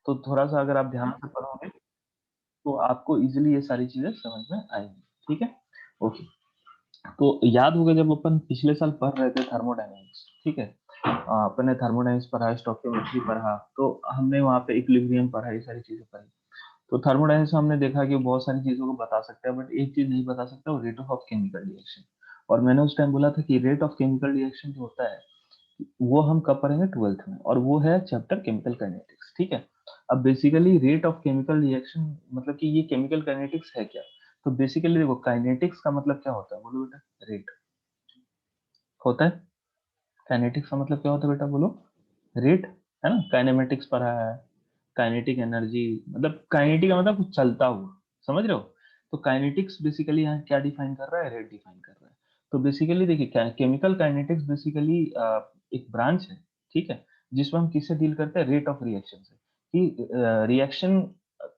तो थोड़ा सा अगर आप ध्यान से पढ़ोगे तो आपको इजीली ये सारी चीजें समझ में आएंगी। ठीक है, ओके। तो याद होगा जब अपन पिछले साल पढ़ रहे थे थर्मोडायनेमिक्स, ठीक है, अपन ने थर्मोडायनेमिक्स पढ़ा, स्टोइकियोमेट्री पढ़ा, तो हमने वहाँ पे इक्विलिब्रियम पढ़ा, ये सारी चीजें पढ़ी। तो थर्मोडायनेमिक्स में हमने देखा कि बहुत सारी चीजों को बता सकता है, बट एक चीज नहीं बता सकता, वो रेट ऑफ केमिकल रिएक्शन। और मैंने उस टाइम बोला था कि रेट ऑफ केमिकल रिएक्शन जो होता है वो हम कब पढ़ेंगे, 12th में, और वो है चैप्टर केमिकल काइनेटिक्स। ठीक है, अब basically rate of chemical reaction मतलब कि ये केमिकल काइनेटिक्स है क्या। तो बेसिकली देखो, काइनेटिक्स का मतलब क्या होता है, बोलो बेटा, रेट होता है। काइनेटिक्स का मतलब क्या होता है बेटा, बोलो, रेट, है ना। काइनेमेटिक्स पढ़ा है, काइनेटिक एनर्जी, मतलब काइनेटिक का मतलब कुछ चलता हुआ, समझ रहे हो। तो काइनेटिक्स बेसिकली यहाँ क्या डिफाइन कर रहा है, रेट डिफाइन कर रहा है। तो बेसिकली देखिए, केमिकल काइनेटिक्स बेसिकली एक ब्रांच है, ठीक है, जिसमें हम किससे डील करते हैं, रेट ऑफ रिएक्शन से, कि रिएक्शन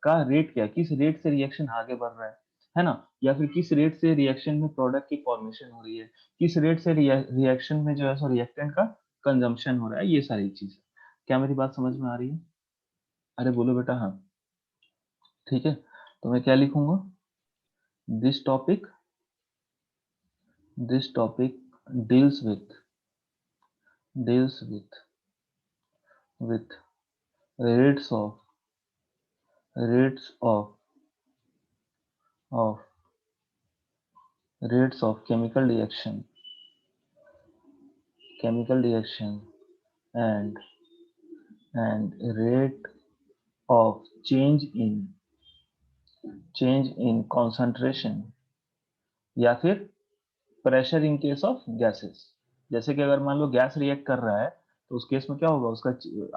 का रेट क्या है, किस रेट से रिएक्शन आगे बढ़ रहा है ना, या फिर किस रेट से रिएक्शन में प्रोडक्ट की फॉर्मेशन हो रही है, किस रेट से रिएक्शन में जो है सो रिएक्टेंट का कंजम्पशन हो रहा है, ये सारी चीजें। क्या मेरी बात समझ में आ रही है? अरे बोलो बेटा हाँ। ठीक है, तो मैं क्या लिखूंगा, this topic deals with rates of rates of of rates of chemical reaction and rate of change in concentration या फिर pressure in case of gases. जैसे कि अगर मान लो गैस रिएक्ट कर रहा है, तो उस केस में क्या होगा, उसका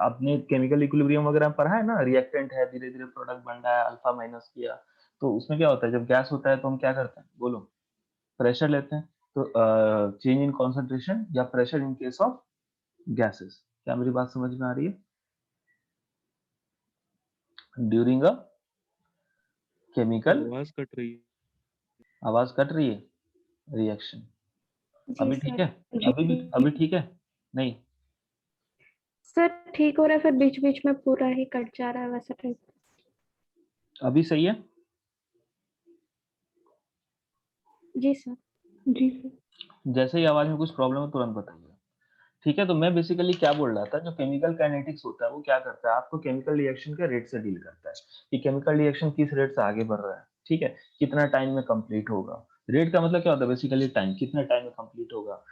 आपने केमिकल इक्विलिब्रियम वगैरह में पढ़ा है ना, रिएक्टेंट है, धीरे धीरे प्रोडक्ट बन रहा है, अल्फा माइनस किया, तो उसमें क्या होता है, जब गैस होता है तो हम क्या करते हैं, बोलो, प्रेशर लेते हैं। तो चेंज इन कॉन्सेंट्रेशन या pressure in case of gases. क्या मेरी बात समझ में आ रही है? ड्यूरिंग अ केमिकल, आवाज कट रही है। आवाज कट रही है, रिएक्शन। जी अभी ठीक सर। है? अभी ठीक है? नहीं, सर ठीक हो रहा है, फिर बीच बीच में पूरा ही कट जा रहा है वैसा टाइप। अभी सही है? जी सर। जी सर। जैसे ही आवाज में कुछ प्रॉब्लम है तुरंत बताइए। ठीक है, तो मैं बेसिकली क्या बोल रहा था, जो केमिकल काइनेटिक्स होता है वो क्या करता है, आपको केमिकल रिएक्शन के रेट से डील करता है, कि केमिकल रिएक्शन किस रेट से आगे बढ़ रहा है, ठीक है, कितना टाइम में कंप्लीट होगा। रेट का मतलब क्या होता है, बेसिकली टाइम, कितना टाइम में कंप्लीट होगा।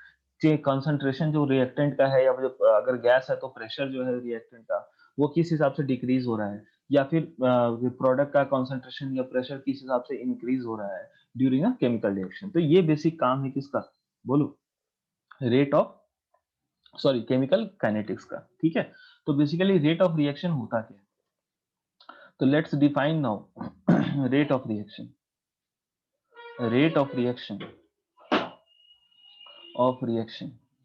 कंसंट्रेशन जो रिएक्टेंट का है, या जो अगर गैस है तो प्रेशर जो है रिएक्टेंट का, वो किस हिसाब से डिक्रीज हो रहा है, या फिर प्रोडक्ट का कंसंट्रेशन या प्रेशर किस हिसाब से इंक्रीज हो रहा है ड्यूरिंग अ केमिकल रिएक्शन। तो ये बेसिक काम है किसका, बोलो, rate of, sorry, chemical kinetics का। ठीक है, तो बेसिकली रेट ऑफ रिएक्शन होता क्या है, तो let's define now rate of reaction. Rate of reaction,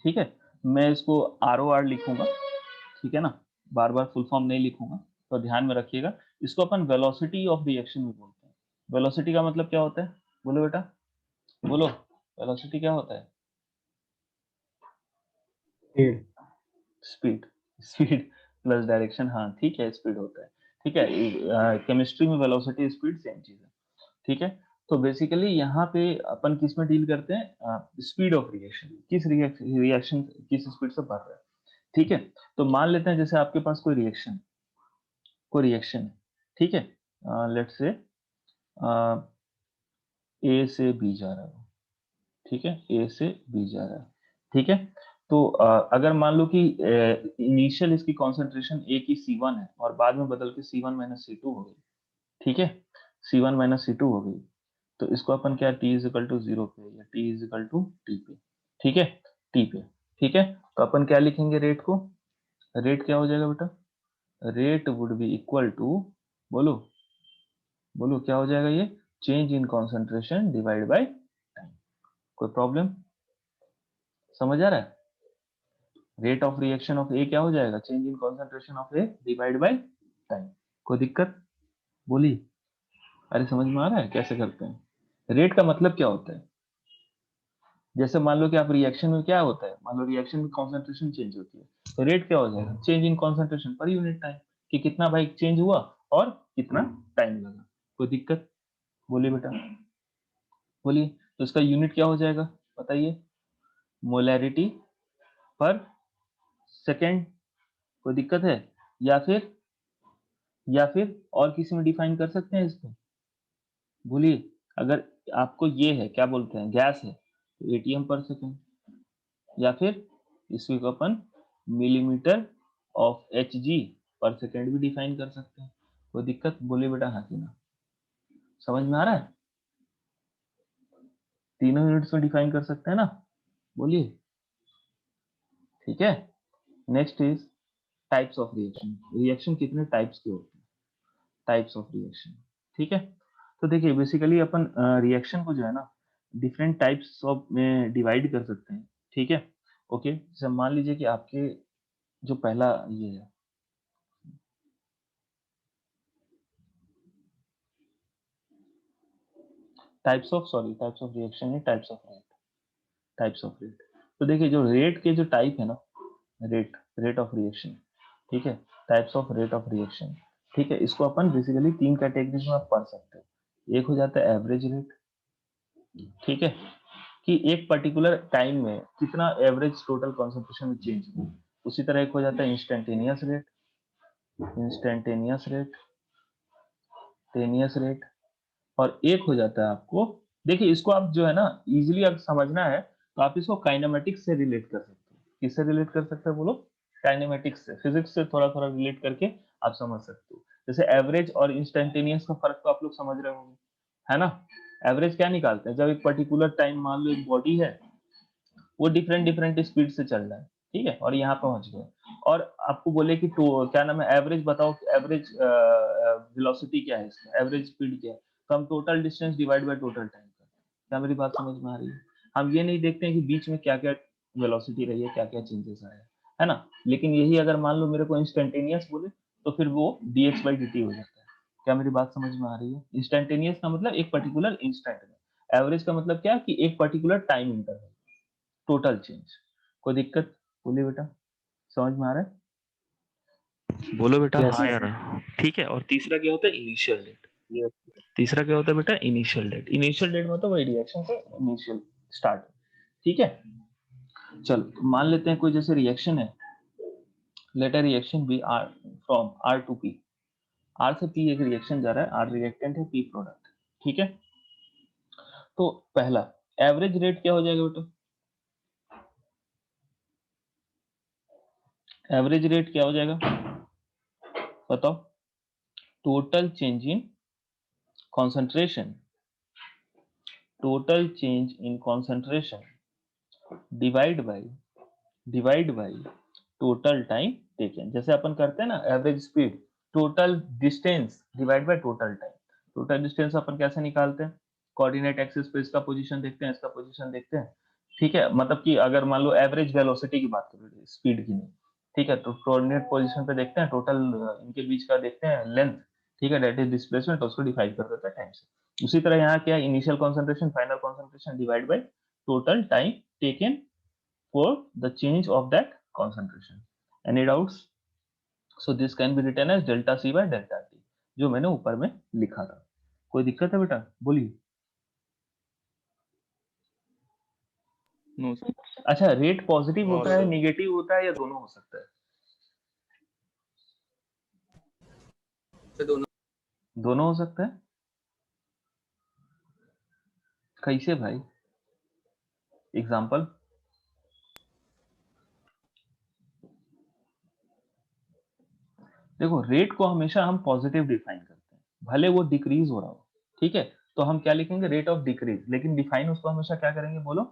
ठीक है, मैं इसको आर ओ आर लिखूंगा, ठीक है ना, बार बार फुल फॉर्म नहीं लिखूंगा, तो ध्यान में रखिएगा। इसको अपन वेलोसिटी ऑफ रिएक्शन भी बोलते हैं। वेलोसिटी का मतलब क्या होता है, बोलो बेटा, बोलो, वेलोसिटी क्या होता है, स्पीड, स्पीड प्लस डायरेक्शन, हाँ ठीक है, स्पीड होता है। ठीक है, केमिस्ट्री में वेलोसिटी स्पीड सेम चीज है। ठीक है, तो बेसिकली यहाँ पे अपन किस में डील करते हैं, स्पीड ऑफ रिएक्शन, किस रिएक्शन किस स्पीड से बढ़ रहा है। ठीक है, तो मान लेते हैं जैसे आपके पास कोई रिएक्शन है, ठीक है, लेट्स से ए से बी जा रहा है, ठीक है, ए से बी जा रहा है, ठीक है। तो अगर मान लो कि इनिशियल इसकी कॉन्सेंट्रेशन ए की C1 है, और बाद में बदल के C1 माइनस C2 हो गई, ठीक है, C1 माइनस C2 हो गई, तो इसको अपन क्या, T इज इक्वल टू 0 पे या T is equal to T पे, ठीक है, T पे, ठीक है। तो अपन क्या लिखेंगे रेट को, रेट क्या हो जाएगा बेटा, rate would be equal to, बोलो, बोलो क्या हो जाएगा ये, change in concentration divide by time. कोई प्रॉब्लम, समझ आ रहा है? Rate of reaction of A क्या हो जाएगा, change in concentration of A divide by time. कोई दिक्कत, बोलिए। अरे समझ में आ रहा है कैसे करते हैं। रेट का मतलब क्या होता है, जैसे मान लो कि आप रिएक्शन में क्या होता है, मान लो रिएक्शन में कॉन्सेंट्रेशन चेंज होती है, तो रेट क्या हो जाएगा, change in concentration per unit time. कि कितना भाई चेंज हुआ और कितना टाइम लगा। कोई दिक्कत? बोलिए बेटा, बोलिए। तो इसका यूनिट क्या हो जाएगा बताइए? मोलैरिटी पर सेकेंड। कोई दिक्कत है? या फिर और किसी में डिफाइन कर सकते हैं इसको? बोलिए। अगर आपको ये है क्या बोलते हैं गैस है तो एटीएम पर सेकेंड, या फिर इसको अपन मिलीमीटर ऑफ एच जी पर सेकेंड भी डिफाइन कर सकते हैं। कोई दिक्कत? बोलिए बेटा हाँ कि ना। समझ में आ रहा है? तीनों यूनिट्स में डिफाइन कर सकते हैं ना? बोलिए। ठीक है। Next is types of reaction. Reaction कितने टाइप्स के होते हैं? Types of reaction. ठीक है। तो देखिए बेसिकली अपन रिएक्शन को जो है ना डिफरेंट टाइप्स ऑफ में डिवाइड कर सकते हैं। ठीक है। ओके, जैसे मान लीजिए कि आपके जो पहला ये है टाइप्स ऑफ रिएक्शन है, टाइप्स ऑफ रेट। तो देखिए जो रेट के जो टाइप है ना, रेट ऑफ रिएक्शन, ठीक है, types of rate of reaction. ठीक है, इसको अपन बेसिकली तीन कैटेगरीज में आप पढ़ सकते हो। एक हो जाता है एवरेज रेट, ठीक है, कि एक पर्टिकुलर टाइम में कितना एवरेज टोटल कॉन्सेंट्रेशन में चेंज हुआ। उसी तरह एक हो जाता है इंस्टेंटेनियस रेट, इंस्टेंटेनियस रेट, टेनियस रेट। और एक हो जाता है आपको, देखिए इसको आप जो है ना इजीली अगर समझना है तो आप इसको काइनेमेटिक्स से रिलेट कर सकते हो। किससे रिलेट कर सकते हैं बोलो? काइनेमेटिक्स से, फिजिक्स से थोड़ा थोड़ा रिलेट करके आप समझ सकते हो। जैसे एवरेज और इंस्टेंटेनियस का फर्क तो आप लोग समझ रहे होंगे, है ना? एवरेज क्या निकालते हैं? जब एक पर्टिकुलर टाइम मान लो एक बॉडी है वो डिफरेंट डिफरेंट स्पीड से चल रहा है, ठीक है, और यहाँ पहुंच गए और आपको बोले कि तो क्या नाम है एवरेज बताओ, एवरेज वेलोसिटी क्या है इसका, एवरेज स्पीड क्या है, तो हम total distance divide by total time करते हैं। क्या मेरी बात समझ में आ रही है? हम ये नहीं देखते हैं कि बीच में क्या क्या वेलोसिटी रही है, क्या क्या चेंजेस आए हैं, है ना? लेकिन यही अगर मान लो मेरे को इंस्टेंटेनियस बोले तो फिर वो dx by dt हो जाता है। क्या मेरी बात समझ में आ रही है? इंस्टेंटेनियस का मतलब एक पर्टिकुलर इंस्टेंट में, एवरेज का मतलब क्या कि एक particular time interval, total change. कोई दिक्कत? बोलिए बेटा, समझ में आ रहा है? बोलो बेटा यस हाँ यार। ठीक है। और तीसरा क्या होता है? Initial date. यस तीसरा क्या होता है बेटा? Initial date. इनिशियल डेट मतलब वही रिएक्शन का इनिशियल स्टार्ट। ठीक है। चल मान लेते हैं कोई जैसे रिएक्शन है, let a reaction be R from R to P. R से पी एक रिएक्शन जा रहा है, आर रिएक्टेंट है, पी प्रोडक्ट। ठीक है। तो पहला एवरेज रेट क्या हो जाएगा बेटा? एवरेज रेट क्या हो जाएगा बताओ? Total change in concentration, total change in concentration divide by total time taken. जैसे अपन करते हैं ना average speed, total distance divide by total time. Total distance अपन कैसे निकालते हैं? कोऑर्डिनेट एक्सिस पे इसका पोजीशन देखते हैं, इसका पोजीशन देखते हैं। ठीक है, मतलब कि अगर मान लो एवरेज वेलोसिटी की बात करें, स्पीड की नहीं, ठीक है, तो कोऑर्डिनेट पोजीशन पे देखते हैं, टोटल इनके बीच का देखते हैं लेंथ, ठीक है, दैट इज डिस्प्लेसमेंट, उसको डिवाइड कर देते हैं टाइम से। उसी तरह यहाँ क्या है? Initial concentration final concentration divide by total time taken for the change of that concentration. Any doubts? So this can be written as delta C by delta T, जो मैंने ऊपर में लिखा था। कोई दिक्कत है बेटा? बोलिए। नो सर अच्छा, रेट पॉजिटिव नो होता है, सर निगेटिव होता है, या दोनों हो सकता है? दोनों दोनों हो सकता है। कैसे भाई? एग्जाम्पल देखो, रेट को हमेशा हम पॉजिटिव डिफाइन करते हैं, भले वो डिक्रीज हो रहा हो, ठीक है, तो हम क्या लिखेंगे? Rate of decrease. लेकिन डिफाइन उसको हमेशा क्या करेंगे? बोलो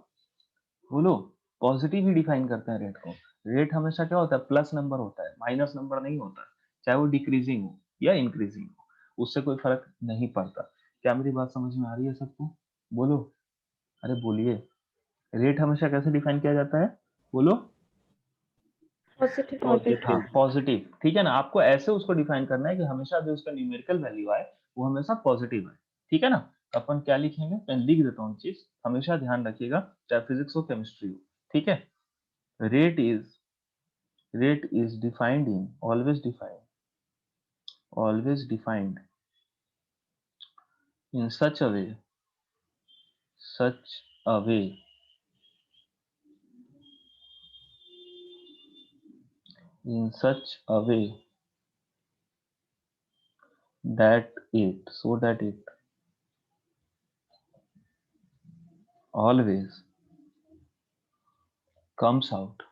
बोलो। पॉजिटिव ही डिफाइन करते हैं रेट को। रेट हमेशा क्या होता है? प्लस नंबर होता है, माइनस नंबर नहीं होता है। चाहे वो डिक्रीजिंग हो या इंक्रीजिंग हो, उससे कोई फर्क नहीं पड़ता। क्या मेरी बात समझ में आ रही है सबको? बोलो, अरे बोलिए। रेट हमेशा कैसे डिफाइन किया जाता है? बोलो। पॉजिटिव। हाँ पॉजिटिव पॉजिटिव, ठीक है ना? आपको ऐसे उसको डिफाइन करना है कि हमेशा जो उसका न्यूमेरिकल वैल्यू आए वो हमेशा पॉजिटिव है, ठीक है ना? तो अपन क्या लिखेंगे? मैं लिख देता हूँ चीज, हमेशा ध्यान रखिएगा, चाहे फिजिक्स हो केमिस्ट्री हो। ठीक है। rate is rate is defined in always defined always defined in such a way in such a way that it always comes out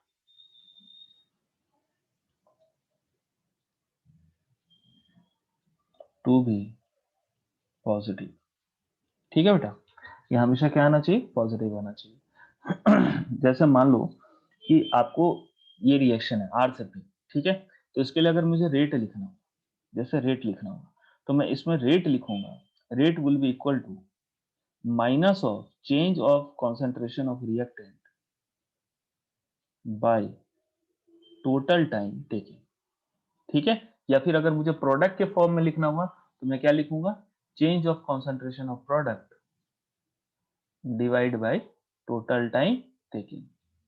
to be positive। ठीक है बेटा, ये हमेशा क्या आना चाहिए, पॉजिटिव आना चाहिए। जैसे मान लो कि आपको ये रिएक्शन है R से P, ठीक है, तो इसके लिए अगर मुझे रेट लिखना हो, जैसे रेट लिखना होगा, तो मैं इसमें रेट लिखूंगा, rate will be equal to minus of change of concentration of reactant by total time taking. ठीक है, या फिर अगर मुझे प्रोडक्ट के फॉर्म में लिखना हुआ तो मैं क्या लिखूंगा, change of concentration of product divide by total time taking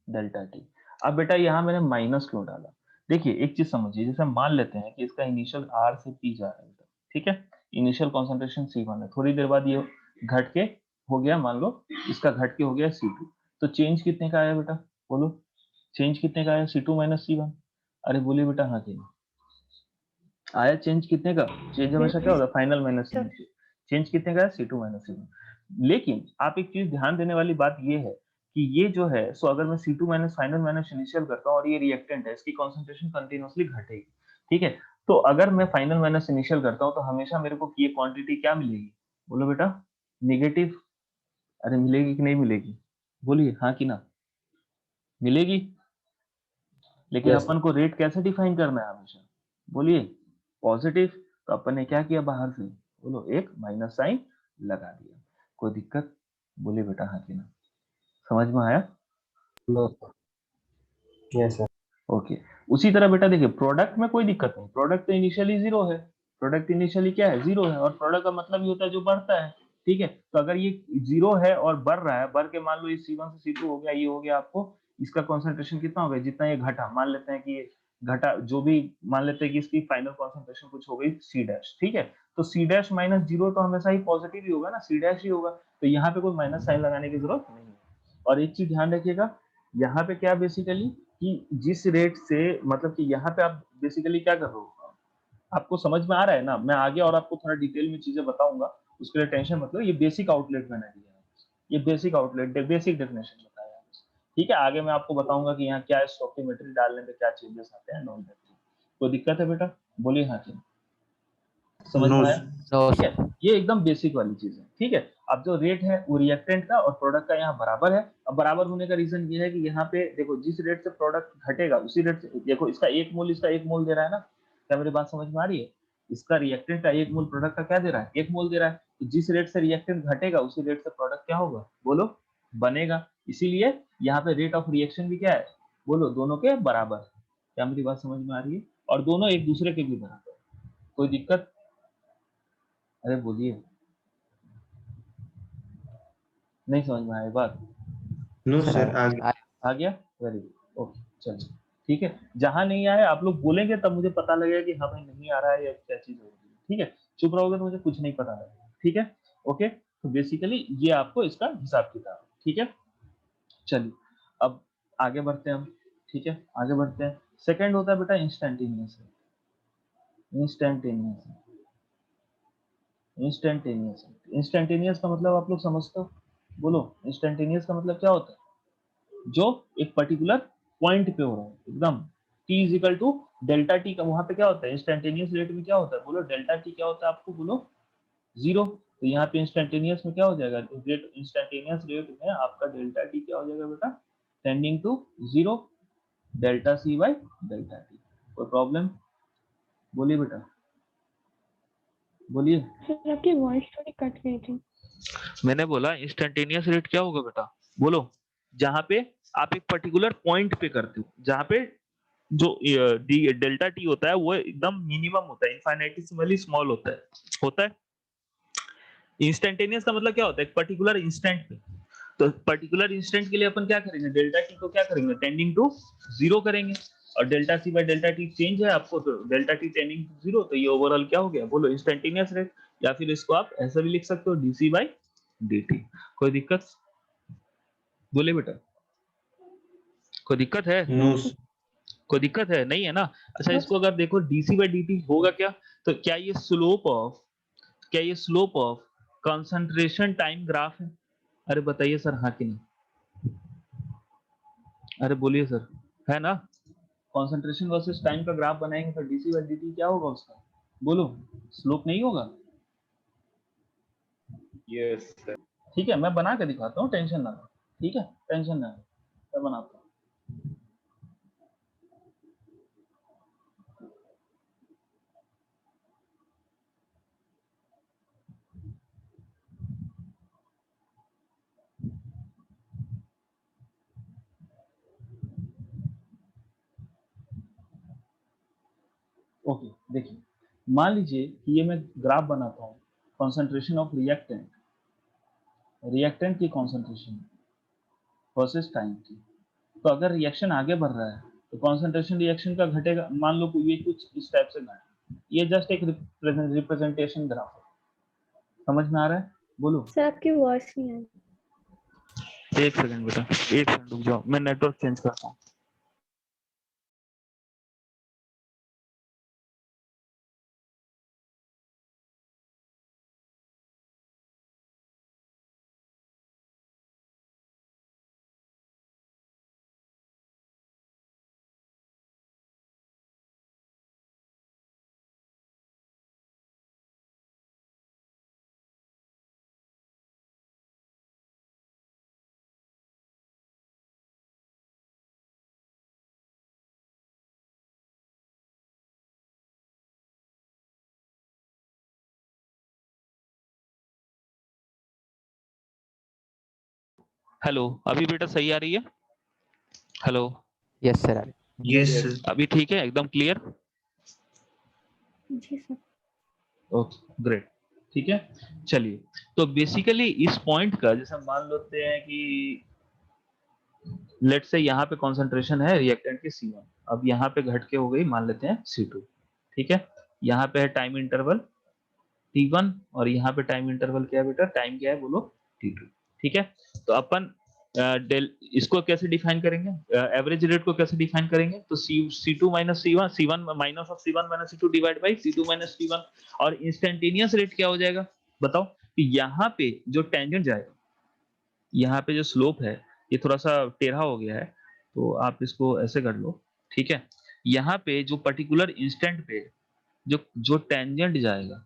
delta T. अब बेटा यहाँ मैंने माइनस क्यों डाला, देखिए एक चीज समझिए, जैसे मान लेते हैं कि इसका इनिशियल R से P जा रहा है, ठीक है, इनिशियल कॉन्सेंट्रेशन C1 है, थोड़ी देर बाद ये घट के हो गया, मान लो इसका घट के हो गया C2, तो चेंज कितने का आया बेटा, बोलो चेंज कितने का आया, C2 माइनस C1। अरे बोलिए बेटा हाँ कि आया, चेंज कितने का, चेंज हमेशा क्या होता है, फाइनल माइनस इनिशियल, चेंज कितने का है, C2 माइनस C1। लेकिन आप एक चीज ध्यान देने वाली बात ये है कि ये जो है, सो अगर मैं C2 minus final minus initial करता हूँ और ये रिएक्टेंट है, इसकी कॉन्सेंट्रेशन कंटिन्यूअसली घटेगी। ठीक है, तो अगर मैं फाइनल माइनस इनिशियल करता हूँ तो हमेशा मेरे को ये क्वांटिटी क्या मिलेगी, बोलो बेटा नेगेटिव। अरे मिलेगी कि नहीं मिलेगी, बोलिए हाँ कि ना, मिलेगी। लेकिन अपन को रेट कैसे डिफाइन करना है हमेशा, बोलिए पॉजिटिव। तो अपन ने क्या किया, बाहर से बोलो एक माइनस साइन लगा दिया, कोई दिक्कत, बोलिए बेटा हाँ कि ना, समझ में आया। No yes sir. ओके, उसी तरह बेटा देखिए प्रोडक्ट में कोई दिक्कत नहीं, प्रोडक्ट तो इनिशियली जीरो है, प्रोडक्ट इनिशियली क्या है, जीरो है, और प्रोडक्ट का मतलब ये होता है जो बढ़ता है। ठीक है, तो अगर ये जीरो है और बढ़ रहा है, बढ़ के मान लो ये C1 से C2 हो गया, ये हो गया आपको, इसका कॉन्सेंट्रेशन कितना हो गया, जितना ये घटा, मान लेते हैं कि ये घटा, जो भी मान लेते हैं कि इसकी फाइनल कॉन्सेंट्रेशन कुछ हो गई C डैश, ठीक है, तो C डैश माइनस जीरो तो हमेशा ही पॉजिटिव ही होगा ना, C डैश ही होगा, तो यहाँ पे कोई माइनस साइन लगाने की जरूरत नहीं है। और एक चीज ध्यान रखिएगा, यहाँ पे क्या बेसिकली कि जिस रेट से, मतलब कि यहाँ पे आप बेसिकली क्या कर रहे हो, आपको समझ में आ रहा है ना, मैं आगे और आपको थोड़ा डिटेल में चीजें बताऊंगा, उसके लिए टेंशन मतलब, ये बेसिक आउटलेट मैंने दिया है, ये बेसिक आउटलेट बेसिक डेफिनेशन बताया है। ठीक है, आगे मैं आपको बताऊंगा कि यहाँ क्या स्टोकियोमेट्री डालने पे क्या चेंजेस आते हैं, नॉन दैट। कोई दिक्कत है बेटा, बोलिए हाँ कि समझ में आया। ठीक है, ये एकदम बेसिक वाली चीज है। ठीक है, अब जो रेट है वो रिएक्टेंट का और प्रोडक्ट का यहाँ बराबर है। अब बराबर होने का रीजन ये है कि यहाँ पे देखो जिस रेट से प्रोडक्ट घटेगा उसी रेट से, देखो इसका एक मोल इसका एक मोल दे रहा है ना, क्या मेरी बात समझ में आ रही है, इसका रिएक्टेंट का एक मोल प्रोडक्ट का क्या दे रहा है, एक मोल दे रहा है, तो जिस रेट से रिएक्टेंट घटेगा उसी रेट से प्रोडक्ट क्या होगा, बोलो बनेगा। इसीलिए यहाँ पे रेट ऑफ रिएक्शन भी क्या है, बोलो दोनों के बराबर। क्या मेरी बात समझ में आ रही है, और दोनों एक दूसरे के भी बराबर, कोई दिक्कत, अरे बोलिए, नहीं समझ में आया बात, नो सर आ गया, वेरी गुड, ओके चलिए ठीक है। जहां नहीं आया आप लोग बोलेंगे तब मुझे पता लगेगा कि हाँ भाई नहीं आ रहा है या क्या चीज हो रही है। ठीक है, चुप रहोगे तो मुझे कुछ नहीं पता लगेगा। ठीक है, ओके, तो बेसिकली ये आपको इसका हिसाब किताब है। ठीक है, चलिए अब आगे बढ़ते हैं हम। ठीक है, आगे बढ़ते हैं। सेकंड होता है बेटा इंस्टेंटेनियस, इंस्टेंटेनियस, इंस्टेंटेनियस। इंस्टेंटेनियस का मतलब आप लोग समझते हो, बोलो इंस्टेंटेनियस का मतलब क्या होता है, जो एक पर्टिकुलर पॉइंट पे हो रहा है एकदम, t is equal to delta T का, वहां पे क्या होता है इंस्टेंटेनियस रेट में क्या होता है, बोलो डेल्टा टी क्या होता है आपको, बोलो जीरो। तो यहाँ पे इंस्टेंटेनियस में क्या हो जाएगा, रेट इंस्टेंटेनियस रेट में आपका डेल्टा टी क्या हो जाएगा बेटा, tending to zero, delta C by delta T. कोई प्रॉब्लम, बोलिए बेटा, बोलिए। सर आपकी वॉइस थोड़ी कट गई थी। मैंने बोला इंस्टेंटेनियस रेट क्या होगा बेटा, बोलो जहां पे आप एक पर्टिकुलर पॉइंट पे करते हो, जहां पे जो डेल्टा टी होता है वो एकदम मिनिमम होता है, इनफाइनाइटेसिमली स्मॉल होता है। इंस्टेंटेनियस का मतलब क्या होता है, एक पर्टिकुलर इंस्टेंट पे, तो पर्टिकुलर इंस्टेंट के लिए अपन क्या करेंगे, डेल्टा टी को क्या करेंगे, टेंडिंग टू जीरो करेंगे। और delta C by delta T change है आपको, तो डेल्टा टी टेंडिंग टू 0, तो ये ओवरऑल क्या हो गया बोलो, इंस्टेंटेनियस रेट। या फिर इसको आप ऐसा भी लिख सकते हो डीसी बाय डीटी। कोई दिक्कत बोले बेटा, कोई दिक्कत है? नो कोई दिक्कत है नहीं है ना? अच्छा इसको अगर देखो डीसी बाय डीटी होगा क्या, तो क्या ये slope of concentration time graph है? अरे बताइए सर, हाँ कि नहीं? अरे बोलिए सर, है ना? कंसंट्रेशन वर्सेस टाइम का ग्राफ बनाएंगे तो डीसी बाय डीटी क्या होगा उसका, बोलो, स्लोप नहीं होगा? Yes sir. ठीक है, मैं बना के दिखाता हूँ, टेंशन ना लो। ठीक है, टेंशन ना लो, मैं बनाता हूँ। ओके देखिए, मान लीजिए कि ये मैं ग्राफ बनाता हूँ कंसंट्रेशन ऑफ रिएक्टेंट की कंसंट्रेशन वर्सेस टाइम की। तो अगर रिएक्शन आगे बढ़ रहा है तो कंसंट्रेशन रिएक्शन का घटेगा, मान लो ये कुछ इस टाइप से घटे, ये जस्ट एक रिप्रेजेंटेशन ग्राफ है, समझ में आ रहा है? बोलो। सर आपकी वॉइस नहीं आ रही। एक सेकंड बेटा, एक सेकंड रुक जाओ, मैं नेटवर्क चेंज करता हूँ। हेलो, अभी बेटा सही आ रही है? Hello, yes sir. यस अभी ठीक है, एकदम क्लियर? जी सर। ओके ग्रेट, ठीक है। चलिए, तो बेसिकली इस पॉइंट का जैसे मान लेते हैं कि लेट से यहाँ पे कंसंट्रेशन है रिएक्टेंट की C1, अब यहाँ पे घट के हो गई मान लेते हैं C2, ठीक है। यहाँ पे है टाइम इंटरवल T1 और यहाँ पे टाइम इंटरवल क्या है बेटा, टाइम क्या है बोलो, T2, ठीक है। तो अपन डेल इसको कैसे डिफाइन करेंगे, एवरेज रेट को कैसे डिफाइन करेंगे, तो C2 minus C1 minus of C1 minus C2 divide by C2 minus T1। और इंस्टेंटेनियस रेट क्या हो जाएगा बताओ, कि यहाँ पे जो टेंजेंट जाएगा, यहाँ पे जो स्लोप है ये थोड़ा सा टेढ़ा हो गया है, तो आप इसको ऐसे कर लो, ठीक है। यहाँ पे जो पर्टिकुलर इंस्टेंट पे जो जो टेंजेंट जाएगा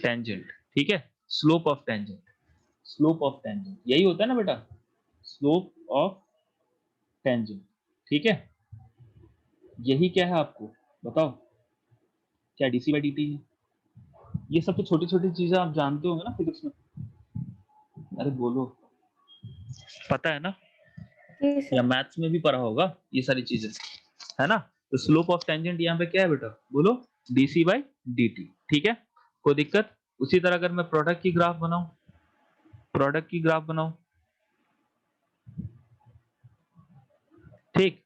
टेंजेंट, ठीक है, स्लोप ऑफ टेंजेंट यही होता है ना बेटा, स्लोप ऑफ टेंजेंट, ठीक है। यही क्या है आपको बताओ, क्या डीसी बाई डीटी है? ये सब तो छोटी छोटी चीजें आप जानते होंगे ना फिजिक्स में, अरे बोलो, पता है ना? जी या सर। मैथ्स में भी पढ़ा होगा ये सारी चीजें, है ना? तो स्लोप ऑफ टेंजेंट यहाँ पे क्या है बेटा, बोलो, डीसी बाई डीटी, ठीक है। कोई दिक्कत? उसी तरह अगर मैं प्रोडक्ट की ग्राफ बनाऊं, ठीक,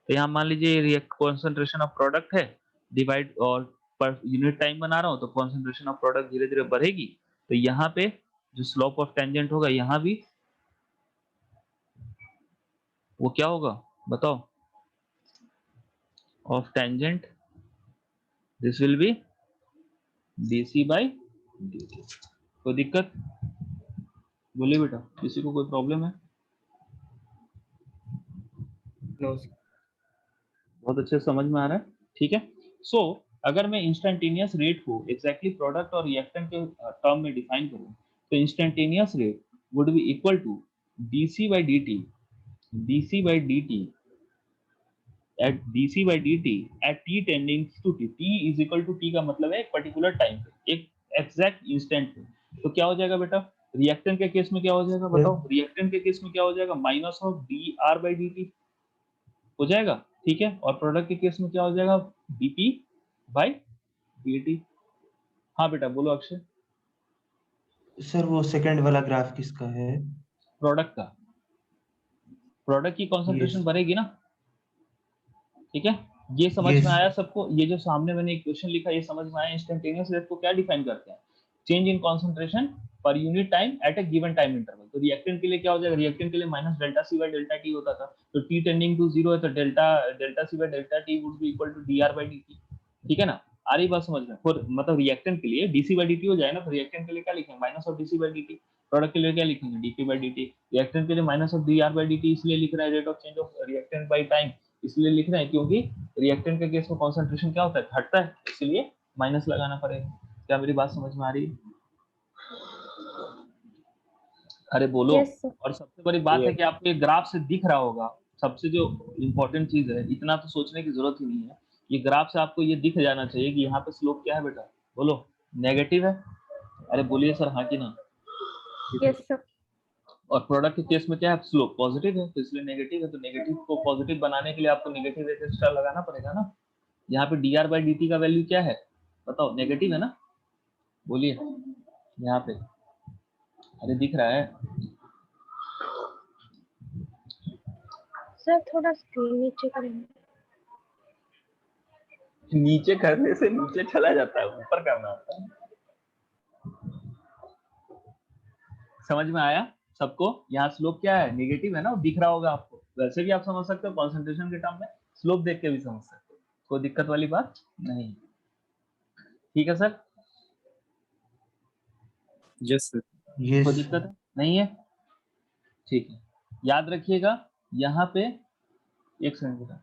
तो यहाँ मान लीजिए कॉन्सेंट्रेशन ऑफ प्रोडक्ट है, डिवाइड और पर यूनिट टाइम बना रहा हूँ तो कॉन्सेंट्रेशन ऑफ प्रोडक्ट धीरे धीरे बढ़ेगी, तो यहाँ पे जो स्लोप ऑफ टेंजेंट होगा यहाँ भी वो क्या होगा बताओ, of tangent, this will be dc by dt. कोई दिक्कत बोलिए बेटा, किसी को कोई प्रॉब्लम है? नो बहुत अच्छे से समझ में आ रहा है, ठीक है। सो अगर मैं इंस्टेंटेनियस रेट को एग्जैक्टली प्रोडक्ट और रिएक्टेंट के टर्म में डिफाइन करूं, तो instantaneous rate would be equal to dc by dt at dc by dt at t tending to t is equal to t का मतलब है एक पर्टिकुलर टाइम पे, एक एग्जैक्ट इंस्टेंट पे। तो क्या हो जाएगा बेटा, रिएक्टेंट के केस में क्या हो जाएगा बताओ, रिएक्टेंट के केस में क्या हो जाएगा, minus of dr by dt हो जाएगा, ठीक है। और प्रोडक्ट के केस में क्या हो जाएगा, dp by dt। हाँ बेटा बोलो अक्षय। सर वो सेकंड वाला ग्राफ किसका है? प्रोडक्ट का, प्रोडक्ट की यस कॉन्सेंट्रेशन बढ़ेगी ना, ठीक है, ये समझ Yes. में आया सबको? ये जो सामने मैंने एक क्वेश्चन लिखा ये समझ में आया? इंस्टेंटेनियस रेट को क्या डिफाइन करते हैं? Change in concentration per unit time at a given time interval. तो रिएक्टेंट के लिए क्या हो जाएगा? रिएक्टेंट के लिए minus delta C by delta T होता था, तो टी टेंडिंग टू 0 है तो delta delta C by delta T would be equal to D R by D T. ठीक है ना? आ रही बात समझ में? और मतलब रिएक्टेंट के लिए डीसी बाय डीटी हो जाए ना, तो रिएक्टेंट के लिए क्या लिखेंगे? Minus of dc by dt. Product के लिए क्या लिखेंगे? DP bye DT. रिएक्टेंट के लिए minus of D R by dt इसलिए लिख रहा है, rate of change of reactant by time इसलिए लिख रहे हैं क्योंकि रिएक्टेंट के केस में कॉन्सेंट्रेशन क्या होता है? घटता है, इसलिए माइनस लगाना पड़ेगा। क्या मेरी बात समझ में आ रही है? अरे बोलो। Yes sir. और सबसे बड़ी बात है कि आपको ये ग्राफ से दिख रहा होगा, सबसे जो इम्पोर्टेंट चीज है, इतना तो सोचने की जरूरत ही नहीं है, ये ग्राफ से आपको ये दिख जाना चाहिए कि यहाँ पे स्लोप क्या है बेटा? बोलो, नेगेटिव है? अरे बोलिए सर हाँ कि ना? Yes sir. और प्रोडक्ट के केस में क्या है? स्लोप पॉजिटिव है, तो इसलिए नेगेटिव है। तो नेगेटिव को पॉजिटिव बनाने के लिए आपको नेगेटिव एक एक्स्ट्रा लगाना पड़ेगा ना। यहाँ पे D R by D T का वैल्यू क्या है बताओ? नेगेटिव है ना? बोलिए यहाँ पे। अरे दिख रहा है? सर थोड़ा स्क्रीन नीचे करेंगे। नीचे करने से नीचे चला जाता है, ऊपर करना होता है। समझ में आया सबको? यहाँ स्लोप क्या है? नेगेटिव है ना, वो दिख रहा होगा आपको। वैसे भी आप समझ सकते हो, कॉन्सेंट्रेशन के टर्म में स्लोप देख के भी समझ सकते हो, कोई दिक्कत वाली बात नहीं। ठीक है सर? Yes sir. Yes. कोई दिक्कत है? नहीं है? ठीक है, याद रखिएगा यहाँ पे। एक सेकंड बेटा,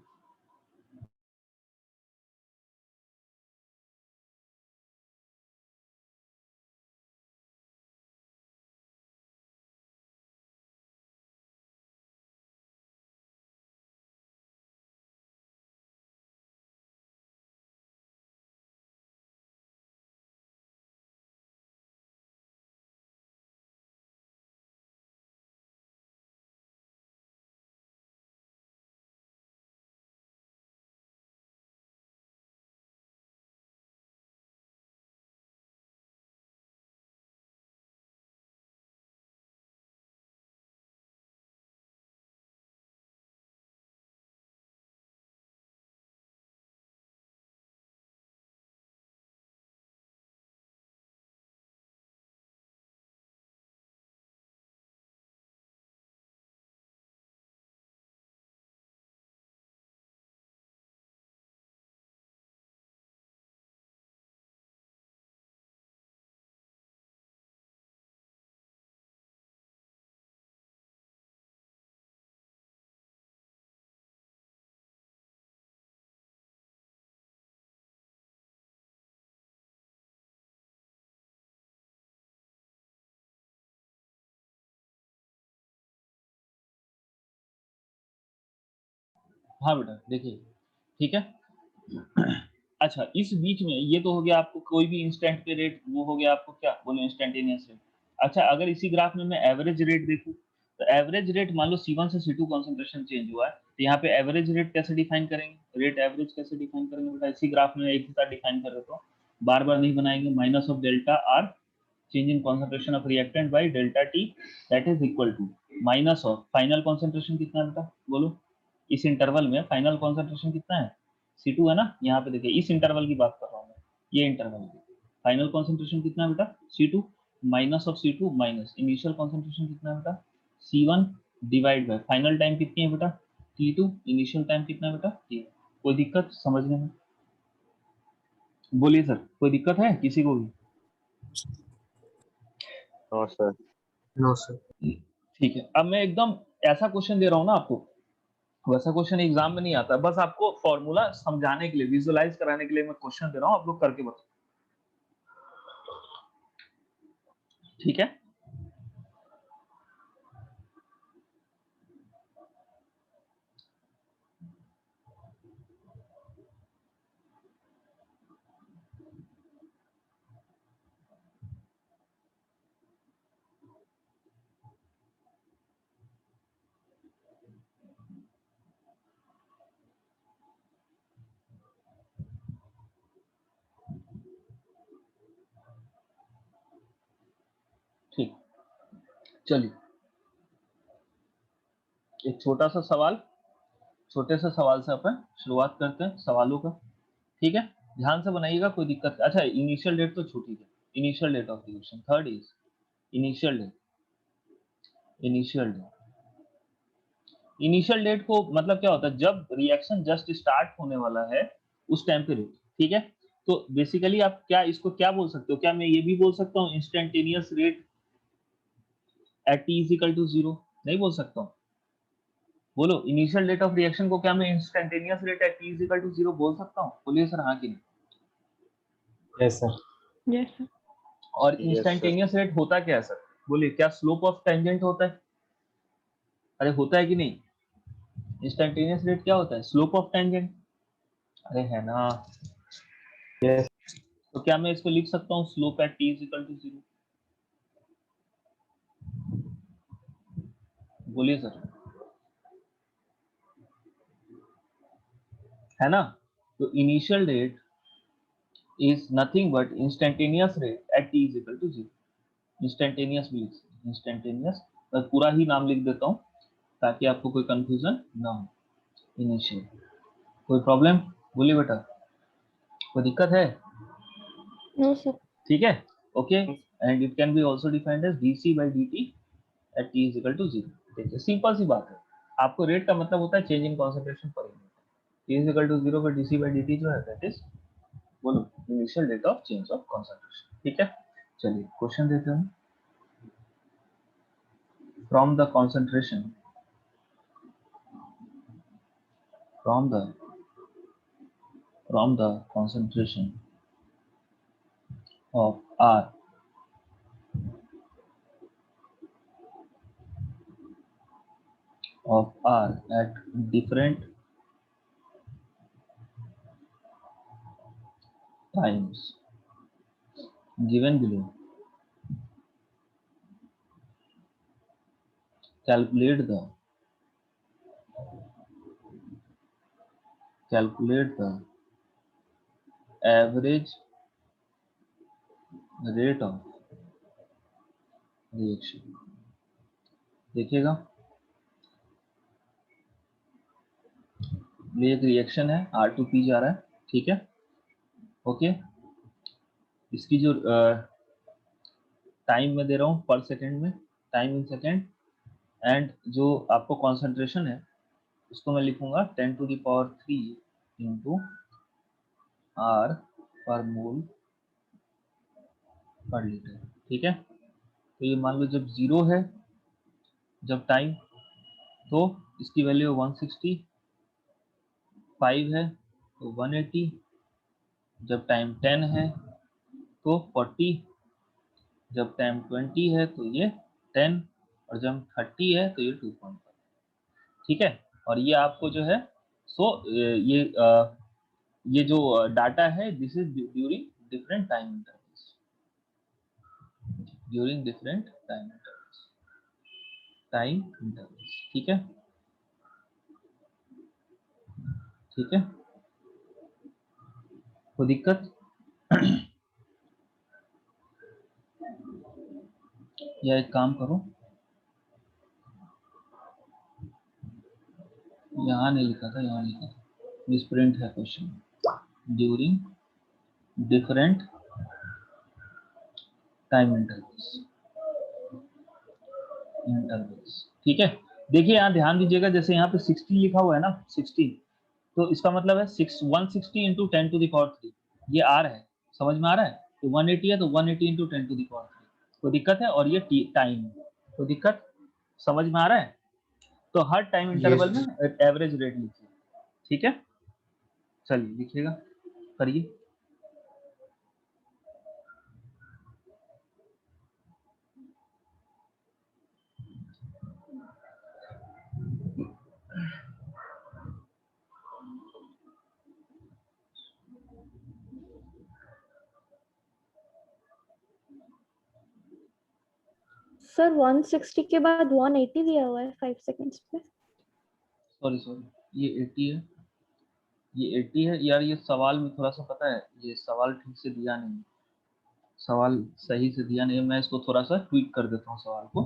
हाँ बेटा देखिए, ठीक है। अच्छा, इस बीच में ये तो हो गया आपको कोई भी इंस्टेंट पे रेट, वो हो गया आपको क्या बोलो? Instantaneous rate. अच्छा, अगर इसी ग्राफ में मैं एवरेज रेट देखूं, तो एवरेज रेट मान लो C1 से C2 कॉन्सेंट्रेशन चेंज हुआ है, तो यहाँ पे एवरेज रेट कैसे डिफाइन करेंगे? रेट एवरेज कैसे डिफाइन करेंगे बेटा? इसी ग्राफ में एक ही साथ डिफाइन कर देता हूँ, बार बार नहीं बनाएंगे। Minus of delta R change in concentration of reactant by delta T, that is equal to minus of final concentration कितना है बेटा? बोलो, इस इंटरवल में फाइनल कॉन्सेंट्रेशन कितना है? C2 है ना? यहाँ पे देखिए, इस इंटरवल की बात कर रहा हूँ मैं, ये इंटरवल की फाइनल कॉन्सेंट्रेशन कितना है बेटा? C2 minus of C2 minus initial concentration कितना है बेटा? C1 divide by final time कितनी है बेटा? T2 इनिशियल टाइम कितना है बेटा? T। कोई दिक्कत समझने में? बोलिए सर, कोई दिक्कत है किसी को भी? No sir. No, sir. ठीक है, अब मैं एकदम ऐसा क्वेश्चन दे रहा हूँ ना आपको, वैसा क्वेश्चन एग्जाम में नहीं आता, बस आपको फॉर्मूला समझाने के लिए, विजुअलाइज कराने के लिए मैं क्वेश्चन दे रहा हूँ, आप लोग करके बताओ। ठीक है? ठीक, चलिए एक छोटा सा सवाल, छोटे से सवाल से अपन शुरुआत करते हैं सवालों का, ठीक है। ध्यान से बनाइएगा, कोई दिक्कत। अच्छा, इनिशियल डेट तो छूटी है। Initial date of reaction, third is initial date. Initial date, initial date को मतलब क्या होता है, जब रिएक्शन जस्ट स्टार्ट होने वाला है उस टाइम पे रेट, ठीक है। तो बेसिकली आप क्या इसको क्या बोल सकते हो, क्या मैं ये भी बोल सकता हूँ instantaneous rate at T is equal to 0? नहीं बोल सकता हूँ। बोलो, इनिशियल डेट ऑफ रिएक्शन को क्या मैं instantaneous rate at T is equal to 0 बोल सकता हूँ? बोलिए सर, हाँ कि नहीं? Yes, sir. Yes, sir. और Yes, sir. इंस्टेंटेनियस रेट होता क्या है सर? बोलिए, क्या स्लोप ऑफ टेंजेंट होता है? अरे होता है कि नहीं? इंस्टेंटेनियस रेट क्या होता है? Slope of tangent. अरे है ना? Yes. तो क्या मैं इसको लिख सकता हूँ slope at T is equal to 0? बोलिए सर, है ना? तो initial rate is nothing but instantaneous rate at T is equal to 0। Instantaneous भी लिख सकते हैं, इंस्टेंटेनियस। मैं पूरा ही नाम लिख देता हूँ ताकि आपको कोई कंफ्यूजन ना हो। इनिशियल, कोई प्रॉब्लम? बोलिए बेटा, कोई दिक्कत है? No, sir. ठीक है, okay. And it can be also defined as dc by dt at T is equal to 0। देखिए, सिंपल सी बात है। आपको रेट का मतलब होता है change in concentration per unit. T is equal to 0 पर डीसी बाय डीटी जो है दैट इज, बोलो, initial rate of change of concentration, ठीक है। चलिए क्वेश्चन देते हैं। From the concentration, from the concentration of R at different times given below, calculate the average rate of reaction। देखिएगा, ये एक रिएक्शन है, R2P जा रहा है, ठीक है, ओके। इसकी जो टाइम में दे रहा हूँ पर सेकेंड में, टाइम इन सेकेंड, एंड जो आपको कॉन्सेंट्रेशन है उसको मैं लिखूंगा 10⁻³ इंटू R पर मोल पर लीटर, ठीक है। तो ये मान लो जब 0 है, जब टाइम, तो इसकी वैल्यू 165 है तो 180, जब टाइम 10 है तो 40, जब टाइम 20 है तो ये 10, और जब 30 है तो ये 2.5, ठीक है। और ये आपको जो है ये जो डाटा है, this is during different time intervals, during different time intervals, ठीक है, ठीक है। कोई दिक्कत? या एक काम करो, यहाँ नहीं लिखा था, यहाँ लिखा था, मिसप्रिंट है question, during different time intervals, ठीक है। देखिए यहाँ ध्यान दीजिएगा, जैसे यहाँ पे 16 लिखा हुआ है ना, 16, तो इसका मतलब है 160 इंटू 10⁻³ ये R है, समझ में आ रहा है? तो 180 है तो 180 इंटू 10⁻³, कोई दिक्कत है? और ये टाइम, कोई दिक्कत? समझ में आ रहा है? तो हर टाइम इंटरवल Yes. में एवरेज रेट लिखिए, ठीक है। चलिए लिखिएगा, करिए। सर 160 के बाद 180 दिया हुआ है 5 सेकंड्स पे। सॉरी, ये 80 है, ये 80 है यार। ये सवाल में थोड़ा सा पता है, ये सवाल ठीक से दिया नहीं, सवाल सही से दिया नहीं है। मैं इसको थोड़ा सा ट्वीट कर देता हूँ सवाल को,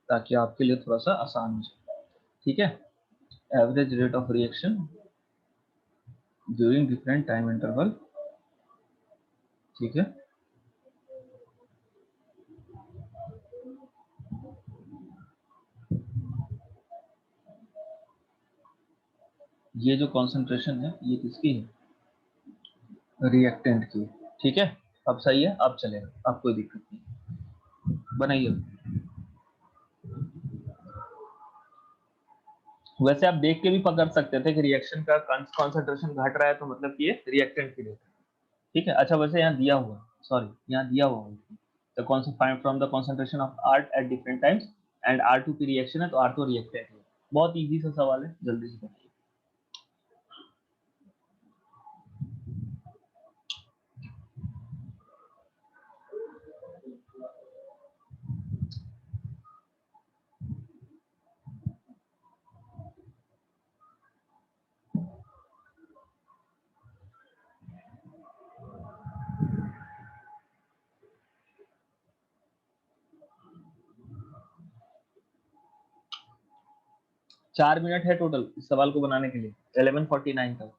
ताकि आपके लिए थोड़ा सा आसान हो जाए, ठीक है। Average rate of reaction during different time interval, ठीक है। ये जो कॉन्सेंट्रेशन है ये किसकी है, रिएक्टेंट की, ठीक है। अब सही है, अब चलेगा, अब कोई दिक्कत नहीं, बनाइए। वैसे आप देख के भी पकड़ सकते थे कि रिएक्शन का कॉन्सेंट्रेशन घट रहा है तो मतलब कि ये रिएक्टेंट की रेट है, ठीक है। अच्छा वैसे यहाँ दिया हुआ, सॉरी यहाँ दिया हुआ the find from the concentration of art at different times and R2 की रिएक्शन है तो R2 रिएक्टेंट है। बहुत इजी सा सवाल है, जल्दी से बनाइए। चार मिनट है टोटल इस सवाल को बनाने के लिए, 11:49 तक।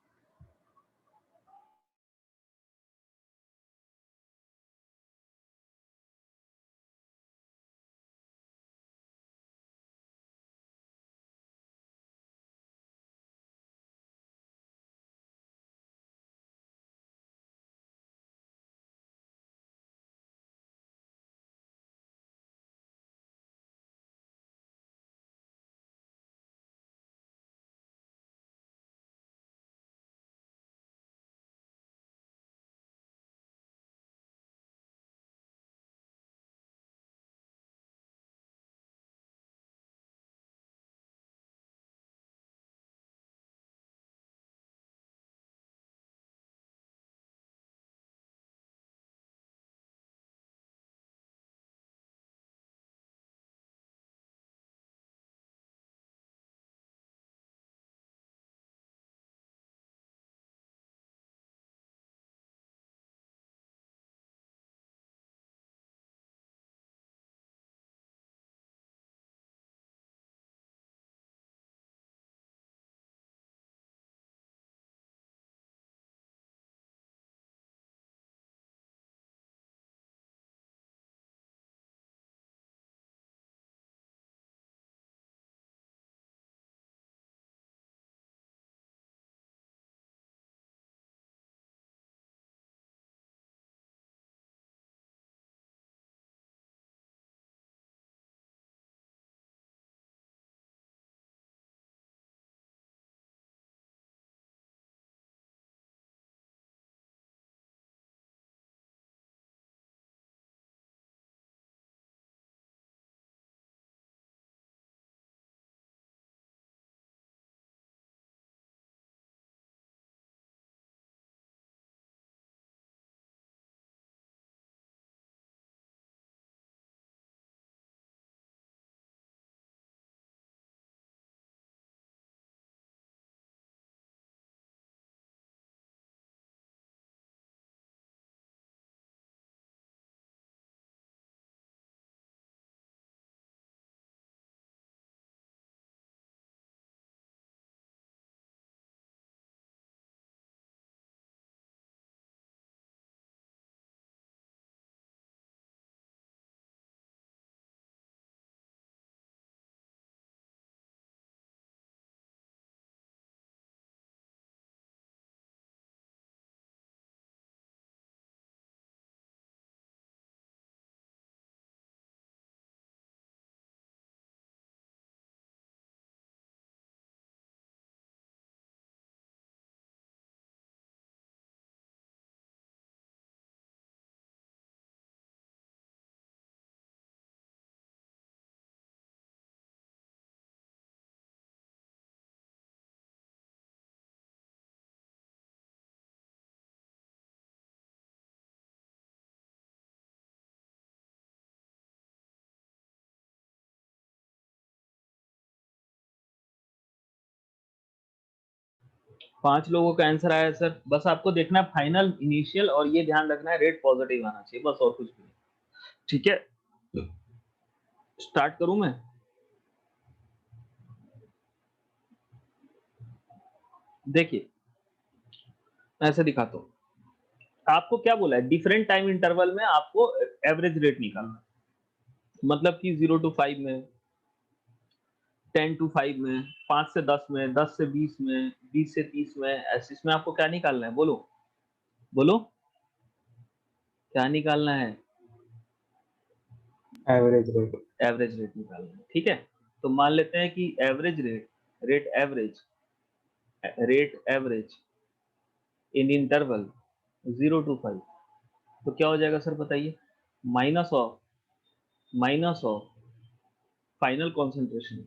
पांच लोगों का आंसर आया सर। बस आपको देखना है फाइनल, इनिशियल, और ये ध्यान रखना है रेट पॉजिटिव आना चाहिए, बस और कुछ भी नहीं, ठीक है। स्टार्ट करूं मैं? देखिए मैं ऐसे दिखाता हूँ, आपको क्या बोला है, डिफरेंट टाइम इंटरवल में आपको एवरेज रेट निकालना है। मतलब कि 0 to 5 में, 10 to 5 में, 5 से 10 में, 10 से 20 में, 20 से 30 में, ऐसे इसमें आपको क्या निकालना है, बोलो बोलो, क्या निकालना है? Average rate. एवरेज रेट निकालना है, ठीक है। तो मान लेते हैं कि average rate average in interval 0 to 5, तो क्या हो जाएगा सर बताइए? Minus of final concentration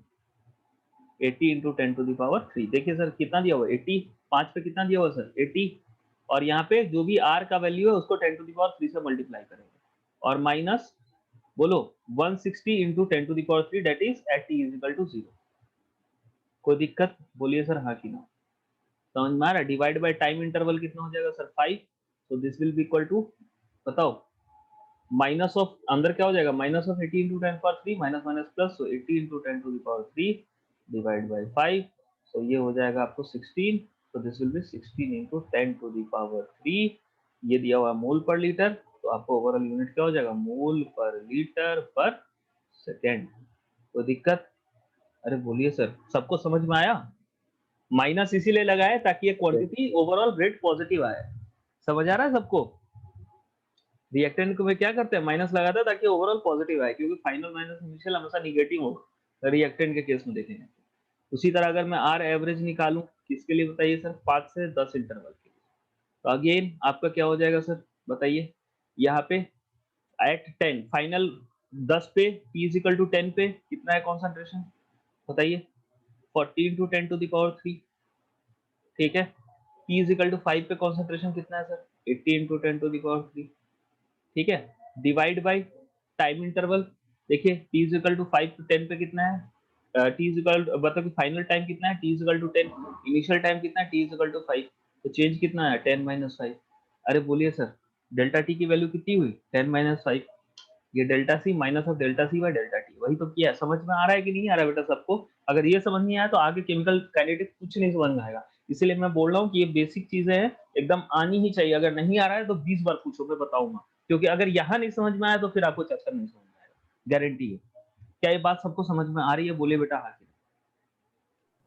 80 into 10 to the power 3। देखिए सर कितना दिया हुआ है, 80, 5 पे कितना दिया हुआ है सर 80, और यहाँ पे जो भी r का वैल्यू है उसको 10 टू द पावर 3 से मल्टीप्लाई करेंगे, और माइनस बोलो 160 into 10 to the power 3, that is at t is equal to 0। कोई दिक्कत? बोलिए सर हाँ कि ना। समझ में आ रहा है? डिवाइड बाय टाइम इंटरवल कितना हो जाएगा सर 5, तो this will be equal to, बताओ, माइनस ऑफ अंदर क्या हो जाएगा, minus of 80 into 10 power 3, minus minus plus, so 80 into 10 to the power 3 divide by 5, तो ये हो जाएगा आपको 16, तो this will be 16 into 10 to the power 3। ये दिया हुआ मोल पर लीटर, तो आपको ओवरऑल यूनिट क्या हो जाएगा, मोल पर लीटर पर सेकेंड। कोई दिक्कत? अरे बोलिए सर, सबको समझ में आया? माइनस इसीलिए लगाया ताकि ये क्वांटिटी ओवरऑल रेट पॉजिटिव आए। समझ आ रहा है सबको? रिएक्टेंट को में क्या करते हैं, माइनस लगाता है ताकि ओवरऑल पॉजिटिव आए, क्योंकि फाइनल माइनस इनिशियल हमेशा निगेटिव होगा रिएक्टेंट के केस में देखेंगे। उसी तरह अगर मैं आर एवरेज निकालूं किसके लिए बताइए सर, 5 से 10 इंटरवल के लिए, तो अगेन आपका क्या हो जाएगा सर बताइए, यहाँ पे एट 10 फाइनल 10 पे p इज इक्वल टू 10 पे कितना है कॉन्सेंट्रेशन बताइए, 40 इंटू 10 टू द पावर 3, ठीक है। p इज इक्वल टू 5 पे कॉन्सेंट्रेशन कितना है sir, 80 into 10 to the power 3, ठीक है। डिवाइड बाय टाइम इंटरवल, देखिए t is equal to 5 to 10 पे कितना है, t इज इक्वल मतलब फाइनल टाइम कितना है, t is equal to 10, initial time कितना है, t इज इक्वल टू 5, तो चेंज कितना है 10 माइनस 5। अरे बोलिए सर डेल्टा t की वैल्यू कितनी हुई 10 माइनस 5, ये delta C minus of delta C by delta T, वही तो किया है। समझ में आ रहा है कि नहीं आ रहा है बेटा सबको? अगर ये समझ नहीं आया तो आगे केमिकल काइनेटिक्स कुछ नहीं समझ में आएगा। इसीलिए मैं बोल रहा हूँ कि ये बेसिक चीजें हैं, एकदम आनी ही चाहिए। अगर नहीं आ रहा है तो 20 बार पूछो, मैं बताऊंगा, क्योंकि अगर यहाँ नहीं समझ में आया तो फिर आपको चैप्टर नहीं समझ में आएगा, गारंटी है। क्या ये बात सबको समझ में आ रही है? बोले बेटा हाँ।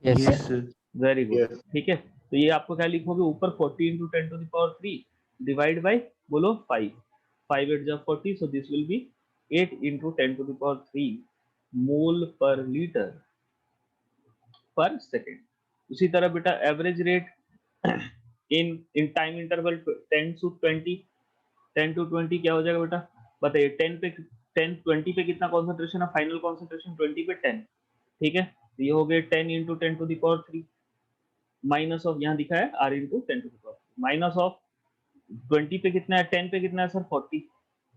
Yes Yes, sir. sir. Very good, ठीक है। तो ये आपको क्या लिखोगे ऊपर 40 into 10 to the power 3 divide by बोलो 5, 5 8 जा 40, so this will be 8 into 10 to the power 3 mole per litre per second. उसी तरह बेटा average rate in in time interval 10 to 20, 10 to 20 क्या हो जाएगा बेटा बताइए, 10 पे 10 20 पे कितना कॉन्सेंट्रेशन है, फाइनल कॉन्सेंट्रेशन 20 पे 10, ठीक है। तो ये हो गए 10 into 10 to the power 3 minus of, यहाँ दिखा है R into 10 to the power minus of 20 पे कितना है, 10 पे कितना है सर 40,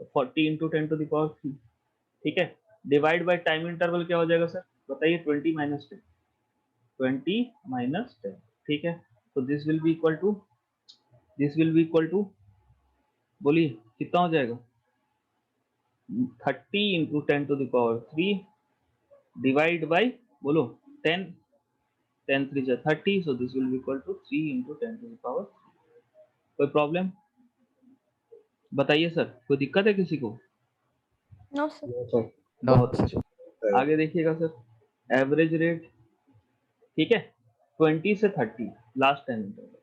तो 40 इंटू 10 टू द पावर 3, ठीक है। डिवाइड बाय टाइम इंटरवल क्या हो जाएगा सर बताइए, 20 माइनस 10, 20 माइनस 10, ठीक है। तो this will be equal to, this will be equal to, बोलिए कितना हो जाएगा, 30 into 10 to the power 3 divide by बोलो 10, 10 3 जा 30, so this will be equal to 3 into 10 to the power. कोई प्रॉब्लम बताइए सर, कोई दिक्कत है किसी को? No sir. No sir. बहुत अच्छा। आगे देखिएगा सर एवरेज रेट, ठीक है, 20 से 30 last time interval,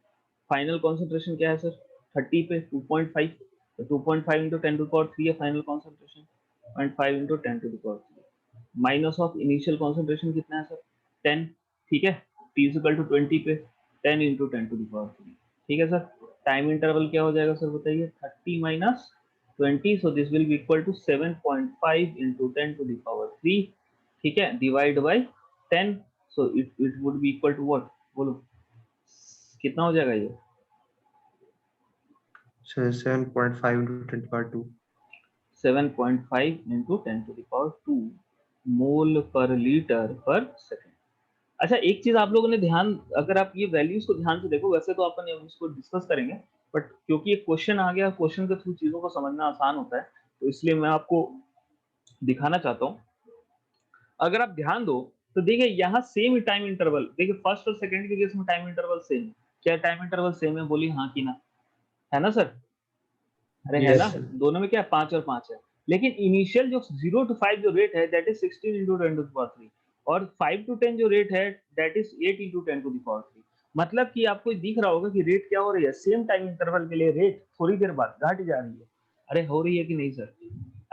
final concentration क्या है सर 30 पे 2.5, तो 2.5 इंटू 10 टू पावर 3 है final concentration, 0.5 into 10 to power 3 minus of initial concentration कितना है सर 10, ठीक है। t इज इक्वल टू 20 पे 10 इंटू 10 टू पावर 3, ठीक है सर। टाइम इंटरवल क्या हो जाएगा सर बताइए, 30 minus 20, so this will be equal to 7.5 into 10 to power 3, ठीक है, divide by 10, so it would be equal to what, बोलो कितना हो जाएगा ये, So 7.5 into 10 to the power 2. 7.5 into 10 to power 2 mole per litre per second. अच्छा एक चीज आप लोगों ने ध्यान, अगर आप ये वैल्यूज को ध्यान से देखो, वैसे तो अपन इसको डिस्कस करेंगे, बट क्योंकि एक क्वेश्चन आ गया, क्वेश्चन के थ्रू चीजों को समझना आसान होता है, तो इसलिए मैं आपको दिखाना चाहता हूँ। अगर आप ध्यान दो तो देखिए यहाँ सेम टाइम इंटरवल, देखिए फर्स्ट और सेकंड के केस में टाइम इंटरवल सेम, क्या टाइम इंटरवल सेम है? बोलिए हाँ कि ना, है ना सर? अरे है ना, Yes, sir. दोनों में क्या 5 और 5 है, लेकिन इनिशियल जो 0 to 5 जो रेट है that is 16 into 10 to the power 3 और 5 to 10 जो रेट है that is 8 into 10 to the power 3। मतलब कि आपको दिख रहा होगा कि रेट क्या हो रही है, सेम टाइम इंटरवल के लिए रेट थोड़ी देर बाद घट जा रही है। अरे हो रही है कि नहीं सर?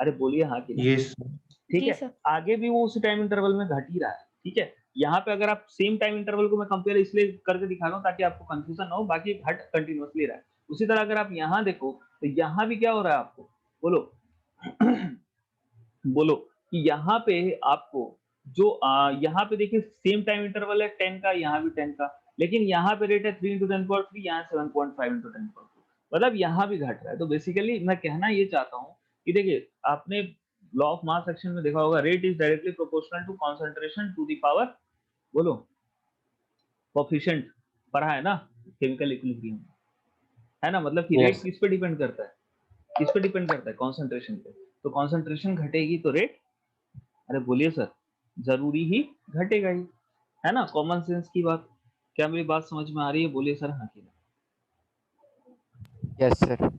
अरे बोलिए हाँ कि ना। Yes. ठीक जी है, सर। आगे भी वो उसी टाइम इंटरवल में घट ही रहा है। ठीक है, यहाँ पे अगर आप सेम टाइम इंटरवल को मैं कंपेयर इसलिए करके दिखा रहा हूँ ताकि आपको कंफ्यूजन ना हो, बाकी घट कंटिन्यूअसली रहा है। उसी तरह अगर आप यहाँ देखो तो यहाँ भी क्या हो रहा है आपको, बोलो बोलो कि यहाँ पे आपको जो यहाँ पे देखिए सेम टाइम इंटरवल है 10 का, यहाँ भी 10 का, लेकिन यहाँ पे रेट है 3 into 10 power 3, यहाँ 7.5 into 10 power 2, मतलब यहाँ भी घट रहा है। तो बेसिकली मैं कहना ये चाहता हूँ कि देखिए आपने लॉ ऑफ मास सेक्शन में देखा होगा, rate is directly proportional to concentration to the power, बोलो कोफिशिएंट, पढ़ा है ना केमिकल इक्विलिब्रियम, है ना? मतलब कि रेट Yes. किस पे डिपेंड करता है, किस पे डिपेंड करता है? कॉन्सेंट्रेशन पे। तो कॉन्सेंट्रेशन घटेगी तो रेट, अरे बोलिए सर, जरूरी ही घटेगा ही, है ना? कॉमन सेंस की बात। क्या मेरी बात समझ में आ रही है? बोलिए सर हाँ कि ना। Yes, sir.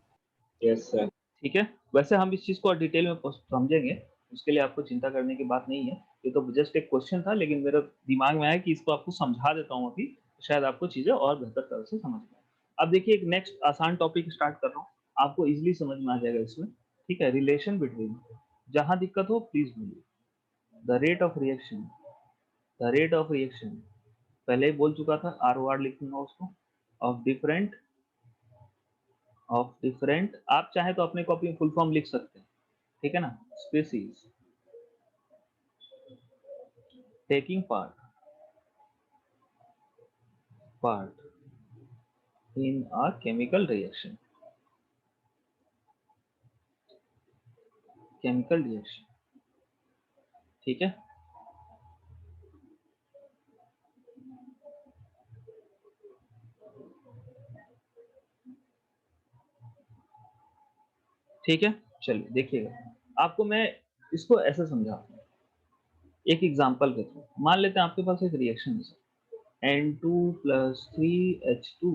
Yes sir. ठीक है, वैसे हम इस चीज को और डिटेल में समझेंगे, उसके लिए आपको चिंता करने की बात नहीं है। ये तो जस्ट एक क्वेश्चन था, लेकिन मेरे दिमाग में आया कि इसको आपको समझा देता हूँ अभी, शायद आपको चीजें और बेहतर तरह से समझ में आए। अब देखिए एक नेक्स्ट आसान टॉपिक स्टार्ट कर रहा हूँ, आपको इजिली समझ में आ जाएगा इसमें। ठीक है, रिलेशन बिटवीन, जहां दिक्कत हो प्लीज बोलिए। The rate of reaction, the rate of reaction पहले ही बोल चुका था, आर वार्ड लिखूंगा उसको, ऑफ डिफरेंट, आप चाहे तो अपने कॉपी में फुल फॉर्म लिख सकते हैं, ठीक है ना? Species taking part in a chemical reaction, chemical reaction, ठीक है? ठीक है, चलिए देखिएगा, आपको मैं इसको ऐसे समझाता हूँ एक एग्जांपल के थ्रू। मान लेते हैं आपके पास एक रिएक्शन है, N2 plus 3H2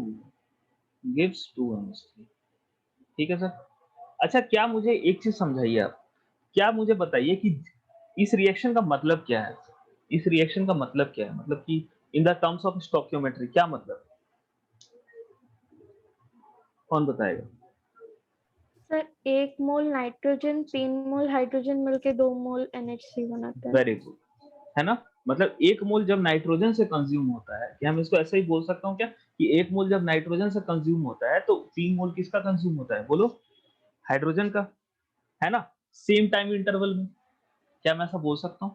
gives 2NH3, ठीक है सर? अच्छा, क्या मुझे एक चीज समझाइए आप, क्या मुझे बताइए कि इस रिएक्शन का मतलब क्या है? इस रिएक्शन का मतलब क्या है? मतलब कि in the terms of stoichiometry क्या मतलब है? कौन बताएगा? सर 1 मोल नाइट्रोजन 3 मोल हाइड्रोजन मिलके 2 मोल NH3 बनाता है। वेरी गुड, है ना? मतलब 1 मोल जब नाइट्रोजन से कंज्यूम होता है, कि हम इसको ऐसे ही बोल सकता हूँ क्या कि 1 मोल जब नाइट्रोजन से कंज्यूम होता है तो 3 मोल किसका कंज्यूम होता है? बोलो, हाइड्रोजन का, है ना? सेम टाइम इंटरवल में, क्या मैं ऐसा बोल सकता हूँ?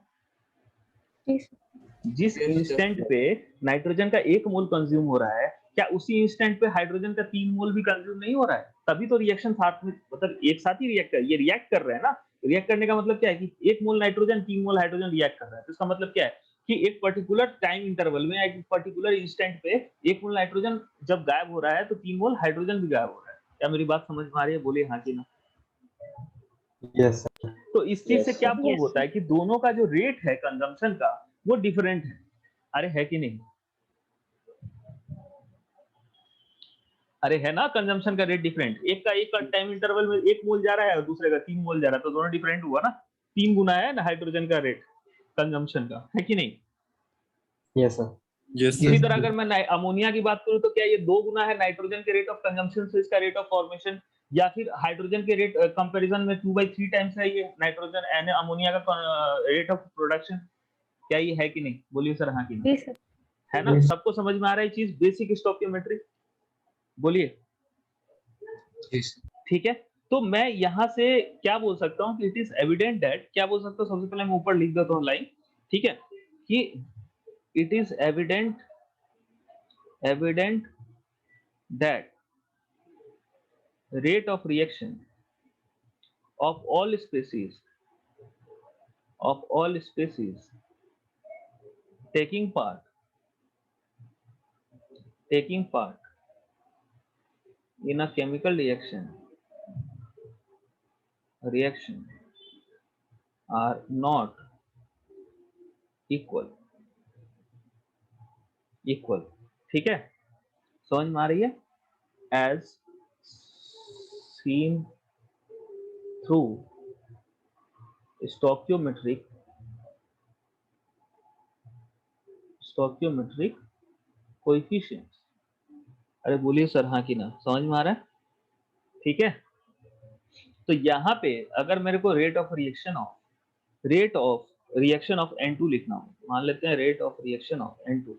जी सर। जिस इंस्टेंट पे नाइट्रोजन का 1 मोल कंज्यूम हो रहा है, क्या उसी इंस्टेंट पे हाइड्रोजन का 3 मोल भी कंज्यूम नहीं हो रहा है? तभी तो रिएक्शन साथ में, मतलब एक साथ ही रिएक्ट कर, ये रिएक्ट कर रहे हैं ना। रिएक्ट करने का मतलब क्या है कि 1 मोल नाइट्रोजन 3 मोल हाइड्रोजन रिएक्ट कर रहा है, तो इसका मतलब क्या है कि एक पर्टिकुलर टाइम इंटरवल में, एक पर्टिकुलर इंस्टेंट पे 1 मोल नाइट्रोजन जब गायब हो रहा है तो 3 मोल हाइड्रोजन भी गायब हो रहा है। क्या मेरी बात समझ में आ रही है? बोलिए हाँ कि ना। Yes, sir. तो इस चीज से क्या प्रूव यस होता सर। है कि दोनों का जो रेट है कंजम्पशन का वो डिफरेंट है। अरे है कि नहीं? अरे है ना, कंजम्पशन का रेट डिफरेंट, एक का टाइम इंटरवल में 1 मोल जा रहा है और दूसरे का 3 मोल जा रहा है, तो दोनों डिफरेंट हुआ ना। 3 गुना है ना हाइड्रोजन का रेट कंजम्पशन का, है कि नहीं? Yes, sir. Yes, इसी sir. तरह अगर मैं अमोनिया की बात करूं तो क्या ये 2 गुना है नाइट्रोजन के रेट ऑफ कंजम्पशन से इसका रेट ऑफ फॉर्मेशन, या फिर हाइड्रोजन के रेट कंपैरिजन में 2/3 टाइम्स है ये नाइट्रोजन एंड अमोनिया का रेट ऑफ प्रोडक्शन? क्या ये है कि नहीं? बोलिए सर हाँ कि जी नहीं। सर। है ना? Yes. सबको समझ में आ रहा है ये चीज, बेसिक स्टोइकियोमेट्री? बोलिए। Yes. ठीक है, तो मैं यहाँ से क्या बोल सकता हूँ कि इट इज एविडेंट दैट, क्या बोल सकता हूँ? सबसे पहले मैं ऊपर लिख देता हूँ लाइन, ठीक है, कि it is evident that rate of reaction of all species taking part in a chemical reaction are not equal, equal, ठीक है, समझ में आ रही है, एज सीन थ्रू स्टोकियोमेट्रिक कोएफिशिएंट्स। अरे बोलिए सर हाँ कि ना, समझ में आ रहा है, ठीक है। तो यहाँ पे अगर मेरे को rate of reaction of N2 लिखना हो, मान लेते हैं rate of reaction of N2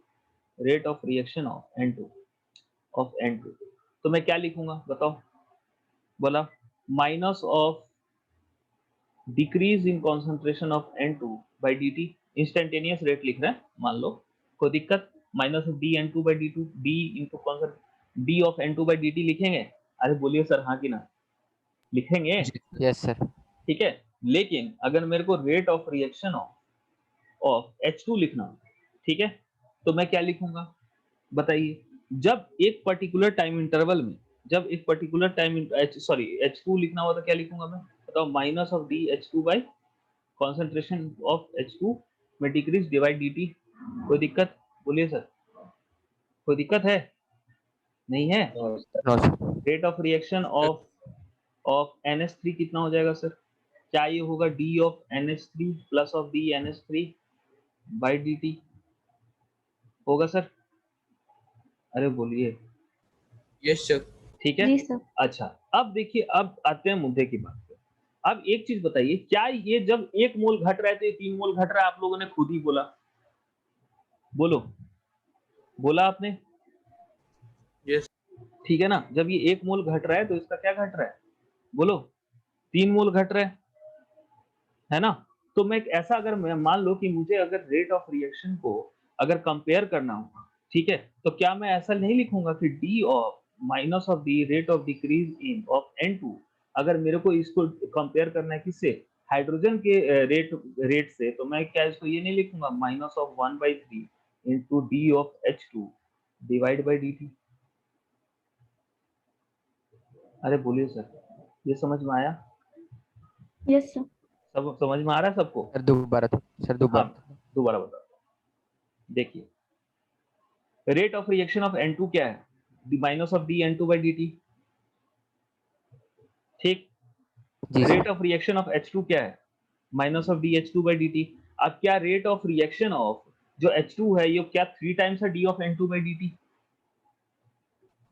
तो मैं क्या लिखूंगा बताओ, बोला minus of decrease in concentration of N2 by dt, instantaneous rate लिख रहे हैं मान लो, कोई दिक्कत, minus of dN2 by d2 d into d of N2 by dt लिखेंगे। अरे बोलिए सर हाँ कि ना, लिखेंगे, Yes, sir. ठीक है। लेकिन अगर मेरे को rate of reaction of H2 लिखना, ठीक है, तो मैं क्या लिखूंगा बताइए, जब एक पर्टिकुलर टाइम इंटरवल में, H2 लिखना हो तो क्या लिखूंगा मैं बताओ, minus of D H2 by concentration of H2 में डिक्रीज डिवाइड dt। कोई दिक्कत, बोलिए सर, कोई दिक्कत है, नहीं है। No, sir. Rate of reaction of NH3 कितना हो जाएगा सर, क्या ये होगा d of NH3 plus of d NH3 by dt होगा सर, अरे बोलिए, यस सर। ठीक है। जी सर। अच्छा अब देखिए, अब आते हैं मुद्दे की बात पे। अब एक चीज बताइए, क्या ये जब 1 मोल घट रहा है तो 3 मोल घट रहा है, आप लोगों ने खुद ही बोला, बोलो, बोला आपने, यस। ठीक है ना, जब ये 1 मोल घट रहा है तो इसका क्या घट रहा है, बोलो, 3 मोल घट रहा है ना। तो मैं ऐसा, अगर मैं मान लो कि मुझे अगर रेट ऑफ रिएक्शन को अगर कंपेयर करना होगा, ठीक है, तो क्या मैं ऐसा नहीं लिखूंगा कि D of minus of D rate of decrease in of N2, अगर मेरे को इसको कंपेयर करना है किससे, हाइड्रोजन के रेट से, तो मैं क्या इसको ये नहीं लिखूंगा minus of 1/3 into D of H2 divide by dt। अरे बोलिए सर, ये समझ में आया, यस सर। सब समझ में आ रहा है सबको। सर दोबारा हाँ दोबारा बताओ, देखिए rate of reaction of N2 क्या है, minus of D N2 by dt, ठीक। जी rate sir. Of reaction of H2 क्या है, minus of D H2 by dt। अब क्या रेट ऑफ रिएक्शन ऑफ जो H2 है ये क्या 3 टाइम्स है D of N2 by dt,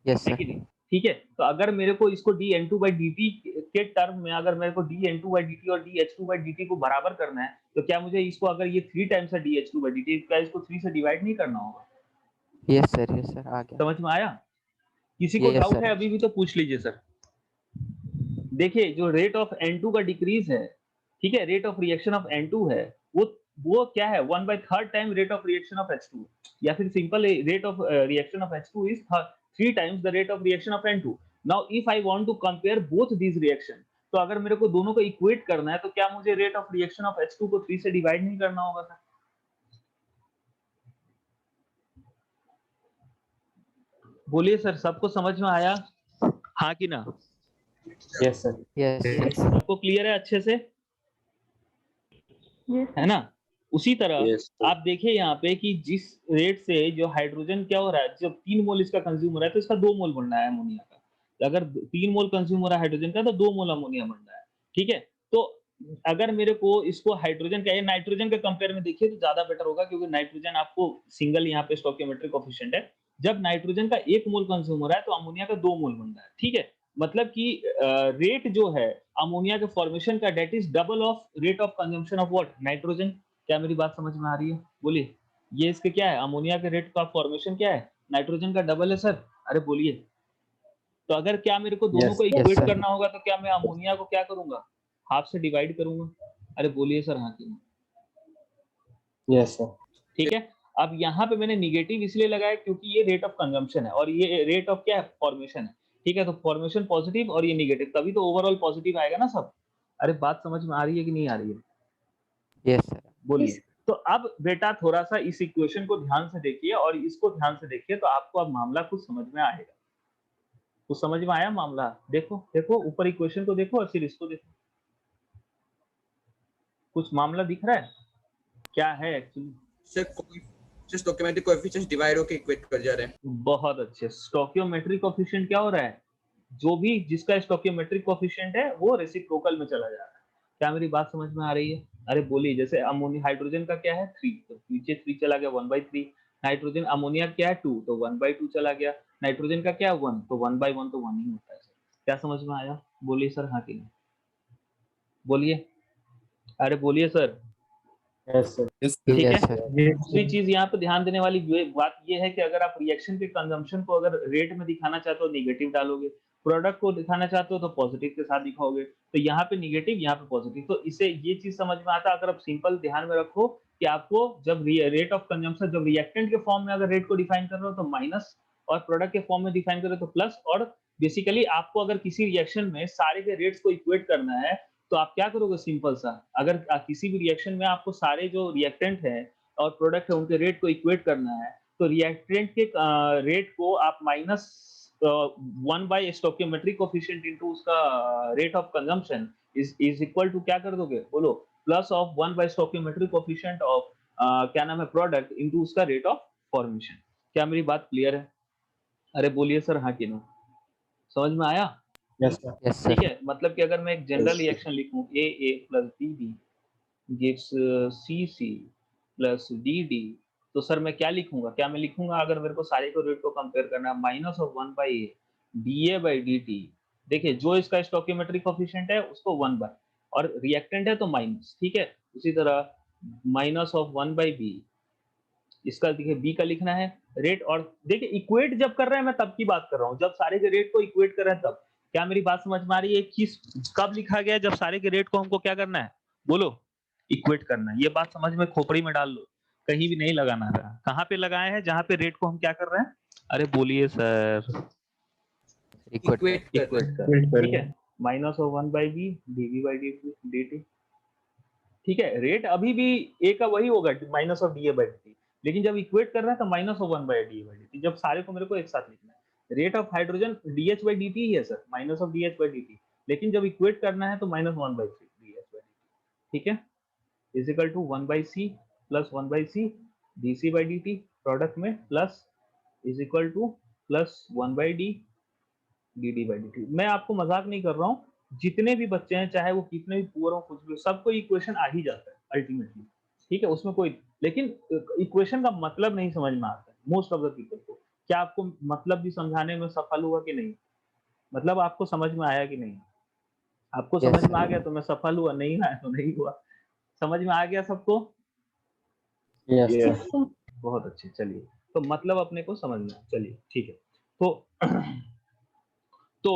Yes, है sir. कि नहीं, ठीक है। तो अगर मेरे को इसको डी N2 बाई dt के टर्म में, अगर मेरे को डी N2 बाई dt और डी H2 बाई dt को बराबर करना है, तो क्या मुझे इसको, अगर ये 3 टाइम्स है डी H2 बाई dt, क्या इसको 3 से डिवाइड नहीं करना होगा, Yes, sir. Yes, sir. आ गया. समझ में आया, किसी को Yes, डाउट sir. है अभी भी तो पूछ लीजिए सर। देखिए जो रेट ऑफ N2 का डिक्रीज है, ठीक है, rate of reaction of N2 है, वो क्या है 1/3 time rate of reaction of H2, या फिर simple rate of reaction of H2 is 3 times the rate of reaction of N2। Now if I want to compare both these reaction, तो अगर मेरे को दोनों को इक्वेट करना है, तो क्या मुझे rate of reaction of H2 को 3 से डिवाइड नहीं करना होगा सर, बोलिए सर, सबको समझ में आया, हाँ कि ना, Yes, sir. Yes, yes. सबको क्लियर है अच्छे से, यस है ना। उसी तरह Yes, sir. आप देखिए यहाँ पे कि जिस रेट से जो हाइड्रोजन क्या हो रहा है, जब 3 मोल इसका कंज्यूम हो रहा है तो इसका 2 मोल बन रहा है अमोनिया का, तो अगर 3 मोल कंज्यूम हो रहा है हाइड्रोजन का तो 2 मोल अमोनिया बन रहा है, ठीक है। तो अगर मेरे को इसको हाइड्रोजन का, नाइट्रोजन के कंपेयर में देखिए तो ज्यादा बेटर होगा, क्योंकि नाइट्रोजन आपको सिंगल यहाँ पे स्टोइकियोमेट्रिक कोएफिशिएंट है, जब नाइट्रोजन का 1 मोल कंज्यूम हो रहा है तो अमोनिया का 2 मोल बन रहा है, ठीक है। मतलब कि रेट जो है अमोनिया के फॉर्मेशन का, that is double of rate of consumption of what, nitrogen. क्या मेरी बात समझ में आ रही है, बोलिए, ये इसके क्या है, अमोनिया के रेट का फॉर्मेशन क्या है, नाइट्रोजन का डबल है सर, अरे बोलिए। तो अगर क्या मेरे को दोनों Yes, को yes, इक्वेट sir. करना होगा, तो क्या मैं अमोनिया को क्या करूंगा, हाफ से डिवाइड करूंगा, अरे बोलिए सर हाँ कि नहीं, Yes, sir. ठीक है। अब यहाँ पे मैंने निगेटिव इसलिए लगाया क्योंकि ये रेट ऑफ कंजम्पशन है और ये रेट ऑफ क्या है, फॉर्मेशन है, ठीक है। तो फॉर्मेशन पॉजिटिव और ये निगेटिव, तभी तो ओवरऑल पॉजिटिव आएगा ना सब। अरे बात समझ में आ रही है कि नहीं आ रही है, Yes, sir. बोलिए। तो अब बेटा थोड़ा सा इस इक्वेशन को ध्यान से देखिए और इसको ध्यान से देखिए, तो आपको अब मामला कुछ समझ में आएगा। कुछ समझ में आया मामला, देखो देखो ऊपर इक्वेशन को देखो और फिर इसको देखो, कुछ मामला दिख रहा है क्या है एक्चुअली, स्टोकियोमेट्रिक कोएफिशिएंट्स डिवाइड होकर इक्वेट कर जा रहे हैं। बहुत अच्छे। स्टोकियोमेट्रिक कोएफिशिएंट क्या हो रहा है, जो भी जिसका स्टोकियोमेट्रिक कोएफिशिएंट है वो रेसिप्रोकल में चला जा रहा है। क्या मेरी बात समझ में आ रही है? अरे बोलिए, जैसे अमोनिया हाइड्रोजन का क्या है 3, तो नीचे 3 चला गया 1/3। नाइट्रोजन अमोनिया क्या है 2, तो 1/2 चला गया। नाइट्रोजन का क्या है 1, तो 1/1 तो 1 ही होता है सर। क्या समझ में आया? बोलिए सर हाँ कि नहीं? बोलिए, अरे बोलिए सर। Yes sir. ठीक है। Yes sir. दूसरी चीज यहाँ पे ध्यान देने वाली बात ये है कि अगर आप रिएक्शन के कंजम्पशन को अगर रेट में दिखाना चाहते हो नेगेटिव डालोगे, प्रोडक्ट को दिखाना चाहते हो तो पॉजिटिव के साथ दिखाओगे। तो यहाँ पे नेगेटिव, यहाँ पे पॉजिटिव, तो इससे ये चीज समझ में आता है। अगर आप सिंपल ध्यान में रखो कि आपको जब रेट ऑफ कंजम्पशन जब रिएक्टेंट के फॉर्म में अगर रेट को डिफाइन कर रहे हो तो माइनस, और प्रोडक्ट के फॉर्म में डिफाइन कर रहे हो तो प्लस। और बेसिकली आपको अगर किसी रिएक्शन में सारे के रेट्स को इक्वेट करना है तो आप क्या करोगे, सिंपल सा, अगर किसी भी रिएक्शन में आपको सारे जो रिएक्टेंट है और प्रोडक्ट है उनके रेट को इक्वेट करना है, तो रिएक्टेंट के रेट को आप minus 1 by stoichiometric coefficient into उसका rate of consumption is equal to क्या कर दोगे, बोलो, plus of 1 by stoichiometric coefficient of क्या नाम है प्रोडक्ट इनटू उसका रेट ऑफ फॉर्मेशन। क्या मेरी बात क्लियर है? अरे बोलिए सर हाँ कि नो, समझ में आया? Yes sir. यस ठीक सर। है, मतलब कि अगर मैं एक जनरल रिएक्शन लिखूं A plus BB gives CC plus DD, तो सर मैं क्या लिखूंगा, क्या मैं लिखूंगा अगर मेरे को सारे को रेट को कंपेयर करना है, minus of 1 by A DA by DT। देखिए जो इसका स्टोकियोमेट्रिक कोएफिशिएंट है उसको 1 बाय, और रिएक्टेंट है तो माइनस, ठीक है। उसी तरह माइनस ऑफ 1 बाई बी, इसका देखिए बी का लिखना है रेट, और देखिए इक्वेट जब कर रहे हैं मैं तब की बात कर रहा हूँ, जब सारे के रेट को इक्वेट कर रहे हैं तब। क्या मेरी बात समझ में आ रही है? किस कब लिखा गया है? जब सारे के रेट को हमको क्या करना है, बोलो, इक्वेट करना है। ये बात समझ में खोपड़ी में डाल लो, कहीं भी नहीं लगाना है। कहाँ पे लगाए हैं? जहाँ पे रेट को हम क्या कर रहे हैं, अरे बोलिए सर, इक्वेट इक्वेट कर रहे इक्वेट हैं। कर, ठीक है। Minus of 1 by B D V by dt, ठीक है। रेट अभी भी ए का वही होगा, minus of D A by D, लेकिन जब इक्वेट कर रहा है तो minus of 1 by D A by D, जब सारे को मेरे को एक साथ लिखना है। Rate of hydrogen D H by D T ही है sir, minus of D H by D T, लेकिन जब इक्वेट करना है तो minus 1 by D H by D, ठीक है। Is equal to 1 by C plus 1 by C D C by D T, product में plus is equal to plus 1 by D D D by D T. मैं आपको मजाक नहीं कर रहा हूँ, जितने भी बच्चे हैं चाहे वो कितने भी पुअर हो कुछ भी हो, सबको इक्वेशन आ ही जाता है अल्टीमेटली, ठीक है। उसमें कोई, लेकिन इक्वेशन का मतलब नहीं समझ में आता है मोस्ट ऑफ द पीपल को। क्या आपको मतलब भी समझाने में सफल हुआ कि नहीं? मतलब आपको समझ में आया कि नहीं? आपको यस समझ में आ सर। गया तो मैं सफल हुआ, नहीं आया तो नहीं हुआ। समझ में आ गया सबको? Yes Yes, sir. sir. बहुत अच्छे, चलिए। तो मतलब अपने को समझ में आया, चलिए ठीक है। तो तो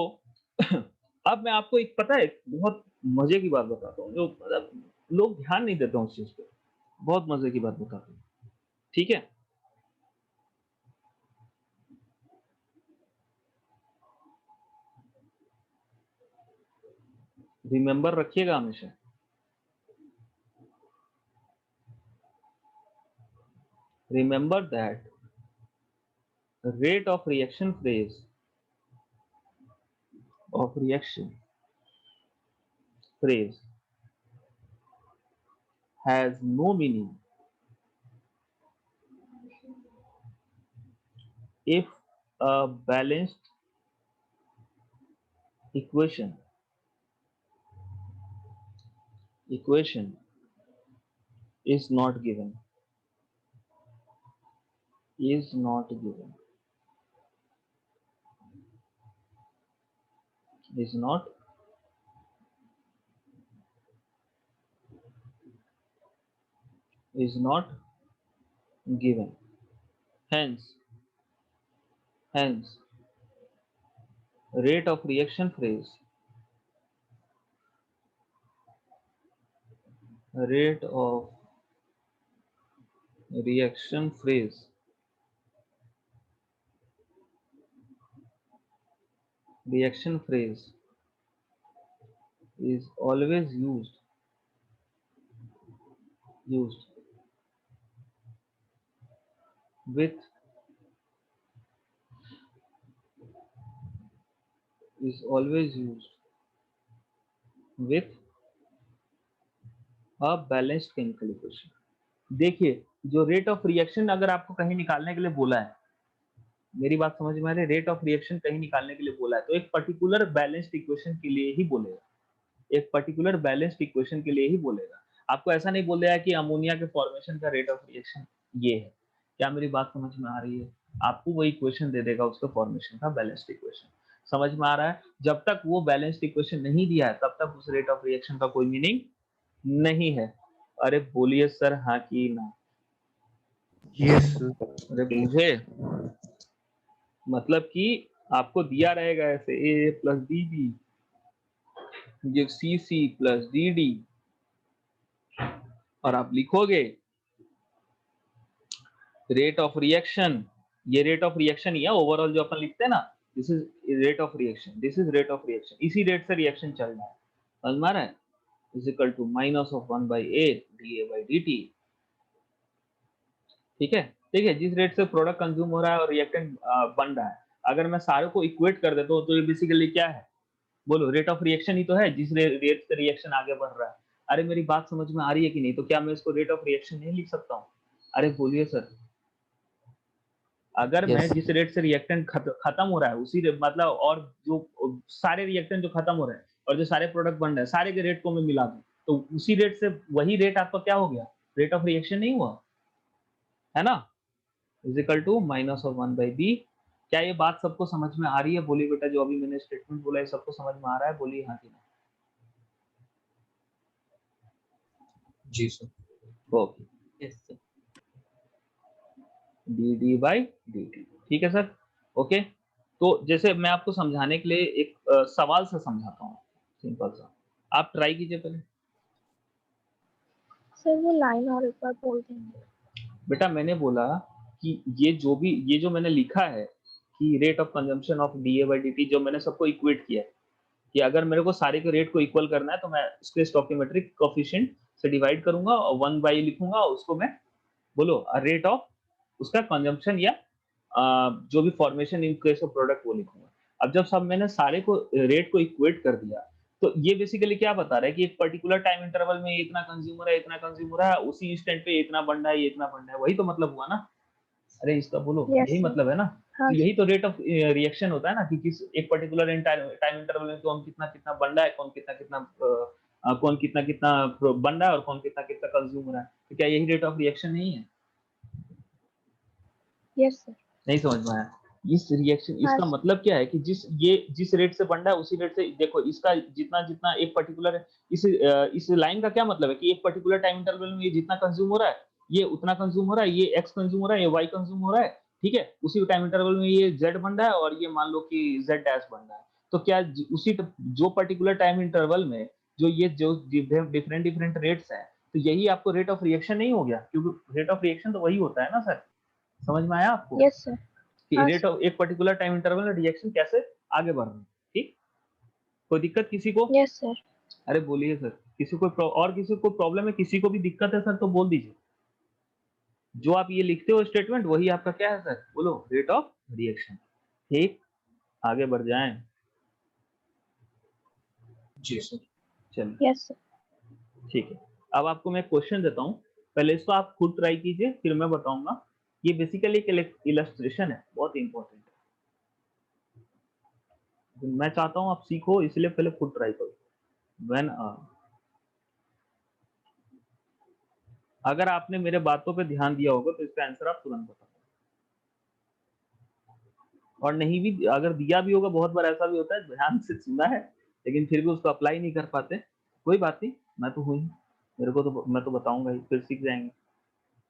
अब मैं आपको एक पता है एक बहुत मजे की बात बताता हूँ, जो मतलब लोग ध्यान नहीं देते उस चीज पे। बहुत मजे की बात बताता हूँ, ठीक है। रिमेंबर रखिएगा हमेशा। Remember that rate of reaction phase of reaction phrase has no meaning if a balanced equation is not given, is not given, is not is not given. Hence rate of reaction phrase, rate of reaction phrase, reaction phrase is always used with, is always used with a balanced chemical equation। देखिए जो rate of reaction अगर आपको कहीं निकालने के लिए बोला है, मेरी बात समझ में आ रही है, रेट ऑफ रिएक्शन कहीं निकालने के लिए बोला है तो एक पर्टिकुलर बैलेंस्ड इक्वेशन के लिए ही बोलेगा, एक पर्टिकुलर बैलेंस्ड इक्वेशन के लिए ही बोलेगा। आपको ऐसा नहीं बोलेगा कि अमोनिया के फॉर्मेशन का रेट ऑफ रिएक्शन ये है। क्या मेरी बात समझ में आ रही है? आपको वो इक्वेशन दे देगा उसके फॉर्मेशन का, बैलेंस्ड इक्वेशन। समझ में आ रहा है? जब तक वो बैलेंस्ड इक्वेशन नहीं दिया है तब तक उस रेट ऑफ रिएक्शन का कोई मीनिंग नहीं है। अरे बोलिए सर हाँ कि ना? Yes, sir. अरे बूझे, मतलब कि आपको दिया रहेगा ऐसे ए प्लस बी बी, ये C C plus D D, और आप लिखोगे रेट ऑफ रिएक्शन। ये रेट ऑफ रिएक्शन ही है ओवरऑल जो अपन लिखते हैं ना, this is rate of reaction, this is rate of reaction, इसी रेट से रिएक्शन चल रहा है, समझ में आ रहा है? Is equal to minus of 1/a dA/dt। ठीक है, ठीक है, जिस रेट से प्रोडक्ट कंज्यूम हो रहा है और रिएक्टेंट बन रहा है, अगर मैं सारे को इक्वेट कर देता हूँ तो ये बेसिकली क्या है? बोलो, रेट ऑफ रिएक्शन ही तो है, जिस रेट से रिएक्शन आगे बढ़ रहा है। अरे मेरी बात समझ में आ रही है कि नहीं? तो क्या मैं इसको रेट ऑफ रिएक्शन नहीं लिख सकता हूँ? अरे बोलिए सर। अगर मैं Yes. जिस रेट से रिएक्टेंट खत्म हो रहा है उसी मतलब, और जो सारे रिएक्टेंट जो खत्म हो रहे हैं और जो सारे प्रोडक्ट बन रहे हैं सारे के रेट को मैं मिला दूं तो उसी रेट से वही रेट आपका क्या हो गया? रेट ऑफ रिएक्शन नहीं हुआ है ना? Is equal to minus of 1/b। क्या ये बात सबको समझ में आ रही है? बोलिए बेटा, जो अभी मैंने स्टेटमेंट बोला है सबको समझ में आ रहा है? बोलिए हाँ कि ना। जी sir. Okay, yes sir. dd/dt। ठीक है सर, ओके। तो जैसे मैं आपको समझाने के लिए एक सवाल से समझाता हूँ, सिंपल सा, आप ट्राई कीजिए पहले। सर वो लाइन और एक बार बोल देंगे? बेटा मैंने बोला कि ये जो मैंने लिखा है कि rate of consumption of dA/dt, जो मैंने सबको इक्वेट किया है कि अगर मेरे को सारे के रेट को इक्वल करना है तो मैं उसके स्टोइकियोमेट्रिक कोएफिशिएंट से डिवाइड करूंगा और 1 बाई लिखूंगा, उसको मैं बोलो रेट ऑफ उसका कंजम्पशन या जो भी formation in case of product वो लिखूंगा। अब जब सब मैंने सारे को रेट को इक्वेट कर दिया तो ये बेसिकली क्या बता रहा है कि एक पर्टिकुलर टाइम इंटरवल में इतना कंज्यूम हो रहा है, इतना कंज्यूम हो रहा है, उसी इंस्टेंट पे इतना बन रहा है, ये इतना बन रहा है, वही तो मतलब हुआ ना? अरे इसका बोलो, यस यही सर। मतलब है ना? हाँ तो यही सर। तो रेट ऑफ रिएक्शन होता है ना कि किस एक पर्टिकुलर टाइम इंटरवल में कौन कितना कितना बन रहा है, कौन कितना कितना कौन कितना कितना बन रहा है और कौन कितना कितना कंज्यूम हो रहा है। तो क्या यही रेट ऑफ रिएक्शन नहीं है? Yes sir. नहीं समझ में आया? इस रिएक्शन, हाँ इसका सर। मतलब क्या है कि जिस रेट से बन रहा है उसी रेट से देखो, इसका जितना जितना एक पर्टिकुलर इस लाइन का क्या मतलब है कि एक पर्टिकुलर टाइम इंटरवल में ये जितना कंज्यूम हो रहा है ये उतना कंज्यूम हो रहा है, ये एक्स कंज्यूम हो रहा है, ये वाई कंज्यूम हो रहा है। ठीक है, उसी टाइम इंटरवल में ये जेड बन रहा है और ये मान लो कि जेड डैश बन रहा है। तो क्या उसी जो पर्टिकुलर टाइम इंटरवल में जो ये जो डिफरेंट डिफरेंट रेट्स हैं, तो यही आपको रेट ऑफ रिएक्शन नहीं हो गया? क्योंकि रेट ऑफ रिएक्शन तो वही होता है ना सर। समझ में आया आपको यस सर। कि हाँ रेट सर। ऑफ एक पर्टिकुलर टाइम इंटरवल में रिएक्शन कैसे आगे बढ़ रहा है? ठीक, कोई दिक्कत किसी को? Yes sir. अरे बोलिए सर, किसी को और किसी को प्रॉब्लम है, किसी को भी दिक्कत है सर तो बोल दीजिए। जो आप ये लिखते हो स्टेटमेंट वही आपका क्या है सर? बोलो, रेट ऑफ रिएक्शन। ठीक, आगे बढ़ जाएं। जी सर। चलिए यस सर। ठीक है, अब आपको मैं क्वेश्चन देता हूँ, पहले इसको आप खुद ट्राई कीजिए फिर मैं बताऊंगा। ये बेसिकली एक इलस्ट्रेशन है, बहुत इंपॉर्टेंट है। मैं चाहता हूँ आप सीखो, इसलिए पहले खुद ट्राई करो। व्हेन अगर आपने मेरे बातों पे ध्यान दिया होगा तो इसका आंसर आप तुरंत बता, और नहीं भी अगर दिया भी होगा, बहुत बार ऐसा भी होता है ध्यान से सुना है लेकिन फिर भी उसको अप्लाई नहीं कर पाते। कोई बात नहीं, मैं तो हूँ ही, मेरे को तो मैं तो बताऊंगा ही, फिर सीख जाएंगे।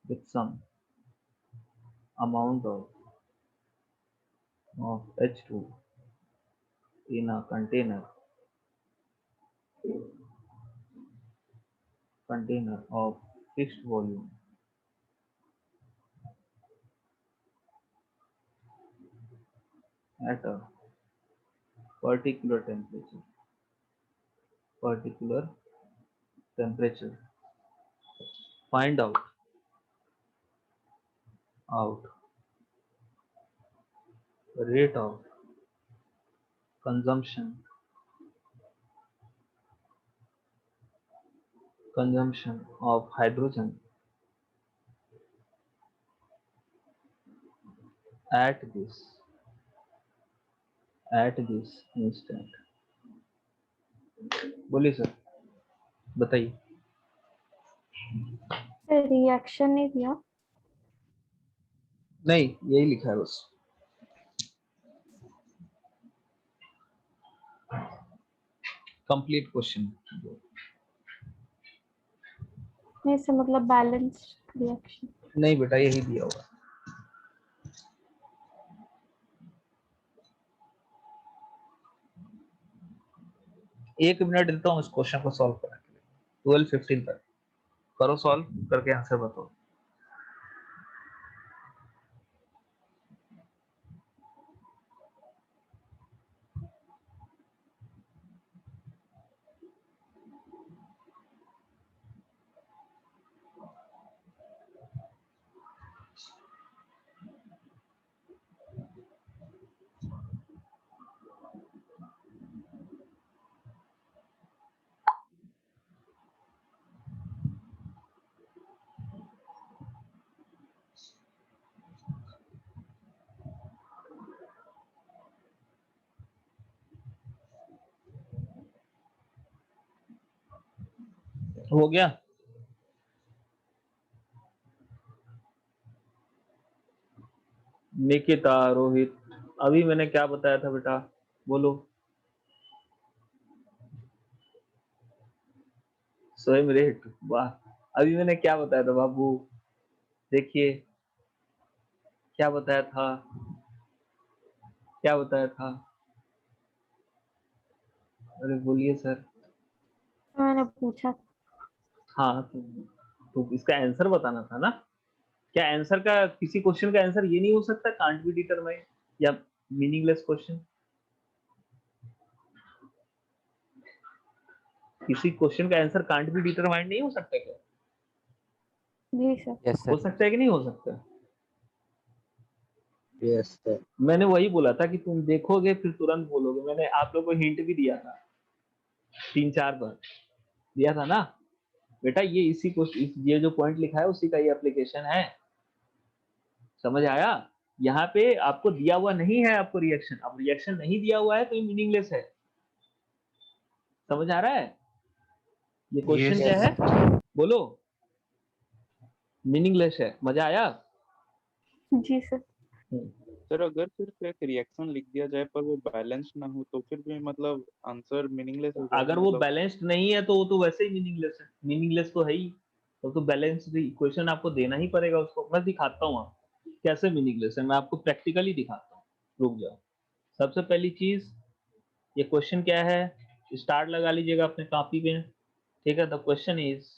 With some amount of H2 in a container of fixed volume at a particular temperature, find out the rate of consumption of hydrogen at this instant, बोलिए सर, बताइए। रिएक्शन नहीं दिया। नहीं, यही लिखा है बस। Complete question. नहीं से मतलब बैलेंस रिएक्शन। नहीं बेटा, यही दिया होगा। एक मिनट देता हूँ इस क्वेश्चन को सॉल्व करने के लिए। 12:15 तक करो सॉल्व करके आंसर बताओ। हो गया? निकिता, रोहित, अभी मैंने क्या बताया था बेटा, बोलो। स्वयं रेट, वाह। अभी मैंने क्या बताया था बाबू, देखिए क्या बताया था, क्या बताया था? अरे बोलिए सर। मैंने पूछा। हाँ, तो इसका आंसर बताना था ना। क्या आंसर का, किसी क्वेश्चन का आंसर ये नहीं हो सकता कांट बी डिटरमाइंड या मीनिंगलेस क्वेश्चन? किसी क्वेश्चन का आंसर कांट बी डिटरमाइंड नहीं हो सकता क्या? जी सर। Yes, हो sir. सकता है कि नहीं हो सकता? Yes, sir. मैंने वही बोला था कि तुम देखोगे फिर तुरंत बोलोगे। मैंने आप लोगों को हिंट भी दिया था 3-4 बार, दिया था ना बेटा। ये इसी को, ये जो पॉइंट लिखा है उसी का ये एप्लीकेशन है। समझ आया? यहाँ पे आपको दिया हुआ नहीं है आपको रिएक्शन, अब रिएक्शन नहीं दिया हुआ है तो ये मीनिंगलेस है। समझ आ रहा है? ये क्वेश्चन Yes, क्या है, sir. बोलो। मीनिंगलेस है। मजा आया? जी सर। सर अगर सिर्फ एक रिएक्शन लिख दिया जाए पर वो बैलेंस ना हो तो फिर भी मतलब आंसर मीनिंगलेस हो जाएगा। अगर वो मतलब बैलेंस्ड नहीं है तो वो तो वैसे ही मीनिंगलेस है। मीनिंगलेस तो है ही, तो बैलेंस्ड इक्वेशन आपको देना ही पड़ेगा उसको। मैं दिखाता हूँ आपको कैसे मीनिंगलेस है, मैं आपको प्रैक्टिकली दिखाता हूँ। रुक जाओ। सबसे पहली चीज, ये क्वेश्चन क्या है, स्टार्ट लगा लीजिएगा अपने कॉपी पे। ठीक है, द क्वेश्चन इज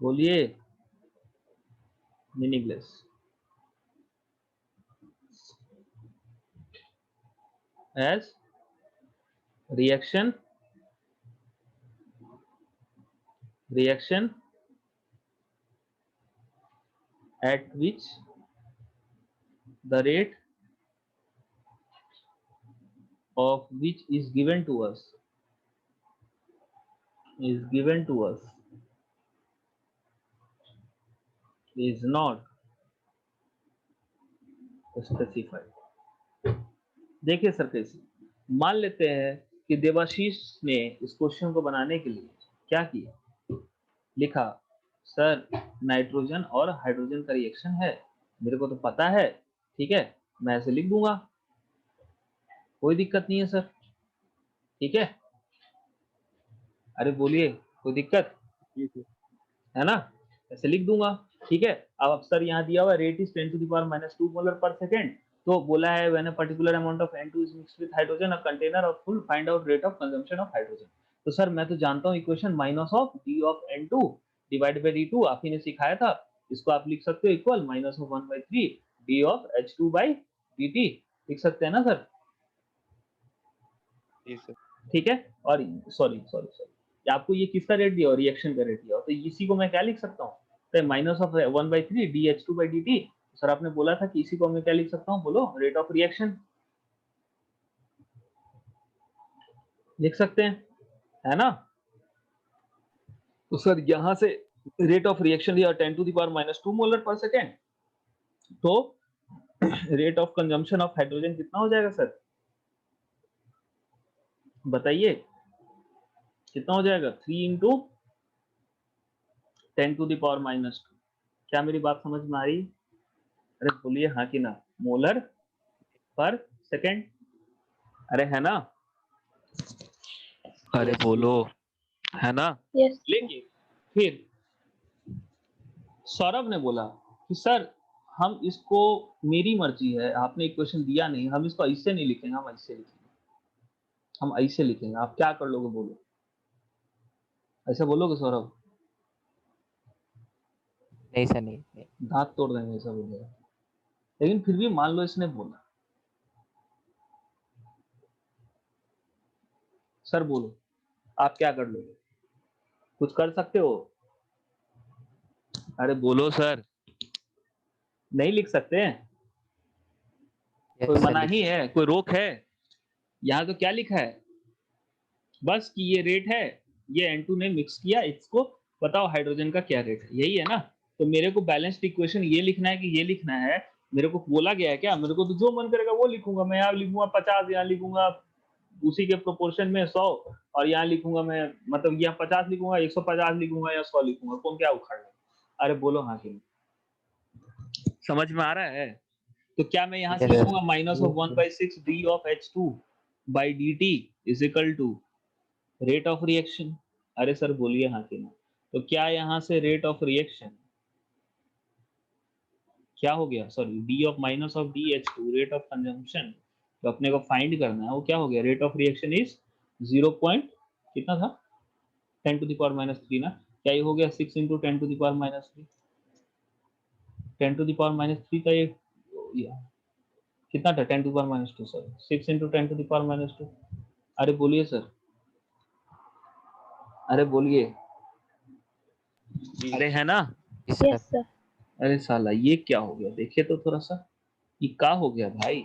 बोलिए, meaningless as reaction at which the rate of which is given to us is not specified। देखिए सर कैसे, मान लेते हैं कि देवाशीष ने इस क्वेश्चन को बनाने के लिए क्या किया, लिखा सर नाइट्रोजन और हाइड्रोजन का रिएक्शन है, मेरे को तो पता है, ठीक है, मैं ऐसे लिख दूंगा, कोई दिक्कत नहीं है सर। ठीक है, अरे बोलिए, कोई दिक्कत है ना? ऐसे लिख दूंगा। ठीक है, अब सर यहाँ दिया हुआ रेट इज 10⁻⁻² मोलर पर सेकेंड, तो बोला है when a particular amount of N2 is mixed with hydrogen a container of full, find out rate of consumption of hydrogen. तो सर मैं तो जानता हूँ equation minus of D of N2 divide by D2, आप ही ने सिखाया था। इसको आप लिख सकते हो equal minus of 1/3 D of H2 by dt, लिख सकते हैं ना सर? जी सर। ठीक है, और सॉरी सॉरी सॉरी, आपको ये किसका रेट दिया हो, रिएक्शन का रेट दिया हो, तो इसी को मैं क्या लिख सकता हूँ, तो minus of 1/3 dH2 by dt। Sir आपने बोला था कि इसी को मैं क्या लिख सकता हूँ, बोलो, रेट ऑफ रिएक्शन लिख सकते हैं, है ना? तो सर यहाँ से रेट ऑफ रिएक्शन दिया 10⁻⁻² मोलर पर सेकेंड, तो rate of consumption of hydrogen कितना हो जाएगा सर, बताइए कितना हो जाएगा? 3 इंटू 10⁻⁻²। क्या मेरी बात समझ में आ रही? अरे बोलिए हाँ कि ना, मोलर पर सेकेंड, अरे है ना, अरे बोलो, है ना? यस लेकिन फिर सौरभ ने बोला कि सर हम इसको, मेरी मर्जी है, आपने इक्वेशन दिया नहीं, हम इसको ऐसे नहीं लिखेंगे, हम ऐसे लिखेंगे, हम ऐसे लिखेंगे। आप क्या कर लोगे बोलो, ऐसा बोलोगे सौरभ? नहीं सर, नहीं। दांत तोड़ देंगे ऐसा बोलेगा। लेकिन फिर भी मान लो इसने बोला, सर बोलो आप क्या कर लोगे, कुछ कर सकते हो? अरे बोलो सर, नहीं लिख सकते हैं? Yes, कोई sir, मनाही है, कोई रोक है? यहाँ तो क्या लिखा है, बस कि ये रेट है, ये N2 ने मिक्स किया, इसको बताओ हाइड्रोजन का क्या रेट है, यही है ना? तो मेरे को बैलेंस्ड इक्वेशन ये लिखना है कि ये लिखना है? मेरे को बोला गया है क्या? मेरे को तो जो मन करेगा वो लिखूंगा, मैं यहाँ लिखूंगा 50, यहाँ लिखूंगा उसी के प्रोपोर्शन में 100, और यहाँ लिखूंगा मैं, मतलब यहाँ 50 लिखूंगा, 150 लिखूंगा या 100 लिखूंगा, कौन क्या उखाड़ लेगा? अरे बोलो हाँ कि नहीं? समझ में आ रहा है? तो क्या मैं यहाँ से Yes, sir. लिखूंगा minus of 1/6 d of H2 by dt is equal to rate of reaction? अरे सर बोलिए हाँ कि ना? तो क्या यहाँ से रेट ऑफ रिएक्शन क्या हो गया, sorry d of minus of dH2 rate of consumption तो अपने को फाइंड करना है, वो क्या हो गया? Rate of reaction is 0 point कितना था, 10⁻³ ना? क्या ये हो गया 6 इंटू 10⁻³ 10⁻³ का ये कितना था, 10⁻², सॉरी 6 इंटू 10⁻²। अरे बोलिए सर, अरे बोलिए, अरे है ना? Yes, sir. यस सर अरे साला ये क्या हो गया, देखिए तो थोड़ा सा, ये क्या हो गया भाई?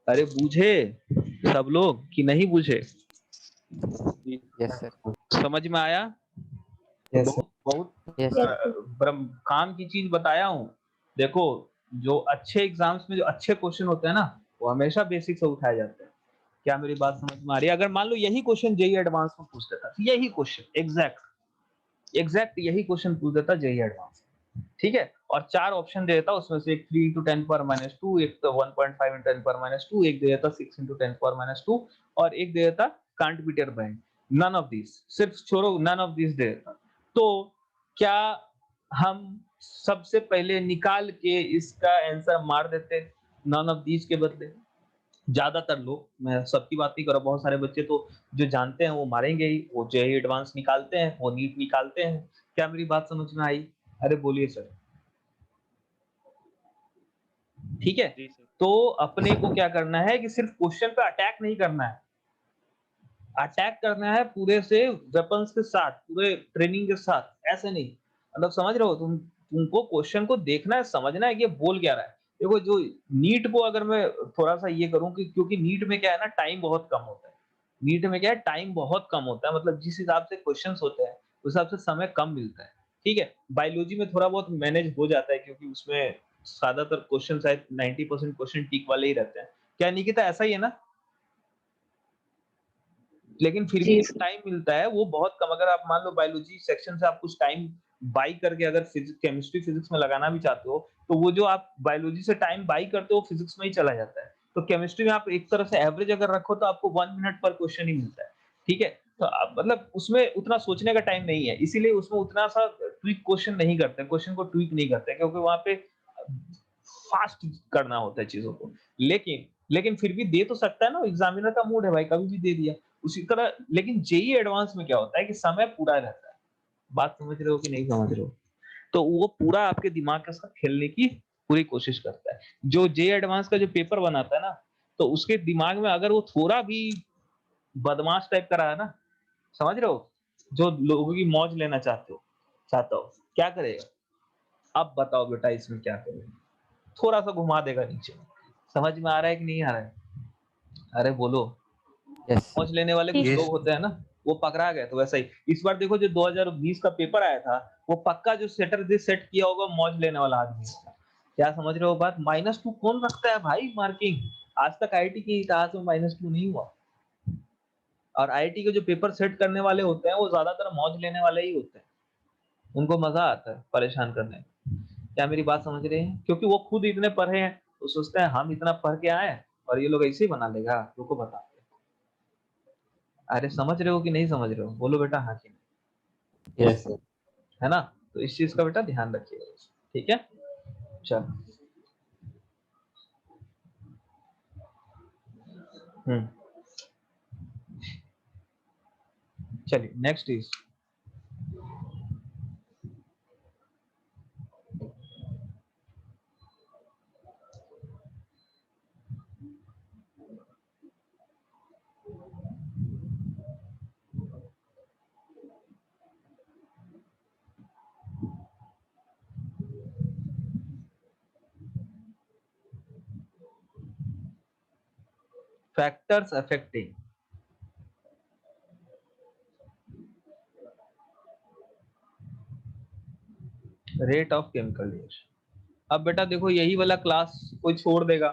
अरे बूझे सब लोग कि नहीं बूझे? Yes, sir. समझ में आया? Yes, बहुत बहुत Yes, sir. काम की चीज बताया हूँ। देखो जो अच्छे एग्जाम्स में जो अच्छे क्वेश्चन होते हैं ना, वो हमेशा बेसिक से उठाए जाते हैं। क्या मेरी बात समझ में आ रही है? अगर मान लो यही क्वेश्चन जेई एडवांस में पूछ देता, यही क्वेश्चन एग्जैक्ट यही क्वेश्चन पूछ देता जेई एडवांस, ठीक है, और 4 ऑप्शन दे देता, उसमें से एक 3 इंटू 10⁻², एक तो 1.5 इंटू 10⁻², एक दे देता 6 इंटू 10⁻², और एक दे देता can't be turbine. None of this, सिर्फ छोड़ो, नन ऑफ दिस दे देता। तो क्या हम सबसे पहले निकाल के इसका आंसर मार देते नन ऑफ दिस के बदले? ज्यादातर लोग, मैं सबकी बात नहीं कर रहा, बहुत सारे बच्चे तो जो जानते हैं वो मारेंगे ही, वो जेईई एडवांस निकालते हैं, वो नीट निकालते हैं। क्या मेरी बात समझ में आई? अरे बोलिए सर, ठीक है? जी सर। तो अपने को क्या करना है कि सिर्फ क्वेश्चन पे अटैक नहीं करना है, अटैक करना है पूरे से वेपन्स के साथ, पूरे ट्रेनिंग के साथ, ऐसे नहीं, मतलब समझ रहे हो तुमको क्वेश्चन को देखना है, समझना है कि ये बोल क्या रहा है। देखो जो नीट को अगर मैं थोड़ा सा ये करूं कि क्योंकि नीट में क्या है ना, टाइम बहुत कम होता है, नीट में क्या है, टाइम बहुत कम होता है, मतलब जिस हिसाब से क्वेश्चंस होते हैं उस हिसाब से समय कम मिलता है, ठीक है। बायोलॉजी में थोड़ा बहुत मैनेज हो जाता है क्योंकि उसमें ज्यादातर क्वेश्चन शायद 90% क्वेश्चन टिक वाले ही रहते हैं। क्या निकिता ऐसा ही है ना? लेकिन फिर भी जो टाइम मिलता है वो बहुत कम। अगर आप मान लो बायोलॉजी सेक्शन से आप कुछ टाइम बाई करके अगर फिजिक्स, केमिस्ट्री, फिजिक्स में लगाना भी चाहते हो तो वो जो आप बायोलॉजी से टाइम बाई करते हो फिजिक्स में ही चला जाता है। तो केमिस्ट्री में आप एक तरह से एवरेज अगर रखो तो आपको 1 मिनट पर क्वेश्चन ही मिलता है, ठीक है। तो मतलब उसमें उतना सोचने का टाइम नहीं है, इसीलिए उसमें उतना सा ट्विक क्वेश्चन नहीं करते, क्वेश्चन को ट्विक नहीं करते क्योंकि वहां पे फास्ट करना होता है चीजों को। लेकिन फिर भी दे तो सकता है ना, एग्जामिनर का मूड है भाई, कभी भी दे दिया उसी तरह। लेकिन जेई एडवांस में क्या होता है कि समय पूरा रहता है, बात समझ रहे हो कि नहीं समझ रहे हो? तो वो पूरा आपके दिमाग के साथ खेलने की पूरी कोशिश करता है। जो जेई एडवांस का जो पेपर बनाता है ना, तो उसके दिमाग में अगर वो थोड़ा भी बदमाश टाइप का रहा है ना, समझ रहे हो, जो लोगों की मौज लेना चाहता हो, क्या करेगा? अब बताओ बेटा इसमें क्या करेगा? थोड़ा सा घुमा देगा नीचे। समझ में आ रहा है कि नहीं आ रहा है? अरे बोलो। Yes. मौज लेने वाले कुछ Yes. लोग होते हैं ना, वो पकड़ा गए। तो वैसा ही इस बार देखो जो 2020 का पेपर आया था वो पक्का जो सेटर दिस सेट किया होगा मौज लेने वाला आदमी होगा। क्या समझ रहे हो बात? -2 कौन रखता है भाई मार्किंग? आज तक आईआईटी के इतिहास में -2 नहीं हुआ। और आईआईटी के जो पेपर सेट करने वाले होते हैं वो ज्यादातर मौज लेने वाले ही होते हैं। उनको मजा आता है परेशान करने में। क्या मेरी बात समझ रहे हैं? क्योंकि वो खुद इतने पढ़े हैं, तो सोचते हैं हम इतना पढ़ के आए हैं और ये लोग ऐसे ही बना लेगा, रुको बताते हैं। अरे समझ रहे हो कि नहीं समझ रहे हो? बोलो बेटा हाँ कि नहीं, Yes, sir. है ना? तो इस चीज का बेटा ध्यान रखिएगा, ठीक है? चलो। चलिए next is factors affecting rate of chemical reaction। अब बेटा देखो यही वाला क्लास कोई छोड़ देगा,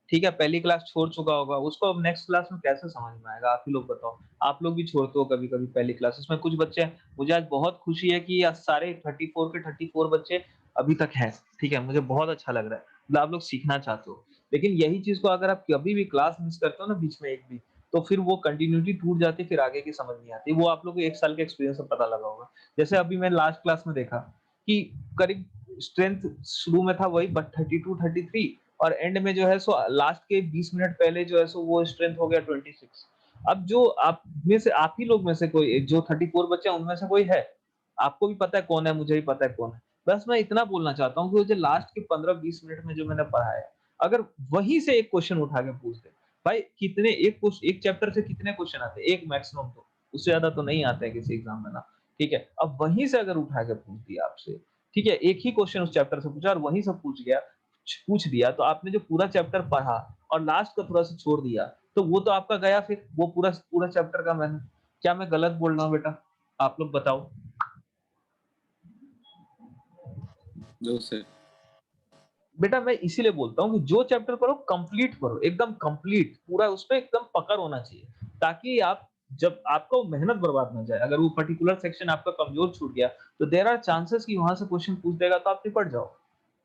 ठीक है? पहली क्लास छोड़ चुका होगा, उसको अब नेक्स्ट क्लास में कैसे समझ में आएगा? आप ही लोग बताओ। आप लोग भी छोड़ते हो कभी-कभी पहली क्लास। इसमें कुछ बच्चे, मुझे आज बहुत खुशी है कि आज सारे 34 के 34 बच्चे अभी तक हैं, ठीक है? मुझे बहुत अच्छा लग रहा है, मतलब आप लोग सीखना चाहते हो। लेकिन यही चीज़ को अगर आप कभी भी क्लास मिस करते हो ना बीच में एक भी, तो फिर वो कंटिन्यूटी टूट जाती है, फिर आगे की समझ नहीं आती। वो आप लोगों को 1 साल के एक्सपीरियंस से पता लगा होगा। जैसे अभी मैं लास्ट क्लास में देखा कि करीब स्ट्रेंथ शुरू में था वही 32 33 और एंड में जो है सो लास्ट के 20 मिनट पहले जो है सो वो स्ट्रेंथ हो गया 26। अब जो आप में से, आप ही लोग में से कोई जो 34 बच्चे हैं उनमें से कोई है, आपको भी पता है कौन है, मुझे भी पता है कौन है। बस मैं इतना बोलना चाहता हूँ कि वो जो लास्ट के 15-20 मिनट में जो मैंने पढ़ाया, अगर वहीं से एक क्वेश्चन उठा के पूछ दे, भाई कितने एक चैप्टर से कितने क्वेश्चन आते हैं? एक मैक्सिमम, तो उससे ज्यादा तो नहीं आते हैं किसी एग्जाम में ना, ठीक है? अब वहीं से अगर उठा के पूछ दिया आपसे, ठीक है, एक ही क्वेश्चन उस चैप्टर से पूछा और वहीं से पूछ दिया, तो आपने जो पूरा चैप्टर पढ़ा और लास्ट का थोड़ा सा छोड़ दिया, तो वो तो आपका गया, फिर वो पूरा पूरा चैप्टर का मैंने। क्या मैं गलत बोल रहा हूँ बेटा? आप लोग बताओ। No, sir. बेटा मैं इसीलिए बोलता हूँ कि जो चैप्टर करो कंप्लीट करो, एकदम कंप्लीट पूरा, उसमें एकदम पकड़ होना चाहिए, ताकि आप जब आपका वो मेहनत बर्बाद ना जाए। अगर वो पर्टिकुलर सेक्शन आपका कमजोर छूट गया, तो देयर आर चांसेस कि वहां से क्वेश्चन पूछ देगा तो आप निपट जाओ,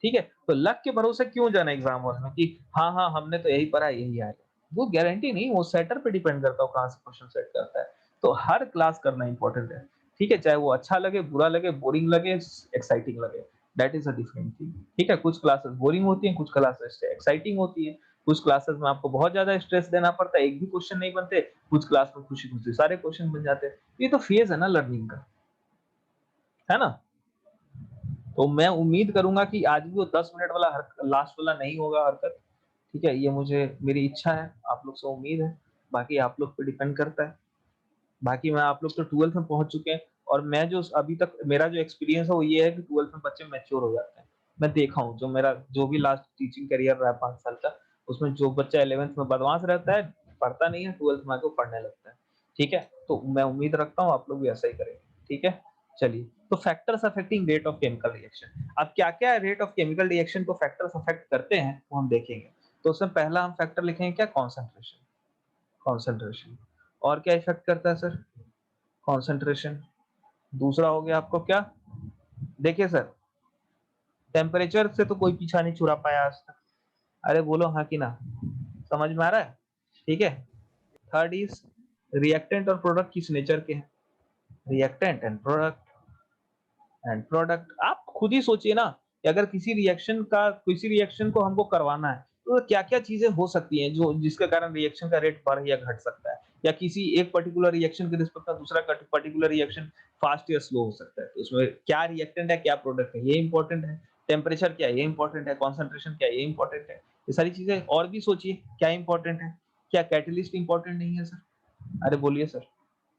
ठीक है? तो लक के भरोसे क्यों जाना एग्जाम हॉल में कि हाँ हाँ हमने तो यही पढ़ा यही आएगा, वो गारंटी नहीं, वो सेटर पे डिपेंड करता है कहाँ से क्वेश्चन सेट करता है। तो हर क्लास करना इंपॉर्टेंट है, ठीक है? चाहे वो अच्छा लगे, बुरा लगे, बोरिंग लगे, एक्साइटिंग लगे, that is a different thing, ठीक है? कुछ क्लासेस बोरिंग होती हैं, कुछ क्लासेस एक्साइटिंग होती है, कुछ क्लासेस में आपको बहुत ज्यादा स्ट्रेस देना पड़ता है, एक भी क्वेश्चन नहीं बनते, कुछ क्लास में खुशी खुशी सारे क्वेश्चन बन जाते हैं। ये तो फेज है ना लर्निंग का, है ना? तो मैं उम्मीद करूंगा कि आज भी वो 10 मिनट वाला लास्ट वाला नहीं होगा हरकत, ठीक है? ये मुझे, मेरी इच्छा है, आप लोग से उम्मीद है, बाकी आप लोग पे डिपेंड करता है। बाकी मैं, आप लोग तो 12th में पहुंच चुके हैं और मैं जो अभी तक मेरा जो एक्सपीरियंस है वो ये है कि 12th में बच्चे मैच्योर हो जाते हैं। मैं देखा हूँ, जो मेरा जो भी लास्ट टीचिंग करियर रहा है 5 साल का, उसमें जो बच्चा 11th में बदमाश रहता है, पढ़ता नहीं है, 12th में आके पढ़ने लगता है, ठीक है? तो मैं उम्मीद रखता हूँ आप लोग भी ऐसा ही करेंगे, ठीक है? चलिए, तो factors affecting rate of chemical reaction. अब क्या-क्या रेट ऑफ केमिकल रिएक्शन को फैक्टर्स अफेक्ट करते हैं वो हम देखेंगे। तो उसमें पहला हम फैक्टर लिखेंगे क्या? कंसंट्रेशन। कंसंट्रेशन। और क्या इफेक्ट करता है सर? कंसंट्रेशन। दूसरा हो गया आपको क्या? देखिए सर, टेम्परेचर से तो कोई पीछा नहीं छुड़ा पाया आज तक। अरे बोलो हाँ कि ना? समझ में आ रहा है? ठीक है। थर्ड इज रिएक्टेंट और प्रोडक्ट किस नेचर के हैं? रिएक्टेंट एंड प्रोडक्ट आप खुद ही सोचिए ना कि अगर किसी रिएक्शन को हमको करवाना है, तो क्या क्या चीजें हो सकती हैं जो जिसके कारण रिएक्शन का रेट बढ़ या घट सकता है, या किसी एक पर्टिकुलर रिएक्शन के रिस्पेक्ट में दूसरा पर्टिकुलर रिएक्शन फास्ट या स्लो हो सकता है। तो उसमें क्या रिएक्टेंट है, क्या प्रोडक्ट है, ये इंपॉर्टेंट है। टेम्परेचर क्या है, ये इंपॉर्टेंट है। कॉन्सेंट्रेशन क्या है, ये इंपॉर्टेंट है। ये सारी चीजें और भी सोचिए क्या इंपॉर्टेंट है। क्या कैटलिस्ट इंपॉर्टेंट नहीं है सर? अरे बोलिए सर,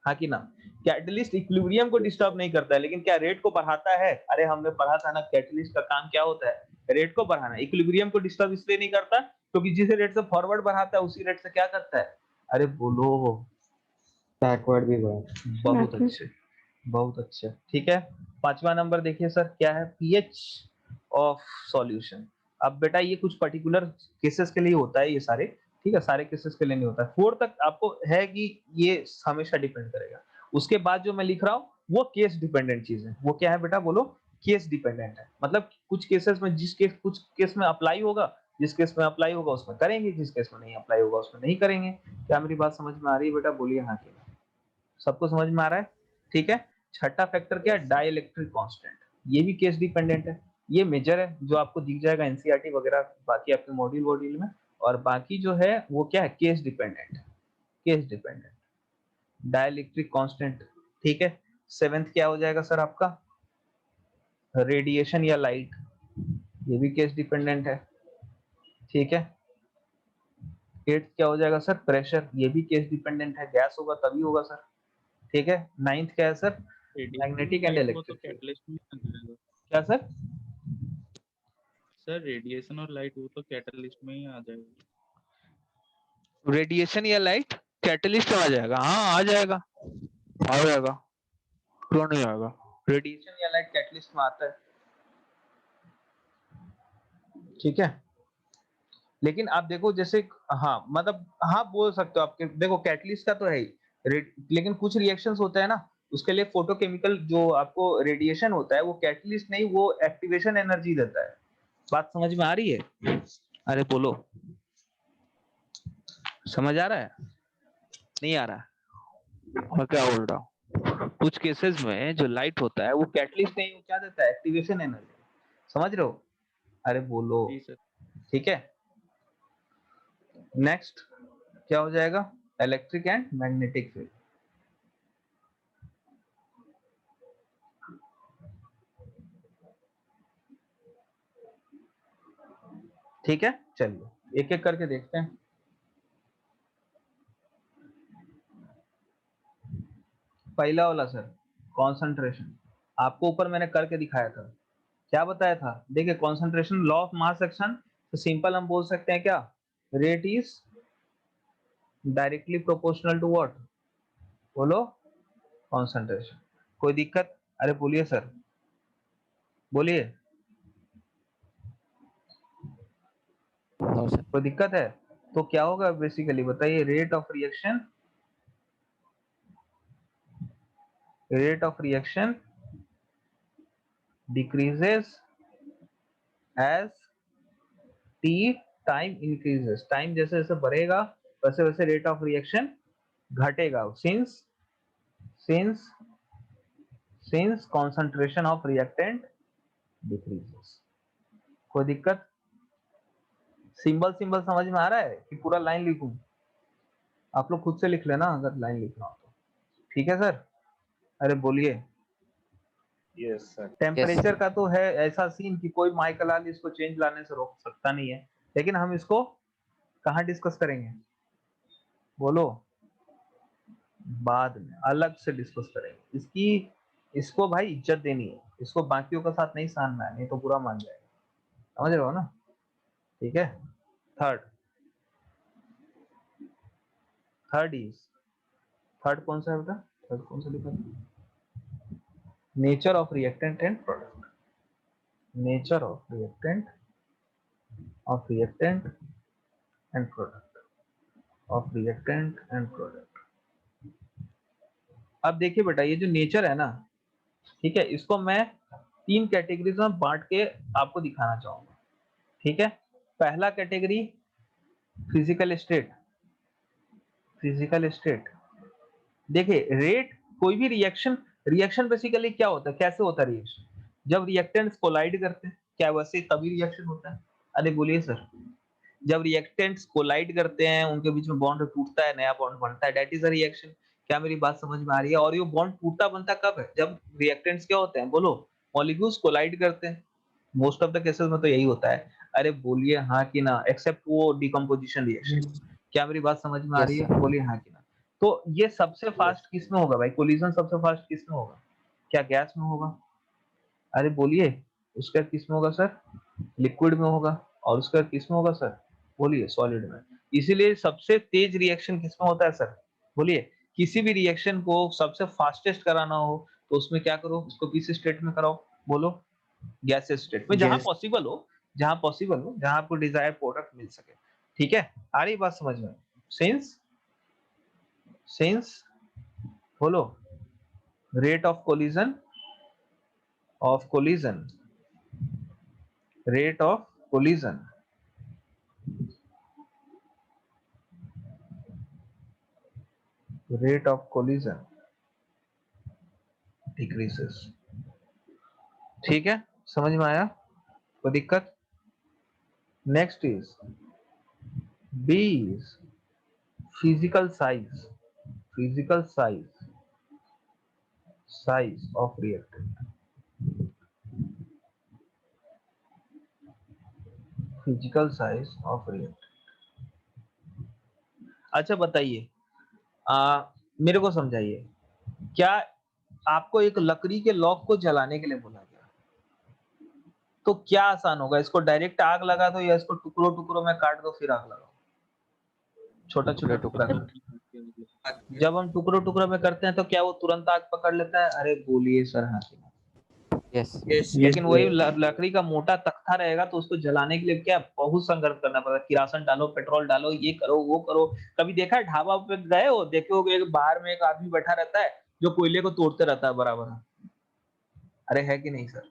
हाँ कि ना? कैटलिस्ट इक्विलिब्रियम को डिस्टर्ब नहीं करता है, लेकिन क्या रेट को बढ़ाता है? अरे हमने पढ़ा था ना, कैटलिस्ट का काम क्या होता है? रेट को बढ़ाना। इक्विलिब्रियम को डिस्टर्ब इसलिए नहीं करता क्योंकि जिस रेट से फॉरवर्ड बढ़ाता है उसी रेट से क्या करता है? अरे बोलो। Backward भी बढ़ा। बहुत Backward. अच्छे, बहुत अच्छा, ठीक है। 5वां नंबर देखिए सर, क्या है? PH of solution. अब बेटा ये कुछ पर्टिकुलर केसेस के लिए होता है ये सारे, ठीक है, सारे केसेस के लिए नहीं होता है। 4 तक आपको है कि ये हमेशा डिपेंड करेगा। उसके बाद जो मैं लिख रहा हूँ वो केस डिपेंडेंट चीज है। वो क्या है बेटा, बोलो? केस डिपेंडेंट है। मतलब कुछ केसेस में कुछ केस में अप्लाई होगा, जिस केस में अप्लाई होगा उसमें करेंगे, जिस केस में नहीं अप्लाई होगा उसमें नहीं करेंगे। क्या मेरी बात समझ में आ रही है बेटा? बोलिए हाँ कि ना। सबको समझ में आ रहा है? ठीक है। छठा फैक्टर क्या है? Dielectric constant. ये भी केस डिपेंडेंट है। ये मेजर है जो आपको दिख जाएगा एनसीईआरटी वगैरह बाकी आपके मॉड्यूल वॉड्यूल में। और बाकी जो है वो क्या है? Case dependent. Case dependent dielectric constant, ठीक है। 7th क्या हो जाएगा सर आपका? रेडिएशन या लाइट। ये भी केस डिपेंडेंट है, ठीक है। 8th क्या हो जाएगा सर? प्रेशर। ये भी केस डिपेंडेंट है, गैस होगा तभी होगा सर, ठीक है। 9th क्या है सर? मैग्नेटिक एंड वो तो इलेक्ट्रिक फील्ड। कैटलिस्ट में आ जाएगा क्या सर? सर, रेडिएशन और लाइट वो तो कैटलिस्ट में ही आ जाएगा। रेडिएशन या लाइट कैटलिस्ट में आ जाएगा? हाँ आ जाएगा, आ जाएगा, क्यों नहीं आएगा? रेडिएशन या लाइट कैटलिस्ट में आता है, ठीक है। लेकिन आप देखो जैसे, हाँ मतलब हाँ बोल सकते हो आपके, देखो कैटलिस्ट का तो है ही, लेकिन कुछ रिएक्शंस होता है ना, उसके लिए फोटोकेमिकल जो आपको रेडिएशन होता है वो कैटलिस्ट नहीं, वो एक्टिवेशन एनर्जी देता है। बात समझ में आ रही है? अरे बोलो, समझ आ रहा है? नहीं आ रहा है? मैं क्या बोल रहा हूँ? कुछ केसेस में जो लाइट होता है वो कैटलिस्ट नहीं, वो क्या देता है? Activation energy. समझ रहे हो? अरे बोलो, जी सर। ठीक है। नेक्स्ट क्या हो जाएगा? Electric and magnetic field. ठीक है, चलिए एक एक करके देखते हैं। पहला वाला सर, कंसंट्रेशन। आपको ऊपर मैंने करके दिखाया था, क्या बताया था? देखिए concentration, law of mass action, तो सिंपल हम बोल सकते हैं क्या? Rate is directly proportional to what? बोलो, कंसंट्रेशन। कोई दिक्कत? अरे बोलिए सर, बोलिए, नो सर। कोई दिक्कत है? तो क्या होगा बेसिकली बताइए? Rate of reaction decreases as T time increases. Time जैसे जैसे बढ़ेगा वैसे वैसे रेट ऑफ रिएक्शन घटेगा, since concentration of reactant decreases. कोई दिक्कत? सिंबल सिंबल समझ में आ रहा है कि पूरा लाइन लिखूं? आप लोग खुद से लिख लेना अगर लाइन लिखना हो तो, ठीक है सर। अरे बोलिए। Yes sir. टेम्परेचर का तो है ऐसा सीन कि कोई माइकलाल इसको चेंज लाने से रोक सकता नहीं है, लेकिन हम इसको कहाँ डिस्कस करेंगे? बोलो, बाद में अलग से डिस्कस करेंगे। इसको भाई इज्जत देनी है, इसको बाकियों का साथ नहीं सानना है, नहीं तो बुरा मान जाएगा। समझ रहे हो ना? ठीक है। थर्ड थर्ड कौन सा है बेटा? थर्ड कौन सा लिखा था? Nature of reactant and product. Nature of reactant and product. अब देखिए बेटा, ये जो नेचर है ना, ठीक है, इसको मैं 3 कैटेगरीज में बांट के आपको दिखाना चाहूंगा, ठीक है। पहला कैटेगरी फिजिकल स्टेट। देखिए रेट, कोई भी रिएक्शन बेसिकली क्या होता है, कैसे होता है रिएक्शन? जब रिएक्टेंट्स कोलाइड करते हैं, क्या वैसे तभी रिएक्शन होता है? अरे बोलिए सर। जब रिएक्टेंट्स कोलाइड करते हैं, उनके बीच में बॉन्ड टूटता है, नया बॉन्ड बनता है, दैट इज अ रिएक्शन। क्या मेरी बात समझ में आ रही है? और ये बॉन्ड टूटता बनता कब है? जब रिएक्टेंट्स क्या होते हैं, बोलो? मॉलिक्यूल्स कोलाइड करते हैं। मोस्ट ऑफ द केसेस में तो यही होता है। अरे बोलिए हाँ कि ना, एक्सेप्ट वो डिकम्पोजिशन रिएक्शन। क्या मेरी बात समझ में आ यस रही है? सर। बोलिए हाँ कि ना। तो ये सबसे फास्ट किस में होगा भाई? कोलिजन सबसे फास्ट किस में होगा? क्या गैस में होगा? अरे बोलिए। उसका किस में होगा सर? लिक्विड में होगा। और उसका किस में होगा सर? बोलिए, सॉलिड में। इसीलिए सबसे तेज रिएक्शन किस में होता है सर? बोलिए। किसी भी रिएक्शन को सबसे फास्टेस्ट कराना हो तो उसमें क्या करो, उसको किस स्टेट में कराओ, बोलो, गैसियस स्टेट में, जहां Gas. पॉसिबल हो, जहां पॉसिबल हो, जहां आपको डिजायर्ड प्रोडक्ट मिल सके। ठीक है, आ रही बात समझ में? सिंस बोलो, rate of collision, of collision, rate of collision, rate of collision decreases. ठीक है, समझ में आया? कोई दिक्कत? Next is B is physical size, physical size, size of reactant, physical size of reactant. अच्छा बताइए, मेरे को समझाइए, क्या आपको एक लकड़ी के लॉग को जलाने के लिए बोला गया, तो क्या आसान होगा, इसको डायरेक्ट आग लगा दो या इसको टुकड़ों टुकड़ों में काट दो फिर आग लगाओ, छोटा छोटा टुकड़ा करके? जब हम टुकड़ों टुकड़ों में करते हैं तो क्या वो तुरंत आग पकड़ लेता है? अरे बोलिए सर, हाँ। Yes Yes. लेकिन वही लकड़ी का मोटा तख्ता रहेगा तो उसको जलाने के लिए क्या बहुत संघर्ष करना पड़ता है, किरासन डालो, पेट्रोल डालो, ये करो वो करो। कभी देखा है ढाबा पे गए हो, देखे होगे बाहर में एक आदमी बैठा रहता है जो कोयले को तोड़ते रहता है बराबर। अरे है कि नहीं सर?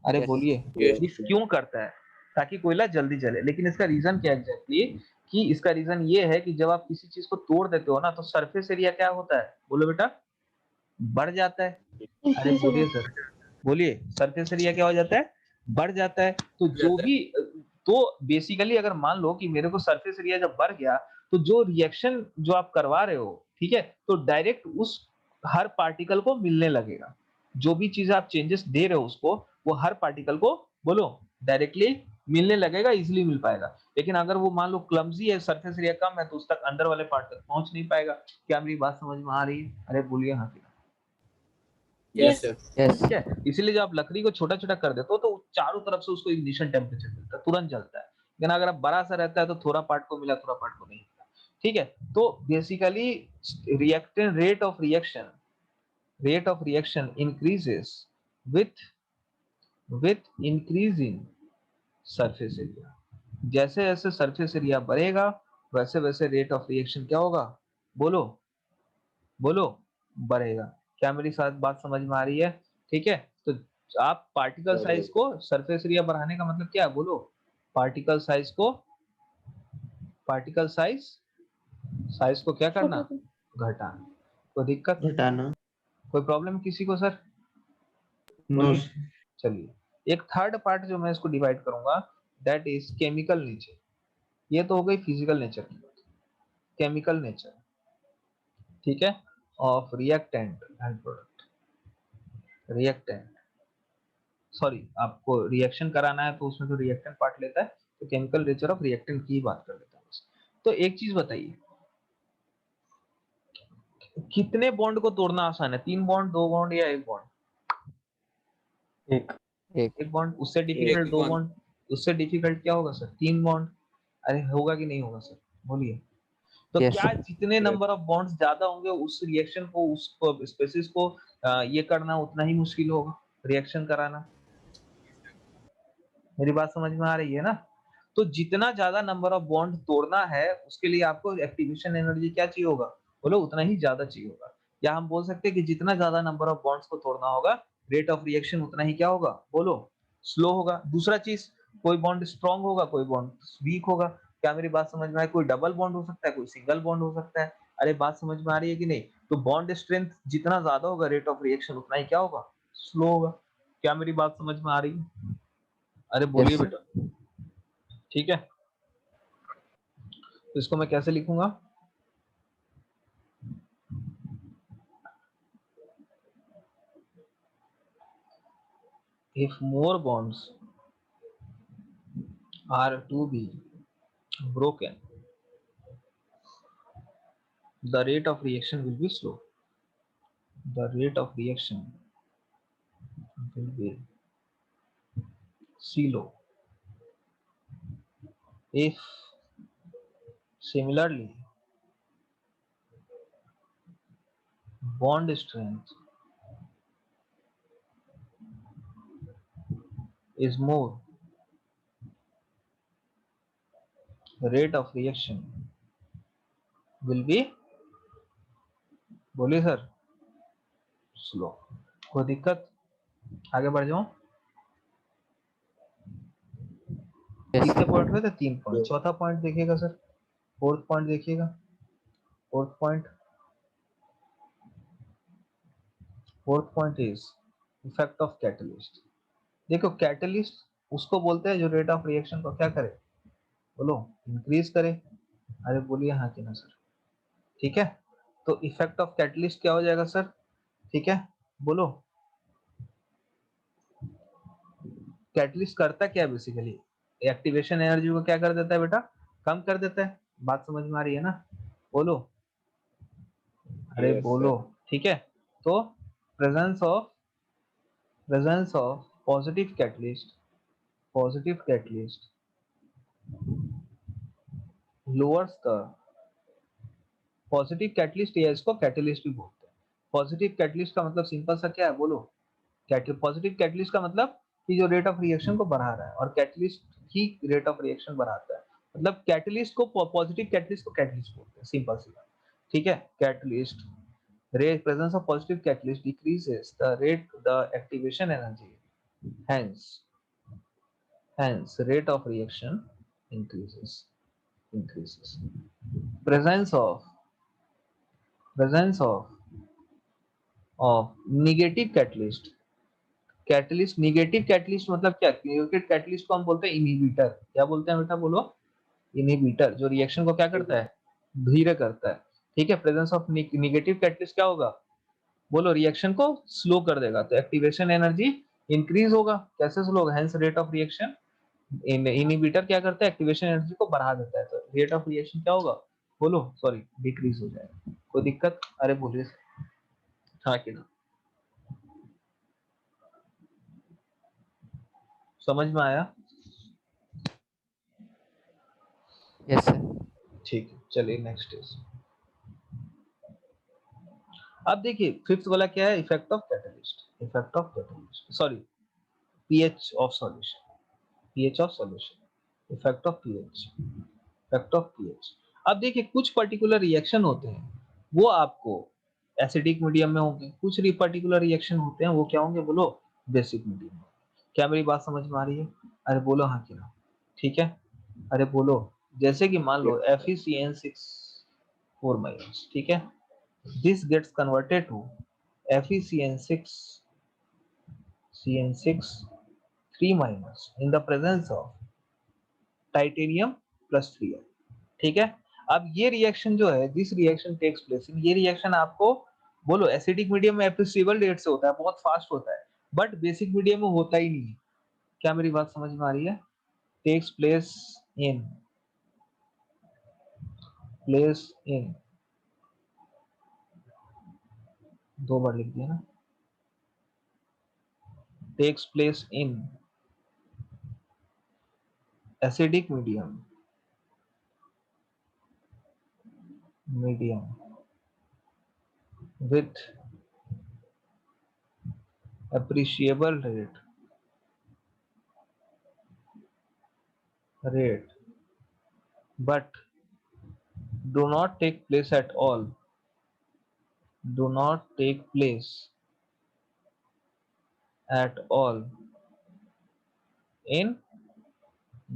अरे Yes. बोलिए, Yes. ये क्यों करता है? ताकि कोयला जल्दी जले। लेकिन इसका रीजन क्या एग्जैक्टली, कि इसका रीजन ये है कि जब आप किसी चीज को तोड़ देते हो ना तो सरफेस एरिया क्या होता है, बोलो बेटा, बढ़ जाता है। अरे इंक्रीज हो बोलिए जाता सर, बोलिए, सरफेस एरिया क्या हो जाता है, बढ़ जाता है। तो जो जाता है। भी, तो बेसिकली अगर मान लो कि मेरे को सरफेस एरिया जब बढ़ गया तो जो रिएक्शन जो आप करवा रहे हो, ठीक है, तो डायरेक्ट उस हर पार्टिकल को मिलने लगेगा। जो भी चीज आप चेंजेस दे रहे हो उसको, वो हर पार्टिकल को, बोलो, डायरेक्टली मिलने लगेगा, इजिली मिल पाएगा। लेकिन अगर वो मान लो क्लमजी है, सरफेस एरिया कम है, तो उस तक अंदर वाले पार्ट तक पहुंच नहीं पाएगा। क्या मेरी बात समझ में आ रही है? अरे बोलिए हाँ। Yes, sir. यस ठीक है, इसीलिए जब आप लकड़ी को छोटा छोटा कर देते हो तो चारों तरफ से उसको इग्निशन टेम्परेचर मिलता है, तुरंत जलता है। लेकिन अगर आप बड़ा सा रहता है तो थोड़ा पार्ट को मिला, थोड़ा पार्ट को नहीं मिला। ठीक है, तो basically reactant rate of reaction increases with increasing surface area. जैसे जैसे सरफेस एरिया बढ़ेगा वैसे वैसे रेट ऑफ रिएक्शन क्या होगा, बोलो, बोलो, बढ़ेगा। क्या मेरी साथ बात समझ में आ रही है? ठीक है, तो आप पार्टिकल साइज को, सरफेस एरिया बढ़ाने का मतलब क्या है, बोलो, पार्टिकल साइज को, पार्टिकल साइज को क्या करना, छोटा घटाना। कोई दिक्कत, घटाना। कोई प्रॉब्लम किसी को सर? No. बोलिए। चलिए, एक थर्ड पार्ट जो मैं इसको डिवाइड करूंगा, दैट इज केमिकल नेचर। ये तो हो गई फिजिकल नेचर की बात, केमिकल नेचर, ठीक है, of reactant and product. Reactant, sorry, आपको रिएक्शन कराना है तो उसमें जो रिएक्टेंट पार्ट लेता है, तो केमिकल नेचर ऑफ रिएक्टेंट की ही बात कर लेता है बस। तो एक चीज बताइए, कितने बॉन्ड को तोड़ना आसान है, 3 बॉन्ड, 2 बॉन्ड या 1 बॉन्ड? एक 1 बॉन्ड। उससे डिफिकल्ट एक 2 bond. बॉन्ड। उससे डिफिकल्ट क्या होगा सर, 3 बॉन्ड। अरे होगा कि नहीं होगा सर, बोलिए। तो यस क्या जितने नंबर ऑफ बॉन्ड्स ज्यादा होंगे उस रिएक्शन को, उस स्पेसिस को ये करना उतना ही मुश्किल होगा, रिएक्शन कराना। मेरी बात समझ में आ रही है ना? तो जितना ज्यादा नंबर ऑफ बॉन्ड तोड़ना है उसके लिए आपको एक्टिवेशन एनर्जी क्या चाहिए होगा, बोलो, उतना ही ज्यादा चाहिए होगा। या हम बोल सकते हैं कि जितना ज्यादा नंबर ऑफ बॉन्ड्स को तोड़ना होगा, रेट ऑफ रिएक्शन उतना ही क्या होगा, बोलो, स्लो होगा। दूसरा चीज, कोई बॉन्ड स्ट्रांग होगा, कोई बॉन्ड वीक होगा। क्या मेरी बात समझ में आई? कोई डबल बॉन्ड हो सकता है, कोई सिंगल बॉन्ड हो सकता है। अरे बात समझ में आ रही है कि नहीं? तो बॉन्ड स्ट्रेंथ जितना ज्यादा होगा, रेट ऑफ रिएक्शन उतना ही क्या होगा, स्लो होगा। क्या मेरी बात समझ में आ रही है? अरे बोलिए यस बेटा। ठीक है, तो इसको मैं कैसे लिखूंगा, if more bonds are to be broken, the rate of reaction will be slow. The rate of reaction will be slow. If similarly bond strength is more, rate of reaction will be, बोलिए sir, slow. कोई दिक्कत? आगे बढ़ जाऊं? Yes. तीसरे point में तो 3 point, चौथा पॉइंट देखिएगा सर, फोर्थ पॉइंट देखिएगा, fourth point is effect of catalyst. देखो कैटलिस्ट उसको बोलते हैं जो रेट ऑफ रिएक्शन को क्या करे, बोलो, इंक्रीज करे। अरे बोलिए हाँ कि ना सर, ठीक है। तो इफेक्ट ऑफ कैटलिस्ट क्या हो जाएगा सर, ठीक है, बोलो। कैटलिस्ट करता क्या है बेसिकली, एक्टिवेशन एनर्जी को क्या कर देता है बेटा, कम कर देता है। बात समझ में आ रही है ना, बोलो, अरे Yes, बोलो, ठीक है। तो presence of positive catalyst lowers the positive catalyst, या इसको कैटलिस्ट भी बोलते हैं। पॉजिटिव कैटलिस्ट का मतलब सिंपल सा क्या है, बोलो। पॉजिटिव कैटलिस्ट का मतलब कि जो रेट ऑफ रिएक्शन को बढ़ा रहा है, और catalyst he rate of reaction बढ़ाता है। मतलब कैटलिस्ट को, पॉजिटिव कैटलिस्ट को कैटलिस्ट बोलते हैं, सिंपल सी बात, ठीक है। Catalyst presence of positive catalyst decreases the activation energy, hence rate of reaction increases. presence of negative catalyst negative catalyst मतलब क्या, नेगेटिव कैटलिस्ट को हम बोलते हैं इनहिबिटर। क्या बोलते हैं बेटा, बोलो, इनहिबिटर, जो रिएक्शन को क्या करता है, धीरे करता है, ठीक है। प्रेजेंस ऑफ नेगेटिव कैटलिस्ट क्या होगा, बोलो, रिएक्शन को स्लो कर देगा, तो एक्टिवेशन एनर्जी इंक्रीज होगा। कैसे स्लो होगा, hence rate of reaction. Inhibitor क्या करता है, एक्टिवेशन एनर्जी को बढ़ा देता है, तो रेट ऑफ रिएक्शन क्या होगा, बोलो, सॉरी, डिक्रीज हो जाएगा। कोई दिक्कत? अरे बोलिए हाँ कि ना, समझ में आया? Yes, sir. ठीक है, चलिए नेक्स्ट इज, अब देखिए फिफ्थ वाला क्या है, effect of catalyst, sorry, pH of solution, effect of pH. अब देखिए कुछ पर्टिकुलर रिएक्शन होते हैं वो आपको एसिडिक मीडियम में होंगे, कुछ पर्टिकुलर रिएक्शन होते हैं वो क्या होंगे, बोलो, बेसिक मीडियम में। क्या मेरी बात समझ में आ रही है? अरे बोलो हाँ कि ना, ठीक है। अरे बोलो, जैसे कि मान लो FeCN6 4 ठीक है, this gets converted to FeCN6 3 in the presence of titanium plus 3 ठीक है। अब ये रिएक्शन जो है, this reaction takes place in, ये रिएक्शन आपको, बोलो, एसिडिक मीडियम में एप्रिसिएबल रेट से होता है, बहुत फास्ट होता है, बट बेसिक मीडियम में होता ही नहीं है। क्या मेरी बात समझ में आ रही है? टेक्स प्लेस इन, दो बार लिख दिया ना, takes place in acidic medium with appreciable rate but do not take place at all in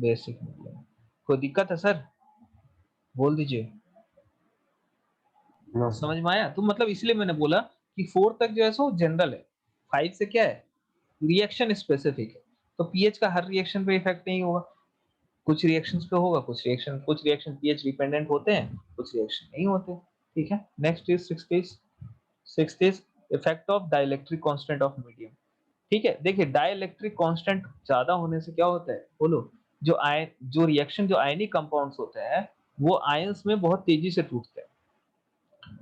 basic medium। कोई दिक्कत है सर? बोल दीजिए। No. समझ में आया? तो मतलब इसलिए मैंने बोला कि 4 तक जो है सो जनरल है, 5 से क्या है, रिएक्शन स्पेसिफिक है। तो पीएच का हर रिएक्शन पे इफेक्ट नहीं होगा, कुछ रिएक्शंस पे होगा, कुछ रिएक्शन पीएच डिपेंडेंट होते हैं, कुछ रिएक्शन नहीं होते, ठीक है। Next is sixth is effect of dielectric constant of medium, ठीक है। देखिए डाइलेक्ट्रिक कांस्टेंट ज्यादा होने से क्या होता है, बोलो, जो रिएक्शन, जो आयनिक कंपाउंड्स होते हैं वो आयंस में बहुत तेजी से टूटते हैं।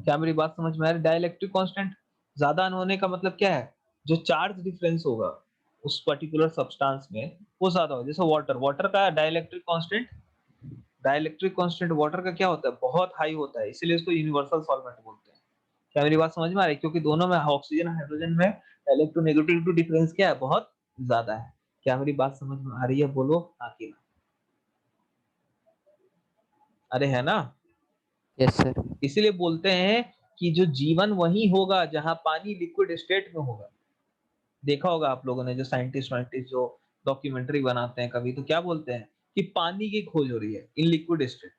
क्या मेरी बात समझ में आ रही है? डाइलेक्ट्रिक कांस्टेंट ज्यादा होने का मतलब क्या है, जो चार्ज डिफरेंस होगा उस पर्टिकुलर सब्सटेंस में वो ज्यादा हो। जैसे वाटर का डाइलेक्ट्रिक कांस्टेंट वाटर का क्या होता है, बहुत हाई होता है, इसीलिए इसको यूनिवर्सल सॉल्वेंट बोलते हैं। क्या मेरी बात समझ में आ रही है? क्योंकि दोनों में ऑक्सीजन हाइड्रोजन में इलेक्ट्रोनेगेटिविटी डिफरेंस क्या है, बहुत ज्यादा है। क्या मेरी बात समझ में आ रही है? बोलो हाँ कि ना। अरे है ना? Yes, sir. इसीलिए बोलते हैं कि जो जीवन वही होगा जहां पानी लिक्विड स्टेट में होगा। देखा होगा आप लोगों ने, जो साइंटिस्ट वाइंटिस्ट जो डॉक्यूमेंट्री बनाते हैं कभी, तो क्या बोलते हैं कि पानी की खोज हो रही है इन लिक्विड स्टेट।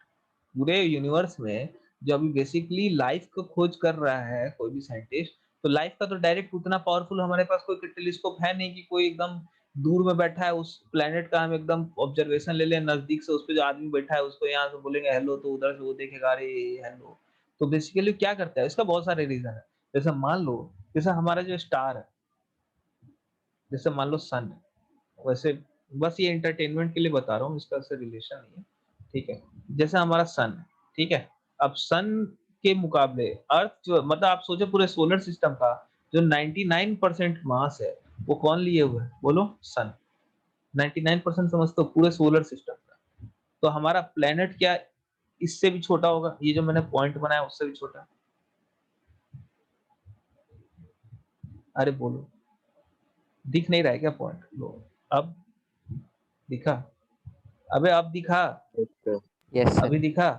पूरे यूनिवर्स में जो अभी बेसिकली लाइफ को खोज कर रहा है कोई भी साइंटिस्ट, तो लाइफ का तो डायरेक्ट उतना पावरफुल हमारे पास कोई टेलीस्कोप है नहीं कि कोई एकदम दूर में बैठा है उस प्लेनेट का हम एकदम ऑब्जर्वेशन ले लें नजदीक से, उस पे जो आदमी बैठा है उसको यहाँ से बोलेंगे हेलो तो उधर से वो देखेगा अरे हेलो। तो बेसिकली क्या करता है, इसका बहुत सारे रीजन है। जैसे मान लो, जैसे हमारा जो स्टार है, जैसे मान लो सन, वैसे बस ये एंटरटेनमेंट के लिए बता रहा हूँ, इसका से रिलेशन नहीं है, ठीक है। जैसे हमारा सन है, ठीक है। अब सन के मुकाबले अर्थ जो, मतलब आप सोचो पूरे सोलर सिस्टम का जो 99% मास है वो कौन लिए हुए है? बोलो सन। 99% समझते हो पूरे सोलर सिस्टम का। तो हमारा प्लेनेट क्या इससे भी छोटा होगा? ये जो मैंने पॉइंट बनाया उससे भी छोटा? अरे बोलो, दिख नहीं रहा है क्या पॉइंट? लो अब दिखा? अबे अब दिखा? Yes, sir. Yes, sir. अभी दिखा?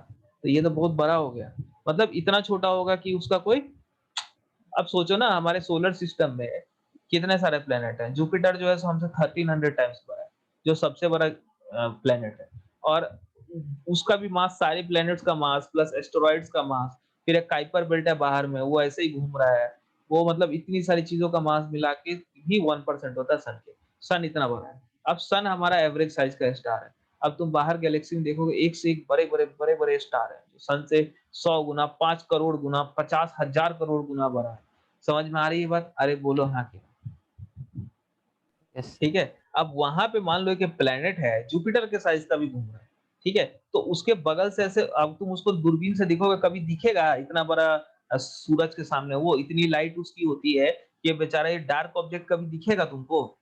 तो ये तो बहुत बड़ा हो गया, मतलब इतना छोटा होगा कि उसका कोई, अब सोचो ना हमारे सोलर सिस्टम में कितने सारे प्लेनेट हैं। जुपिटर जो है सो हमसे 1300 टाइम्स बड़ा है, जो सबसे बड़ा प्लेनेट है। और उसका भी मास, सारे प्लेनेट्स का मास प्लस एस्टेरॉइड्स का मास, फिर एक काइपर बेल्ट है बाहर में वो ऐसे ही घूम रहा है, वो मतलब इतनी सारी चीजों का मास मिला के भी 1% होता है सन के। सन इतना बड़ा है। अब सन हमारा एवरेज साइज का स्टार है। अब तुम बाहर गैलेक्सी में देखोगे एक से एक बड़े बड़े बड़े बड़े स्टार है जो सन से 100 गुना, 5 करोड़ गुना, 50,000 करोड़ गुना बड़ा है। समझ में आ रही है बात? अरे बोलो हाँ कि ना। Yes, sir. ठीक है। अब वहां पे मान लो कि प्लेनेट है जुपिटर के साइज का भी घूम रहा है, ठीक है। तो उसके बगल से ऐसे अब तुम उसको दूरबीन से दिखोगे, कभी दिखेगा इतना बड़ा सूरज के सामने वो इतनी लाइट उसकी होती है कि बेचारा ये डार्क ऑब्जेक्ट कभी दिखेगा तुमको?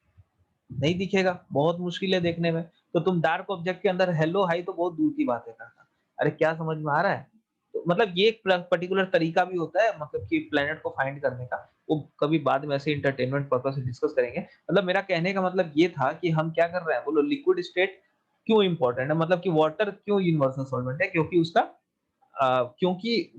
नहीं दिखेगा, बहुत मुश्किल है देखने में। तो तुम डार्क ऑब्जेक्ट के अंदर हेलो हाई तो बहुत दूर की बात है करना। अरे क्या समझ में आ रहा है? तो मतलब ये एक पर्टिकुलर तरीका भी होता है, मतलब कि प्लेनेट को फाइंड करने का। वो कभी बाद में ऐसे इंटरटेनमेंट पर्पस से डिस्कस करेंगे। मतलब मेरा कहने का मतलब ये था कि हम क्या कर रहे हैं, बोलो लिक्विड स्टेट क्यों इंपॉर्टेंट है, मतलब कि वाटर क्यों यूनिवर्सल सॉल्वेंट है? क्योंकि उसका क्योंकि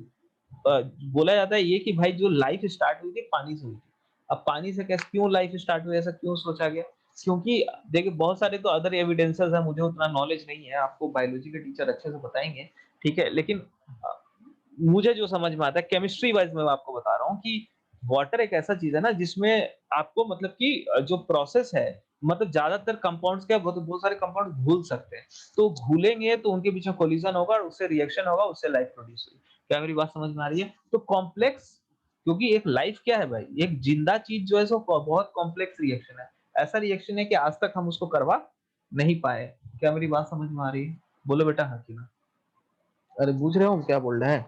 बोला जाता है ये कि भाई जो लाइफ स्टार्ट हुई थी पानी से हुई थी। अब पानी से कैसे, क्यों लाइफ स्टार्ट हुई, ऐसा क्यों सोचा गया? क्योंकि देखिए बहुत सारे तो अदर एविडेंसेस है, मुझे उतना नॉलेज नहीं है, आपको बायोलॉजी के टीचर अच्छे से बताएंगे, ठीक है। लेकिन मुझे जो समझ में आता है केमिस्ट्री वाइज मैं आपको बता रहा हूँ कि वाटर एक ऐसा चीज है ना जिसमें आपको मतलब कि जो प्रोसेस है, मतलब ज्यादातर कंपाउंड्स क्या बहुत सारे कंपाउंड घुल सकते हैं। तो घुलेंगे तो उनके बीच में कोलिजन होगा और उससे रिएक्शन होगा, उससे लाइफ प्रोड्यूस होगी। क्या मेरी बात समझ में आ रही है? तो कॉम्प्लेक्स, क्योंकि एक लाइफ क्या है भाई, एक जिंदा चीज जो है सो बहुत कॉम्प्लेक्स रिएक्शन है। ऐसा रिएक्शन है कि आज तक हम उसको करवा नहीं पाए। क्या मेरी बात समझ में आ रही है? बोलो बेटा हाँ कि ना। अरे पूछ रहे हो हम क्या बोल रहे हैं?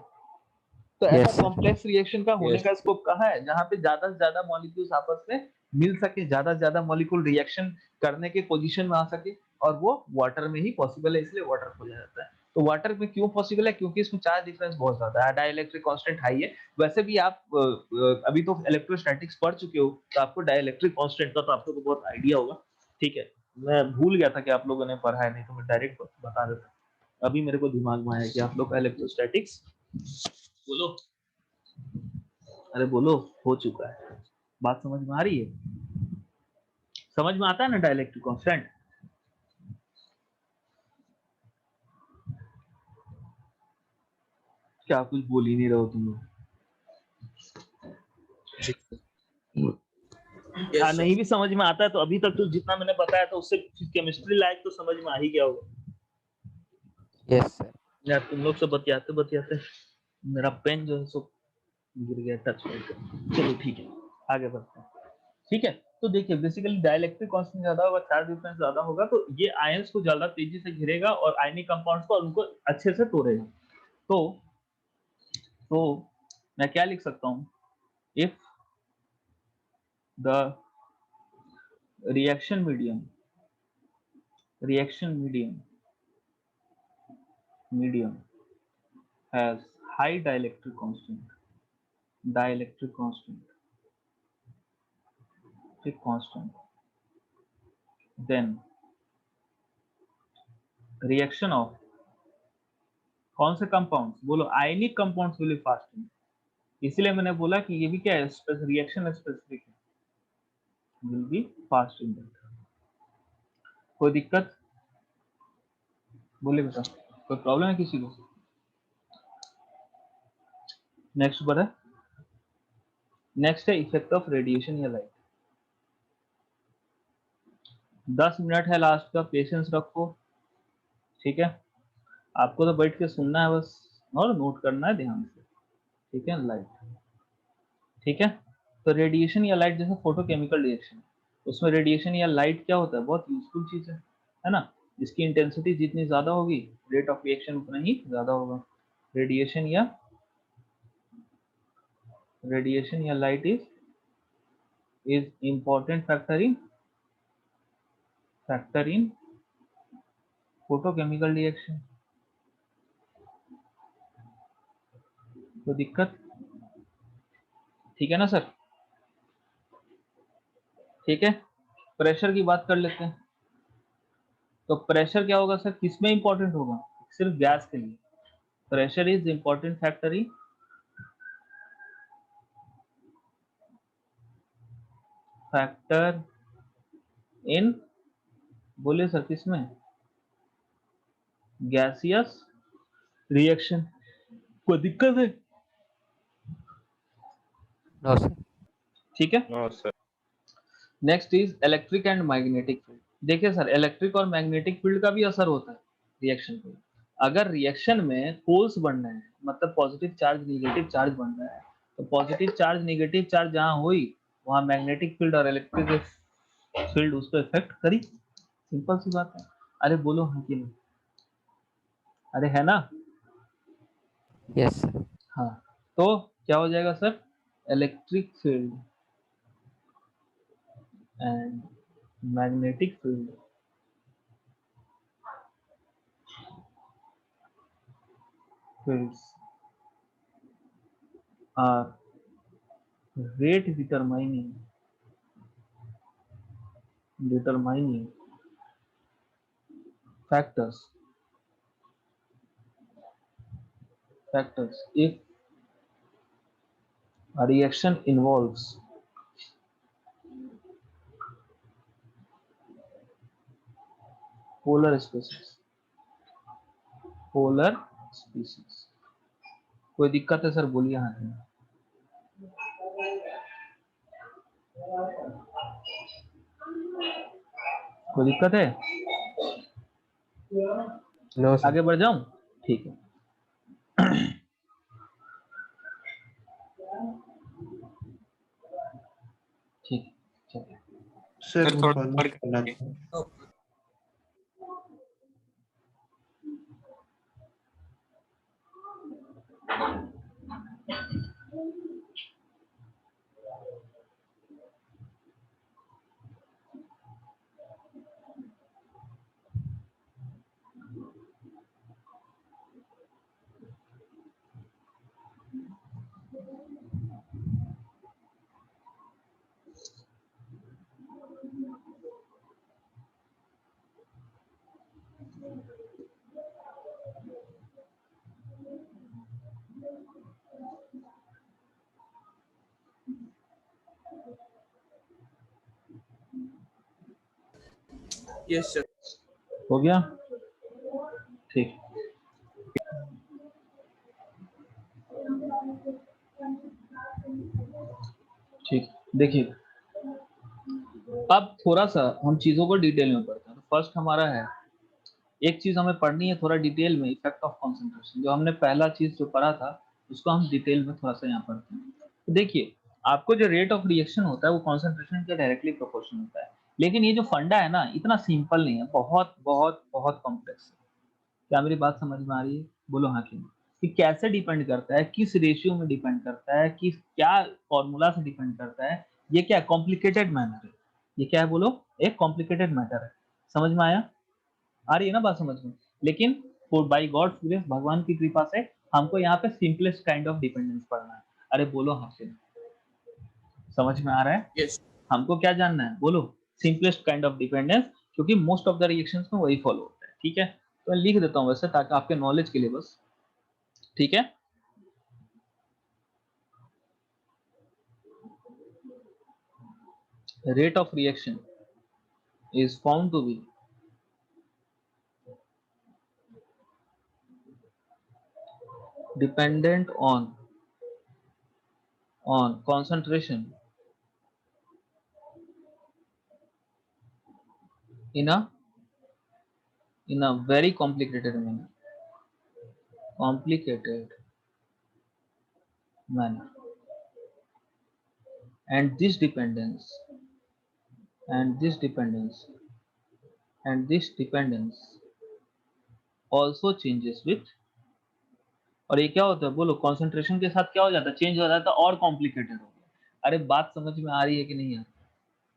तो ऐसा Yes, sir. कॉम्प्लेक्स रिएक्शन का होने Yes. का स्कोप कहाँ है जहाँ पे ज्यादा से ज्यादा मॉलिक्यूल्स आपस में मिल सके, ज्यादा से ज्यादा मॉलिक्यूल रिएक्शन करने के पोजीशन में आ सके, और वो वाटर में ही पॉसिबल है, इसलिए वाटर खोजा जाता है। तो वाटर में क्यों पॉसिबल है? क्योंकि इसमें चार्ज डिफरेंस बहुत ज्यादा है, डाइलेक्ट्रिक कांस्टेंट हाई है। वैसे भी आप अभी तो इलेक्ट्रोस्टैटिक्स पढ़ चुके हो, तो आपको डाइलेक्ट्रिक कांस्टेंट का तो आपको तो बहुत आइडिया होगा, ठीक है। मैं भूल गया था कि आप लोगों ने पढ़ा है, नहीं तो मैं डायरेक्ट बता देता। अभी मेरे को दिमाग में आया कि आप लोग का इलेक्ट्रोस्टैटिक्स, बोलो अरे बोलो, हो चुका है। बात समझ में आ रही है? समझ में आता है ना डाइलेक्ट्रिक कांस्टेंट? क्या कुछ बोल ही नहीं रहे हो तुम लोग? Yes, sir. नहीं भी समझ में आता है तो अभी तक तो जितना मैंने बताया था उससे केमिस्ट्री लायक तो समझ में आ ही गया होगा। Yes, sir. यार तुम लोग से बतियाते बतियाते मेरा पेन जो है सो गिर गया टच करके। चलो ठीक है, आगे बढ़ते हैं। ठीक है। तो देखिए बेसिकली डाइलेक्ट्रिक कांस्टेंट ज्यादा होगा, चार्ज डिफरेंस ज्यादा होगा, तो ये आयंस को ज्यादा तेजी से घेरेगा और आयनिक कंपाउंड्स को और उनको अच्छे से तोड़ेगा। तो तो मैं क्या लिख सकता हूँ, if the reaction medium has high dielectric constant, then reaction of कौन से कंपाउंड्स, बोलो ionic compounds will be fast in, इसलिए मैंने बोला कि ये भी क्या है, रिएक्शन स्पेसिफिक है, will be fast in that. कोई दिक्कत बोले बेटा, कोई प्रॉब्लम है किसी को? नेक्स्ट बढ़े, नेक्स्ट है इफेक्ट ऑफ रेडिएशन या लाइट। 10 मिनट है लास्ट का, पेशेंस रखो, ठीक है। आपको तो बैठ के सुनना है बस और नोट करना है ध्यान से, ठीक है। लाइट, ठीक है। तो रेडिएशन या लाइट जैसे फोटोकेमिकल रिएक्शन, उसमें रेडिएशन या लाइट क्या होता है, बहुत यूजफुल चीज है ना। इसकी इंटेंसिटी जितनी ज्यादा होगी रेट ऑफ रिएक्शन उतना ही ज्यादा होगा। रेडिएशन या light is important factor in photochemical reaction. तो दिक्कत, ठीक है ना सर? ठीक है, प्रेशर की बात कर लेते हैं। तो प्रेशर क्या होगा सर, किसमें इंपॉर्टेंट होगा, सिर्फ गैस के लिए। Pressure is important factor in बोले सर किसमें, गैसियस रिएक्शन। कोई दिक्कत है? No sir. ठीक है। No sir. Next is electric and magnetic field. देखिए सर, इलेक्ट्रिक और मैग्नेटिक फील्ड का भी असर होता है रिएक्शन पे। अगर रिएक्शन में पोल्स बन रहे हैं, मतलब पॉजिटिव चार्ज नेगेटिव चार्ज बन रहा है, तो पॉजिटिव चार्ज नेगेटिव चार्ज जहां हुई वहां मैग्नेटिक फील्ड और इलेक्ट्रिक फील्ड उस पर इफेक्ट करी। सिंपल सी बात है। अरे बोलो हाँ कि नहीं, अरे है ना? Yes sir. हाँ, तो क्या हो जाएगा sir, electric field and magnetic field fields are rate determining factors if a reaction involves polar species। कोई दिक्कत है सर, बोलिए हाँ जी। कोई दिक्कत है? No sir. आगे बढ़ जाऊं? ठीक है। ठीक, चलिए। सर सर वो थोड़ा फॉलो और करना था। Yes, sir. हो गया? ठीक, ठीक। देखिए, अब थोड़ा सा हम चीजों को डिटेल में पढ़ते हैं। फर्स्ट हमारा है, एक चीज हमें पढ़नी है थोड़ा डिटेल में, इफेक्ट ऑफ कॉन्सेंट्रेशन। जो हमने पहला चीज जो पढ़ा था उसको हम डिटेल में थोड़ा सा यहाँ पढ़ते हैं। तो देखिए, आपको जो रेट ऑफ रिएक्शन होता है वो कॉन्सेंट्रेशन के डायरेक्टली प्रोपोर्शनल होता है। लेकिन ये जो फंडा है ना, इतना सिंपल नहीं है, बहुत बहुत बहुत कॉम्प्लेक्स है। क्या मेरी बात समझ में आ रही है? बोलो हाँ कि नहीं। कि कैसे डिपेंड करता है, किस रेशियो में डिपेंड करता है, किस क्या फॉर्मूला से डिपेंड करता है, ये क्या कॉम्प्लिकेटेड मैटर है। ये क्या है बोलो, एक कॉम्प्लिकेटेड मैटर है। समझ में आया? आ रही है ना बात समझ में? लेकिन फॉर बाय गॉड ग्रेस, भगवान की कृपा से हमको यहाँ पे सिंपलेस्ट काइंड ऑफ डिपेंडेंस पढ़ना है। अरे बोलो हाँ कि नहीं, समझ में आ रहा है? Yes. हमको क्या जानना है बोलो, सिंपलेस्ट काइंड ऑफ डिपेंडेंस। क्योंकि मोस्ट ऑफ द रिएक्शंस में वही फॉलो होता है। ठीक है, तो मैं लिख देता हूँ वैसे ताकि आपके नॉलेज के लिए बस। ठीक है, rate of reaction is found to be dependent on concentration in a very complicated manner, and this dependence also changes with, और ये क्या होता है बोलो, कंसंट्रेशन के साथ क्या हो जाता है, चेंज हो जाता है और कॉम्प्लिकेटेड हो गया। अरे बात समझ में आ रही है कि नहीं यार?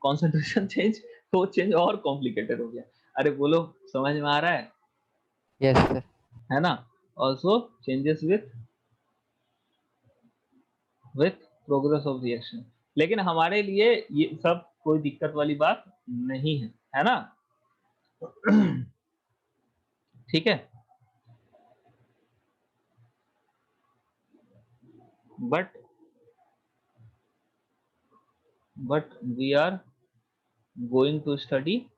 कंसंट्रेशन चेंज तो चेंज और कॉम्प्लिकेटेड हो गया। अरे बोलो, समझ में आ रहा है? Yes, sir. है ना? Also changes with progress of reaction. लेकिन हमारे लिए ये सब कोई दिक्कत वाली बात नहीं है ना? ठीक है, but we are going to study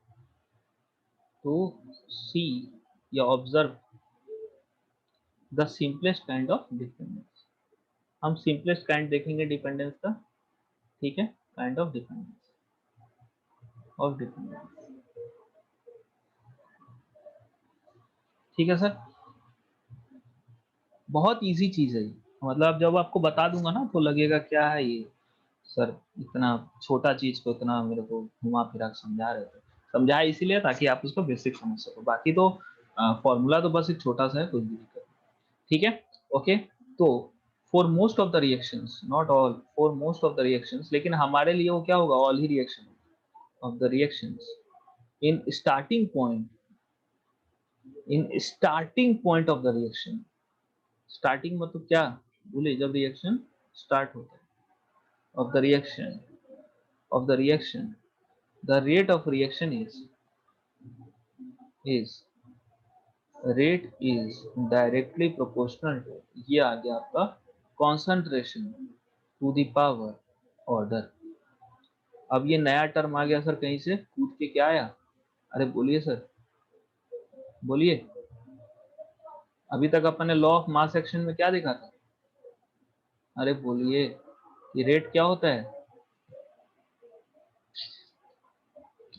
to see या observe the simplest kind of dependence। हम simplest kind देखेंगे dependence का। ठीक है, kind of dependence। ठीक है सर, बहुत इजी चीज है ये। मतलब जब आपको बता दूंगा ना तो लगेगा क्या है ये सर, इतना छोटा चीज को इतना मेरे को घुमा फिरा समझा रहे थे। समझाया इसीलिए ताकि आप उसको बेसिक समझ सको, बाकी तो फॉर्मूला तो बस एक छोटा सा है, कुछ भी दिक्कत नहीं। ठीक है, ओके। तो for most of the reactions, not all, for most of the reactions, लेकिन हमारे लिए वो क्या होगा, all he reaction of the reactions in starting point of the reaction. Starting मतलब क्या बोले, जब रिएक्शन स्टार्ट होता है, of the reaction, the rate of reaction is directly proportional to, ये आ गया आपका concentration to the power order। अब ये नया टर्म आ गया सर, कहीं से कूद के क्या आया? अरे बोलिए सर, बोलिए। अभी तक अपन ने लॉ ऑफ मास एक्शन में क्या देखा था? अरे बोलिए, ये रेट क्या होता है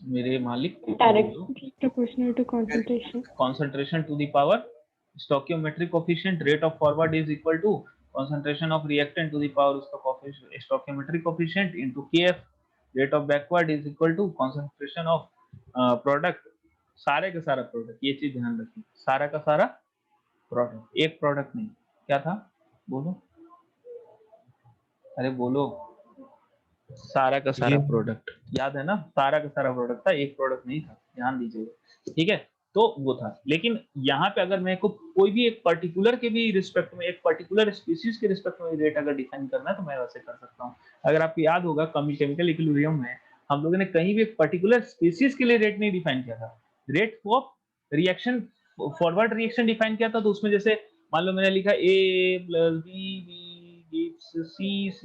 मेरे मालिक? Directly proportional to concentration. Concentration to the power stoichiometric coefficient, rate of forward is equal to concentration of reactant to the power उसका stoichiometric coefficient into kf, rate of backward is equal to concentration of product, सारे का सारा product. ये चीज ध्यान रखिए, सारा का सारा प्रोडक्ट, एक प्रोडक्ट नहीं। क्या था बोलो, अरे बोलो, सारा का सारा प्रोडक्ट, याद है ना? सारा का सारा प्रोडक्ट था, एक प्रोडक्ट नहीं था, ध्यान दीजिएगा। ठीक है, तो वो था। लेकिन यहाँ पे अगर मेरे को कोई भी एक पर्टिकुलर के भी रिस्पेक्ट में, एक पर्टिकुलर स्पीशीज के रिस्पेक्ट में रेट अगर डिफाइन करना है तो मैं वैसे कर सकता हूँ। अगर आपको याद होगा केमिकल इक्विलिब्रियम में हम लोगों ने कहीं भी एक पर्टिकुलर स्पीशीज के लिए रेट नहीं डिफाइन किया था, rate of reaction, forward reaction define किया था। तो उसमें जैसे मान लो मैंने लिखा A + B gives C +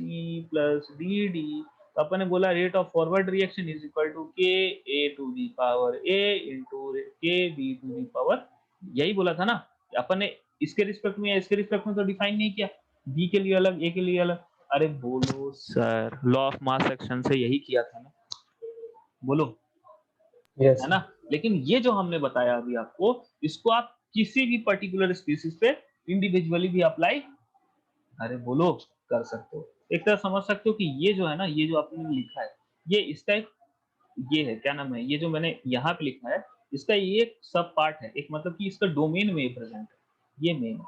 DD, तो अपन ने बोला rate of forward reaction is equal to KA to the power A into KB to the power, यही बोला था ना? अपन ने इसके रिस्पेक्ट में या इसके रिस्पेक्ट में तो डिफाइन नहीं किया, B के लिए अलग, A के लिए अलग। अरे बोलो sir, law of mass action से यही किया था ना, बोलो। yes, है ना? लेकिन ये जो हमने बताया अभी आपको, इसको आप किसी भी पर्टिकुलर स्पीशीज पे इंडिविजुअली भी अप्लाई, अरे बोलो, कर सकते हो। एक तरह समझ सकते हो कि ये जो है ना, ये जो आपने लिखा है, ये इसका एक, ये है क्या नाम है, ये जो मैंने यहाँ पे लिखा है, इसका ये एक सब पार्ट है, एक मतलब कि इसका डोमेन में प्रेजेंट है, ये मेन है।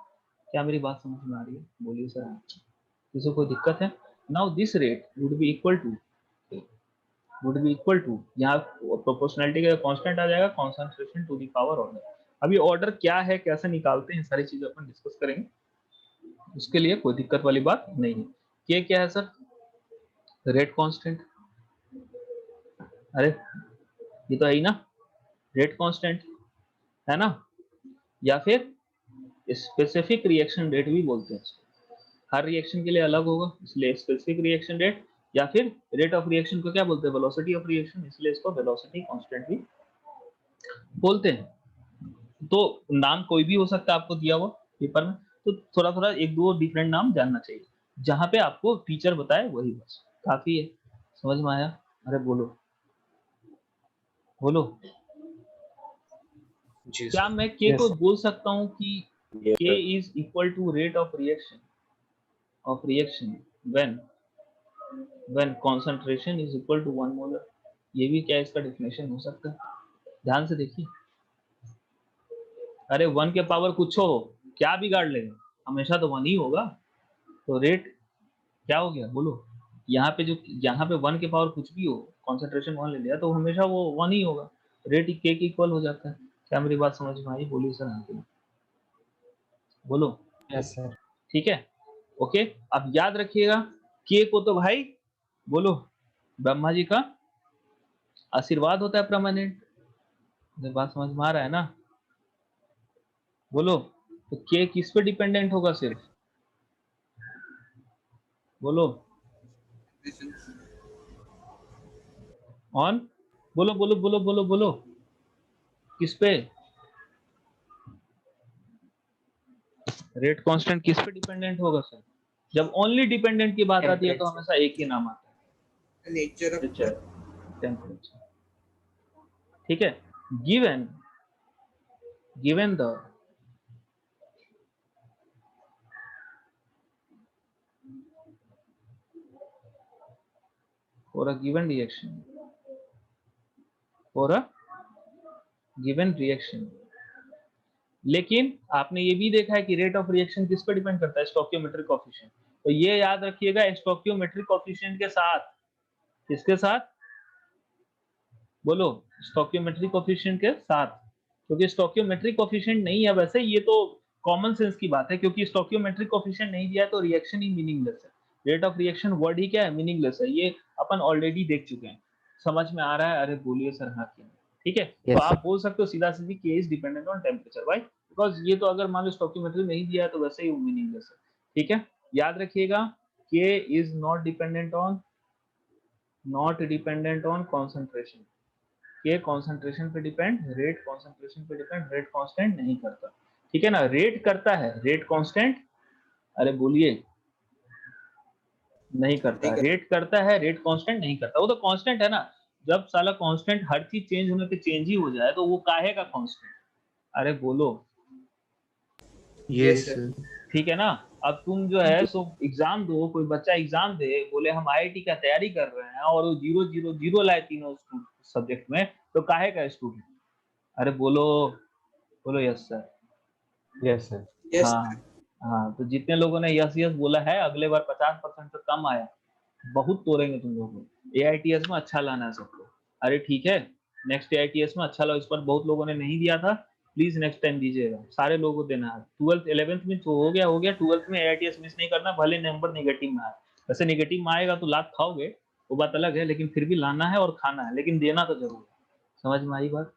क्या मेरी बात समझ में आ रही है? बोलिए सर, किसी को दिक्कत है? Now this rate would be equal to, यहाँ प्रोपोर्शनलिटी का कांस्टेंट आ जाएगा, concentration to the power order. अभी ऑर्डर क्या है, कैसे निकालते हैं, सारी चीजें अपन डिस्कस करेंगे, उसके लिए कोई दिक्कत वाली बात नहीं है। ये क्या है सर? Rate constant. अरे ये तो है ही ना, रेट कांस्टेंट, है ना, या फिर स्पेसिफिक रिएक्शन रेट भी बोलते हैं इसको। हर रिएक्शन के लिए अलग होगा, इसलिए स्पेसिफिक रिएक्शन रेट, या फिर रेट ऑफ रिएक्शन को क्या बोलते हैं, वेलोसिटी ऑफ रिएक्शन, इसलिए इसको वेलोसिटी कांस्टेंट भी बोलते हैं। तो नाम कोई भी हो सकता है आपको दिया हुआ पेपर में, तो थोड़ा थोड़ा एक दो डिफरेंट नाम जानना चाहिए, जहां पे आपको टीचर बताए वही बस काफी है। समझ में आया? अरे बोलो बोलो। जी क्या सर। मैं के Yes, को sir. बोल सकता हूँ कि Yes, के sir. Is equal to rate of reaction when concentration is equal to 1 molar? ये भी क्या इसका डेफिनेशन हो सकता है? ध्यान से देखिए। अरे 1 के पावर कुछ हो, क्या बिगाड़ लेगा, हमेशा तो 1 ही होगा। तो रेट क्या हो गया बोलो, यहाँ पे 1 के पावर कुछ भी हो, कॉन्सेंट्रेशन 1 ले लिया तो हमेशा वो 1 ही होगा, रेट के इक्वल हो जाता है। क्या मेरी बात समझ में आई? बोलिए सर हाँ के लिए। बोलो। Yes, sir. ठीक है, ओके। अब याद रखिएगा के को तो भाई बोलो ब्रह्मा जी का आशीर्वाद होता है परमानेंट। मेरी बात समझ में आ रहा है ना? बोलो। तो के किस पे डिपेंडेंट होगा सिर्फ? बोलो ऑन, बोलो बोलो बोलो बोलो बोलो, किस पे? रेट कांस्टेंट किस पे डिपेंडेंट होगा सर? जब ओनली डिपेंडेंट की बात आती है तो हमेशा एक ही नाम आता है, नेचर ऑफ टेम्परेचर। ठीक है, given the for a given reaction, लेकिन आपने ये भी देखा है कि रेट ऑफ रिएक्शन किस पे डिपेंड करता है? Stoichiometric coefficient. तो ये याद रखिएगा, स्टोइकियोमेट्रिक कोएफिशिएंट के साथ, किसके साथ बोलो? स्टोइकियोमेट्रिक कोएफिशिएंट के साथ, क्योंकि स्टोइकियोमेट्रिक कोएफिशिएंट नहीं है वैसे, ये तो कॉमन सेंस की बात है, क्योंकि स्टोइकियोमेट्रिक कोएफिशिएंट नहीं दिया है तो रिएक्शन ही मीनिंगलेस है। रेट ऑफ रिएक्शन वर्ड ही क्या है? मीनिंगलेस है। ये अपन ऑलरेडी देख चुके हैं। समझ में आ रहा है? अरे बोलिए सर हाँ क्यों? ठीक है, तो Yes, आप sir. बोल सकते हो सीधा सीधी K is dependent on temperature, why? Because ये तो अगर मान लो स्टोइकियोमेट्री नहीं दिया है तो वैसे ही मीनिंगलेस है। ठीक है, याद रखिएगा के is not dependent on concentration. के कॉन्सेंट्रेशन पे डिपेंड, रेट कॉन्सेंट्रेशन पे डिपेंड, रेट कांस्टेंट नहीं करता। ठीक है ना, रेट करता है, रेट कांस्टेंट अरे बोलिए नहीं करता। रेट करता है, रेट कांस्टेंट नहीं करता। वो तो कांस्टेंट है ना, जब साला कांस्टेंट हर चीज चेंज होने पे चेंज ही हो जाए तो वो काहे का कांस्टेंट? अरे बोलो। Yes, sir. ठीक है ना। अब तुम जो है सो एग्जाम दो, कोई बच्चा एग्जाम दे, बोले हम आईआईटी का तैयारी कर रहे हैं और वो 0 0 0 लाए तीनों सब्जेक्ट में, तो काहे का स्टूडेंट? अरे बोलो बोलो yes sir. Yes, sir. Yes हाँ हाँ, तो जितने लोगों ने यस यस बोला है अगले बार 50% से कम आया, बहुत तोड़ेंगे तुम लोगों को। एआईटीएस में अच्छा लाना है सबको। अरे ठीक है, नेक्स्ट एआईटीएस में अच्छा लो। इस पर बहुत लोगों ने नहीं दिया था, प्लीज नेक्स्ट टाइम दीजिएगा, सारे लोगों को देना है। 12th 11th में तो हो गया 12th में एआईटीएस मिस नहीं करना, भले नंबर नेगेटिव में आए। वैसे नेगेटिव में आएगा तो लात खाओगे, वो बात अलग है, लेकिन फिर भी लाना है और खाना है, लेकिन देना तो जरूर है। समझ में आई बात?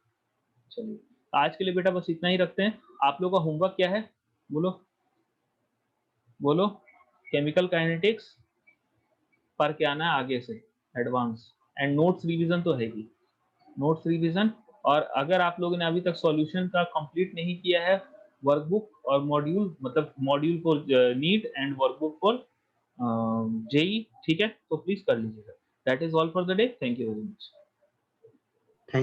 चलिए, आज के लिए बेटा बस इतना ही रखते हैं। आप लोगों का होमवर्क क्या है? बोलो बोलो। केमिकल काइनेटिक्स पर क्या आना है आगे से एडवांस, एंड नोट्स रिवीजन तो है ही, नोट्स रिवीजन। और अगर आप लोगों ने अभी तक सॉल्यूशन का कंप्लीट नहीं किया है, वर्कबुक और मॉड्यूल, मतलब module for NEET and workbook for JEE, ठीक है, तो प्लीज कर लीजिएगा। That is all for the day. Thank you very much. Thank you.